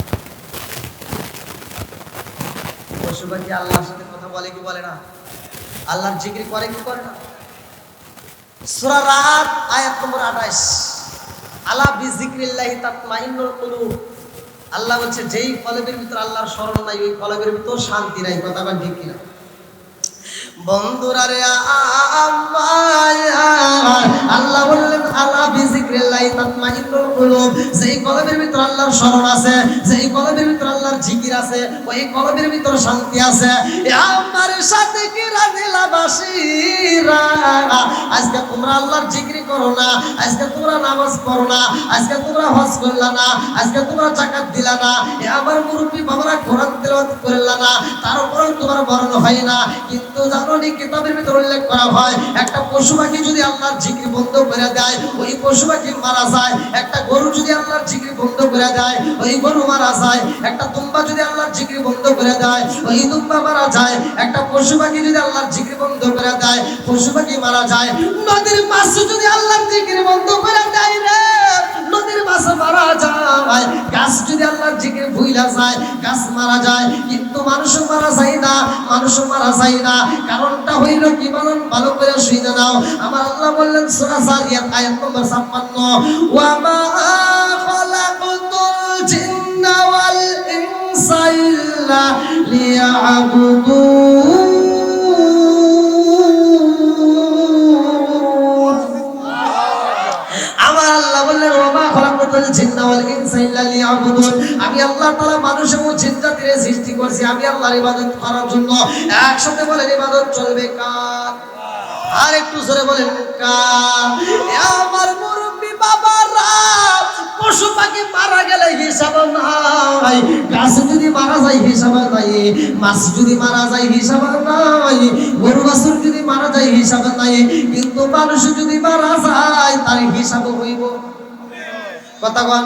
পশু পাখি আল্লাহর সাথে কথা বলে কি বলে না? আল্লাহর জিকির করে কি করে না? সূরা রাত আয়াত নম্বর 28, আলা বিযিকরিল্লাহি তাতমাইন্নুল কুলুব। আল্লাহ বলছে যেই কলবের ভিতর আল্লাহর স্মরণ নাই, ওই কলবের ভিতর শান্তি নাই। কথা বল ঠিক কিনা? বন্ধুরা রে আল্লাহ বললেন আলা বিযিকরিল্লাহি তাতমাইন্নুল কুলুব, যেই কলবের ভিতর আল্লাহর স্মরণ আছে, যেই কলবের ভিতর আল্লাহর জিকির আছে, ওই কলবের ভিতর শান্তি আছে। আমার সাথে কি রাজিলাবাসীরা, আজকে তোমরা আল্লাহর জিকির করো না, আজকে তোমরা নামাজ পড়ো না, আজকে তোমরা হজ করলা না, আজকে তোমরা যাকাত দিলা না, আমার মুরব্বী বাবারা কোরআন তেলাওয়াত করলা না, তারপরেও তোমার মরণ হয় না। কিন্তু জানো নি কিতাবের ভিতর উল্লেখ করা হয়, একটা পশু পাখি যদি আল্লাহর জিকির বন্ধ করে দেয়, ওই পশু পাখি মারা যায়। একটা গরু যদি আল্লাহর জিকির বন্ধ করে দেয়, ওই গরু মারা যায়। একটা দুম্বা যদি আল্লাহর জিকির বন্ধ করে দেয়, ওই দুম্বা মারা যায়। একটা পশু পাখি যদি আল্লাহর জিকির বন্ধ করে দেয়, পশু পাখি মারা যায়। নদীর মাছ যদি আল্লাহর জিকির বন্ধ করে দেয় রে, নদীর মাছ মারা যায়। গাছ যদি আল্লাহর জিকির ভুইলা যায়, গাছ মারা যায়। কিন্তু মানুষ মারা যায় না, মানুষ মারা যায় না। কারণটা হইল কি বলেন? ভালো করে শুনে নাও। আমার আল্লাহ বললেন সূরা যারিয়াত আয়াত নম্বর 56, ওয়া মা খালাকতুল জিন্না ওয়াল ইনসা ইল্লা লিয়াবুদুন। আমার আল্লাহ বললেন ওয়া মা খালাকতুল জিন্না ওয়াল ইনসা ইল্লা লিয়াবুদুন, আমি আল্লাহ তাআলা মানুষ এবং জিন জাতির সৃষ্টি করেছি আমি আল্লাহর ইবাদত করার জন্য। একসাথে বলেন ইবাদত চলবে কার? আর একটু জোরে বলেন কার? আমার মুরব্বি বাবারা, পশু পাখি মারা গেলে হিসাব নাই, গাছ যদি মারা যায় হিসাব নাই, মাছ যদি মারা যায় হিসাব নাই, গরু বাছুর যদি মারা যায় হিসাব নাই, কিন্তু মানুষ যদি মারা যায় তার হিসাব হইব। কথা বল,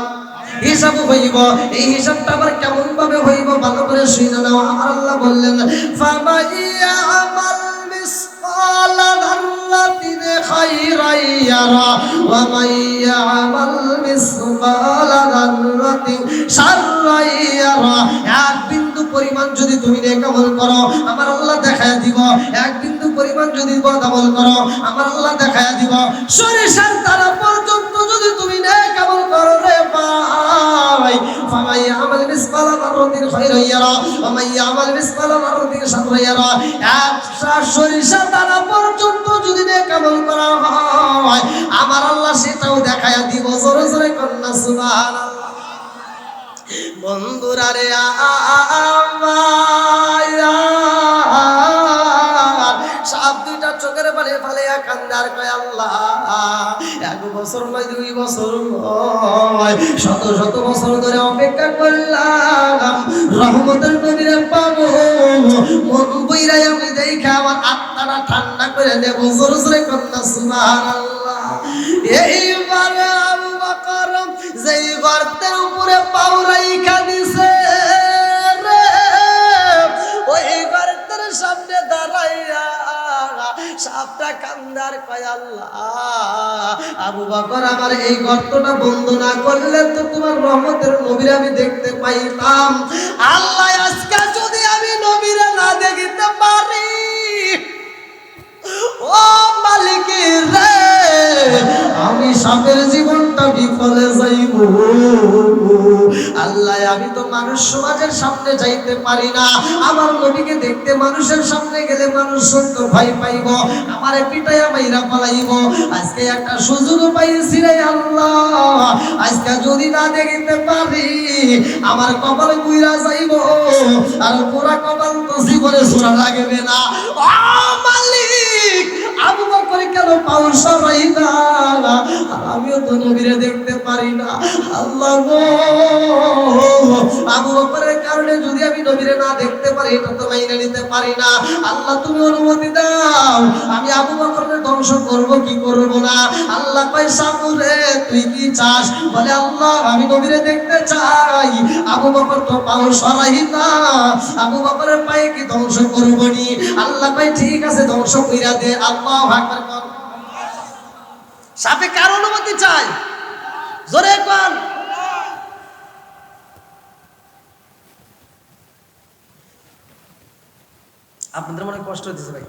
হিসাব হইব। এই হিসাবটা আবার কেমন ভাবে হইব? ভালো করে শুনে নাও। আমার আল্লাহ বললেন ফামাইয়া আমাল মিসকালা যাররাতিন খায়রান ইয়ারা ওয়া মাইয়া আমাল মিসকালা যাররাতিন শাররান ইয়ারা। এক বিন্দু পরিমাণ যদি তুমি নেক আমল করো, আমার আল্লাহ দেখায়া দিব। এক বিন্দু পরিমাণ যদি বদ আমল করো, আমার আল্লাহ দেখায়া দিব। সরিষার দ্বারা পর্যন্ত যদি তুমি নেক আমল করো রে ভাই, ফামাই আমাল মিসকালা যাররাতিন খায়রান ইয়ারা ওয়া মাই আমাল মিসকালা যাররাতিন শাররান ইয়ারা। একটা সরিষা দ্বারা পর্যন্ত যদি নেক আমল করা হয়, আমার আল্লাহ সেটাও দেখায়া দিব। জোরে জোরে কন্যা সুবহানাল্লাহ। বন্ধুরা রে চোখের পানি ফালিয়া কান্দার কয় আল্লাহ 1 বছর নয় 2 বছর নয় শত শত বছর ধরে অপেক্ষা করলাম রহমতের নবীরে পাবো মন বইরাই আমি দেখা আমার আত্মাটা ঠান্ডা করে দেব জোরে জোরে কন্যা সুবহানাল্লাহ এইবার আবু বকর যেই গর্তের উপরে পাও রাইখা দিছে রে ওই গর্তের সামনে দাঁড়াইয়া সাপটা কান্দার কয় আল্লাহ আবু বকর আমার এই গর্তটা বন্ধ না করলে তো তোমার রহমতের নবীরে আমি দেখতে পাইতাম আল্লাহ আজকে যদি আমি নবীরে না দেখিতে পারি ও মালিক রে আমি সাপের জীবনটা বিফলে যাইব আল্লাহ আমি তো মানুষ সমাজের সামনে যাইতে পারি না আমার নবীকে দেখতে মানুষের সামনে গেলে মানুষ সত্য ভয় পাইব আমারে পিটাইয়া মাইরা পালাইব আজকে একটা সুযোগ পাইছি রে আল্লাহ আজকে যদি না দেখিতে পারি আমার কপালে পুইরা যাইব আর পুরা কপাল তো জীবনে জোড়া লাগবে না ও মালিক আবু বকর কেন পাও সরাই না আমিও তো নবীরে দেখতে পারি না আল্লাহ গো আবু বকরের কারণে যদি আমি নবীরে না দেখতে পারি এটা তো মাইনে নিতে পারি না আল্লাহ তুমি অনুমতি দাও আমি আবু বকরের ধ্বংস করব কি করব না আল্লাহ কয় সামুরে তুই কি চাস বলে আল্লাহ আমি নবীরে দেখতে চাই আবু বকর তো পাও সরাই না আবু বকরের পায়ে কি ধ্বংস করব নি আল্লাহ কয় ঠিক আছে ধ্বংস কইরা দে আল্লাহু আকবার কর সাপে কার অনুমতি চাই জোরে কোন আপনাদের মনে কষ্ট হচ্ছে ভাই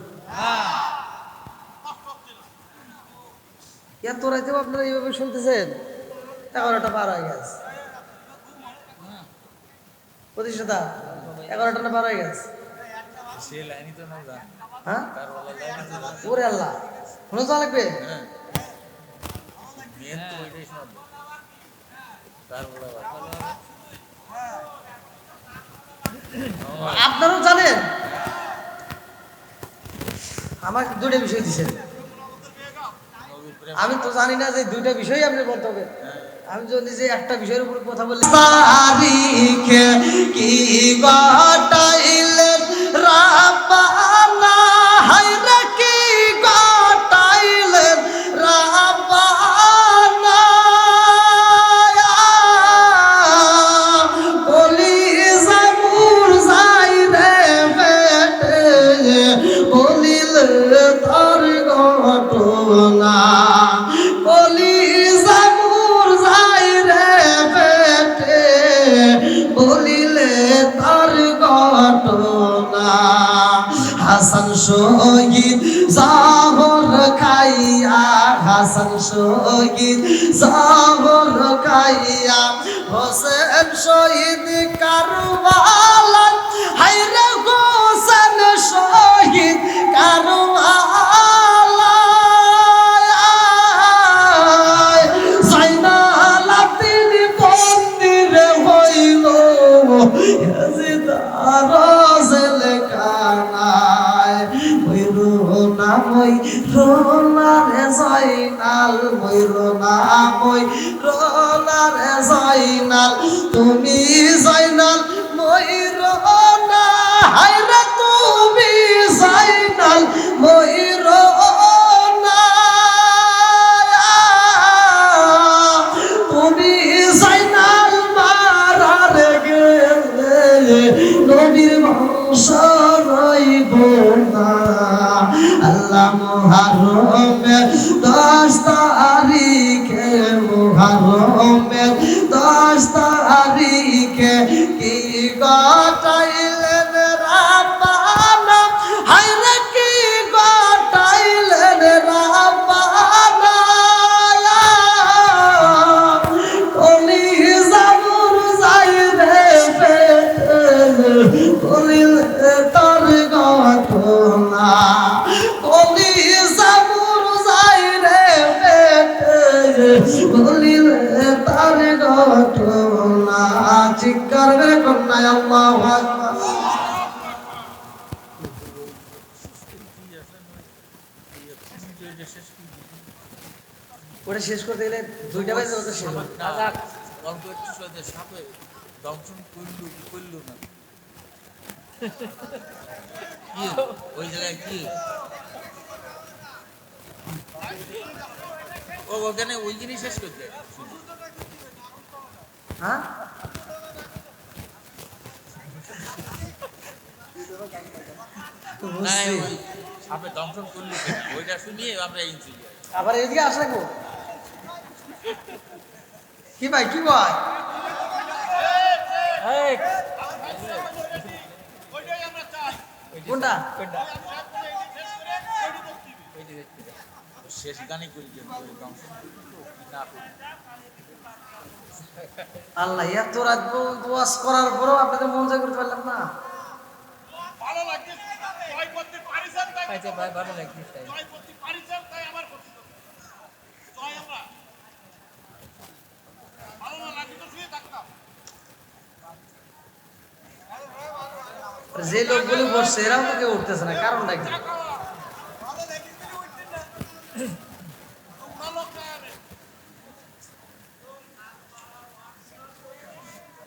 এত রাতেও আপনারা এইভাবে শুনতেছেন 11টা পার হয়ে গেছে প্রতিষ্ঠাতা 11টা না পার হয়ে গেছে হ্যাঁ ওরে আল্লাহ শুনে যাওয়া লাগবে আপনারাও জানেন আমাকে 2টা বিষয় দিচ্ছেন আমি তো জানি না যে 2টা বিষয় আপনি বলতে হবে আমি যদি যে একটা বিষয়ের উপর কথা বলি তারিখে কি গটাইলেন রাব্বানা হায়রে কি গটাইলেন রাব্বানা বলি জামুর যাই রে বেটে বলিলে তার ঘটনা বলি জামুর যাই রে বেটে বলিলে তার ঘটনা হাসান শহীদ জাহর খাইয়া হাসান শহীদ জাহর খাইয়া হোসেন শহীদ কারবালা হায়রে হোসেন শহীদ কারবালা জাইনাল আব্দিন বন্দির হইল ইয়াজিদার জেলখানায় হইরো না মই রোনারে জাইনাল হইরো না মই রোনারে জাইনাল তুমি জাইনাল মই রোনা হায়রে তুমি জাইনাল মই রোনা তুমি জাইনাল মারার গেলে নবীর বংশ রইব না আল্লাহ মুহররমের 10 তারিখে মুহররমের 10 তারিখে কি গটাইলেন রাব্বানা হায়রে কি গটাইলেন রাব্বানা কলি জামুর যাই রে বেটে বলিলে তার ঘটনা কলি জামুর যাই রে বেটে বলিলে তার ঘটনা চিৎকার করে কন্যা আল্লাহু আকবার ওটা শেষ করতে গেলে 2টা বাজে তো শেষ হবে। অল্প একটু সহজে সাপে দংশন করলু কি করলু না কি ওই জায়গায় কি ও ওখানে ওই জিনিস শেষ করতে হ্যাঁ না ওই সাপে দংশন করলু ওইটা শুনিয়ে আমরা ইনসিডেন্ট আবার এদিকে আসা গো কি ভাই কি ভাই কোনটা শেষ গানই করি দংশন না আল্লাহ এত রাত দোয়াজ করার পরেও আপনাদের মন জয় করতে পারলাম না ভালো লাগছে জয় করতে পারিছেন তাই আচ্ছা ভাই ভালো লাগছে তাই জয় করতে পারিছেন তাই আমার করতে জয় আমরা ভালো না লাগলে তো শুয়ে থাকতাম যে লোকগুলো বসছে এরাও তো কেউ উঠতেছে না কারণটা কি ভালো লাগলে তিনি উঠতেন না তোমরা লোক না আরে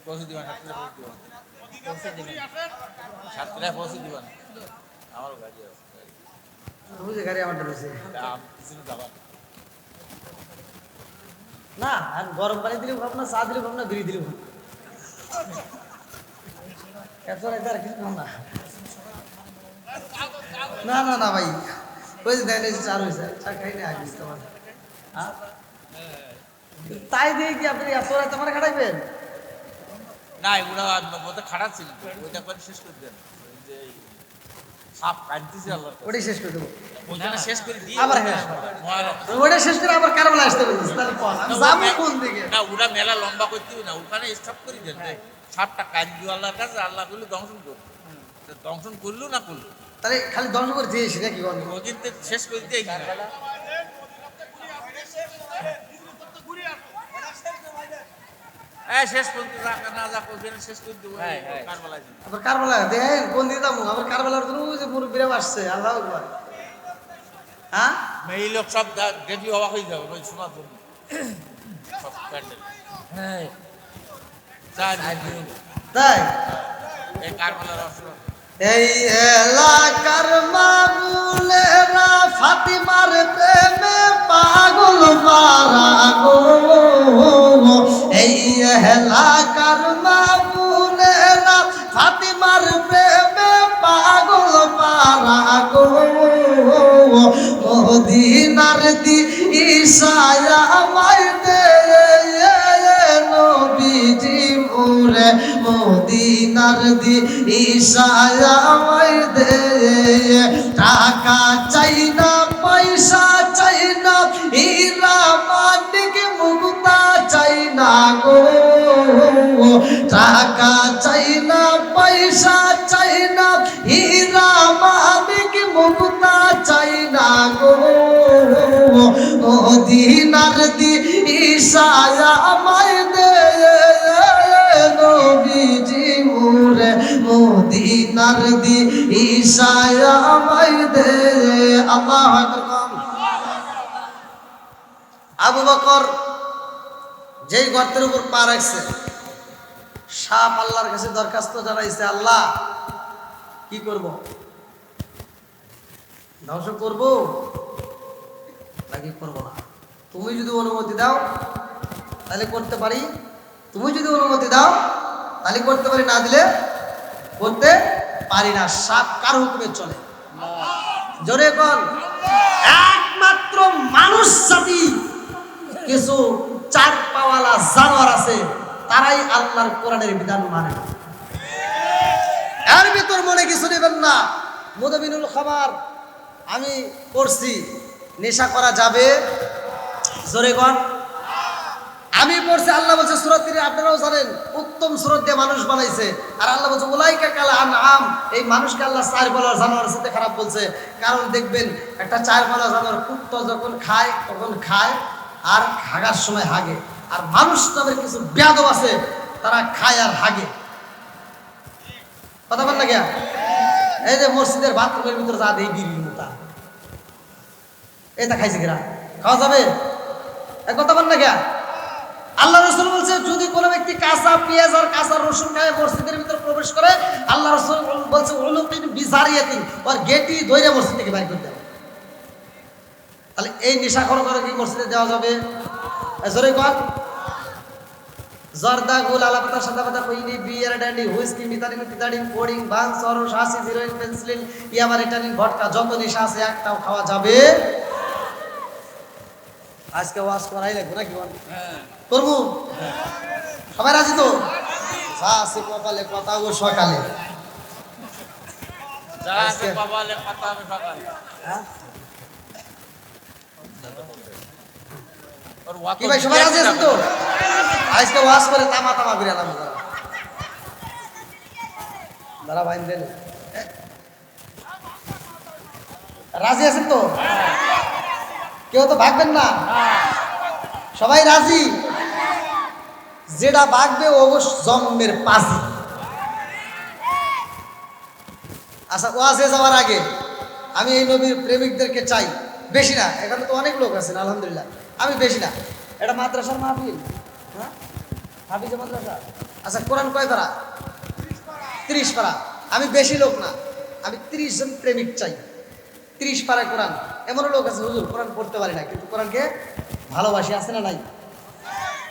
পৌঁছে দিবেন সাতটায় পৌঁছে দিবেন আমারও গাড়ি আছে বুঝে গাড়ি আমারটা রয়েছে কিছু যাবার না আর গরম পানি দিলে ভাব না চা দিলে ভাব না বিড়ি দিলে ভাব এত রাতে আর কিছু খাম না না না না ভাই ওই যে দেন চার হয়েছে চা খাই না আগে তোমার তাই দিয়ে কি আপনি এত রাতে আমার খাটাইবেন না এগুলো ওটা খারাপ ছিল ওইটা করে শেষ করে দেন ওই যে সাপ কাটতেছে আল্লাহ ওটাই শেষ করে দেবো ওইখানে শেষ করে দিয়ে আবার হ্যাঁ ওটা শেষ করে আবার কারবালা আসতে বলছিস তাহলে কোন আমি যাবো কোন দিকে না ওরা মেলা লম্বা করতে হবে না ওখানে স্টপ করে দেন সাপটা কাজ দিও আল্লাহর কাছে আল্লাহ বলে দংশন করবে দংশন করলো না করলো তাহলে খালি ধ্বংস করে দিয়েছি নাকি বন্ধু ও কিন্তু শেষ করে দিয়ে শেষ পর্যন্ত না যাক ওখানে শেষ করে দেবো কারবালা আবার কারবালা দেখেন কোন দিকে যাবো আবার কারবালার জন্য ওই যে মুরব্বীরা আসছে আল্লাহ আকবার হ্যাঁ এই লোক সব দেখলি অবাক হয়ে যাবে ওই শোনার জন্য সব প্যান্ডেল হ্যাঁ তাই এই কারবালার অসুখ এই এলাকার মাগুলেরা ফাতিমার প্রেমে পাগল পারা গো এই এলাকার মাগুলেরা ফাতিমার প্রেমে পাগল পারা গো মদিনার দি ঈশায়া মাইতে নবীজি মোরে মদিনার দি ঈশায়া মাইতে টাকা চাই না পয়সা চাই না হীরা মানিক মুক্তা চাই না গো টাকা চাই না পয়সা চাই না হীরা মানিক মুক্তা চাই না গো মদিনার দি ঈশায়া মাইতে নবীজি মোরে মদিনার দি ঈশায়া মাইতে আল্লাহু আকবার আবু বকর যেই গর্তের উপর পা রাখছে সাপ আল্লাহর কাছে দরখাস্ত জানাইছে আল্লাহ কি করব ধ্বংস করব নাকি করব না তুমি যদি অনুমতি দাও তাহলে করতে পারি তুমি যদি অনুমতি দাও তাহলে করতে পারি না দিলে করতে পারি না সাপ কার হুকুমে চলে জোরে কোন একমাত্র মানুষ জাতি কিছু চার পাওয়ালা জানোয়ার আছে তারাই আল্লাহর কোরআনের বিধান মানে এর ভিতর মনে কিছু নেবেন না মুদবিনুল খাবার আমি পড়ছি নেশা করা যাবে জোরে কোন আমি পড়ছি আল্লাহ বলছে সূরা 3 আপনারাও জানেন উত্তম সূরা দিয়ে মানুষ বানাইছে আর আল্লাহ বলছে উলাইকা কাল আনআম এই মানুষকে আল্লাহ চার পাওয়ালা জানোয়ারের সাথে খারাপ বলছে কারণ দেখবেন একটা চার পাওয়ালা জানোয়ার কুত্তা যখন খায় তখন খায় আর হাগার সময় হাগে আর মানুষ নামের কিছু বেয়াদব আছে তারা খায় আর হাগে কথা বল না গিয়া এই যে মসজিদের বাথরুমের ভিতরে যা দেই বিড়ির মোতা এটা খাইছে কিনা খাওয়া যাবে এক কথা বল না কেন? আল্লাহ রাসূল বলছে যদি কোনো ব্যক্তি কাঁচা পেঁয়াজ আর কাঁচা রসুন খায় মসজিদের ভিতরে প্রবেশ করে, আল্লাহ রাসূল বলছে উলুকিন বিজারিয়াতিন, ওর গেটি ধরে মসজিদ থেকে বাইর করে দেওয়া। তাহলে এই নেশাখোর করে কি মসজিদে দেওয়া যাবে? জোরে কর। জর্দা গোল আলাপাতা সাদাপাতা কইনি বিয়ার ড্যান্ডি হুইস্কি মিথানিন পিতাডিন কোডিং বান সরস হাসি হিরোইন পেন্সিলিন ইয়ামারিটানিন ভটকা যত নেশা আছে একটাও খাওয়া যাবে। আজকে ওয়াজ করাই লাগবে নাকি বল? করবো? সবাই রাজি তো? সাসি কপালে কথা ও সকালে। যা আছে বাবালে কথা হবে সকালে। হ্যাঁ ওর ওয়াত কি ভাই সবাই রাজি আছেন তো? আজকে ওয়াজ করে তামা তামা করে আলাম দাঁড়া ভাই দেন। রাজি আছেন তো? কেউ তো ভাগবেন না? সবাই রাজি? যেটা ভাগবে অবশ্য জন্মের পাশে। আচ্ছা ওয়াজে যাওয়ার আগে আমি এই নবীর প্রেমিকদেরকে চাই, বেশি না, এখানে তো অনেক লোক আছেন আলহামদুলিল্লাহ, আমি বেশি না, এটা মাদ্রাসার মাহফিল, হ্যাঁ হাফিজে মাদ্রাসা। আচ্ছা কোরআন কয় পারা? 30 পারা। আমি বেশি লোক না, আমি 30 জন প্রেমিক চাই। 30 পারা কোরআন। এমনও লোক আছে হুজুর কোরআন পড়তে পারি না কিন্তু কোরআনকে ভালোবাসি, আছে না নাই?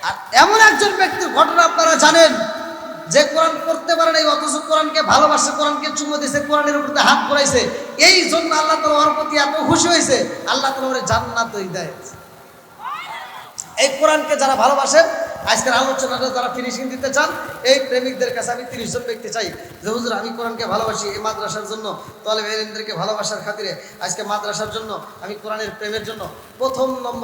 আর এমন একজন ব্যক্তির ঘটনা আপনারা জানেন যে কোরআন পড়তে পারে নাই অথচ কোরআনকে ভালোবাসে, কোরআনকে চুমো দিয়েছে, কোরআনের উপর হাত পড়াইছে, এই জন্য আল্লাহ তাআলা ওর প্রতি এত খুশি হয়েছে, আল্লাহ তাআলা ওরে জান্নাত দেয়। এই কোরআনকে যারা ভালোবাসেন, আজকের আলোচনাটা যারা ফিনিশিং দিতে চান, এই প্রেমিকদের কাছে আমি 30 জন ব্যক্তি চাই যে হুজুর আমি কোরআনকে ভালোবাসি, এই মাদ্রাসার জন্য তালেবে ইলমদেরকে ভালোবাসার খাতিরে আজকে মাদ্রাসার জন্য আমি কোরআনের প্রেমের জন্য প্রথম নম্বর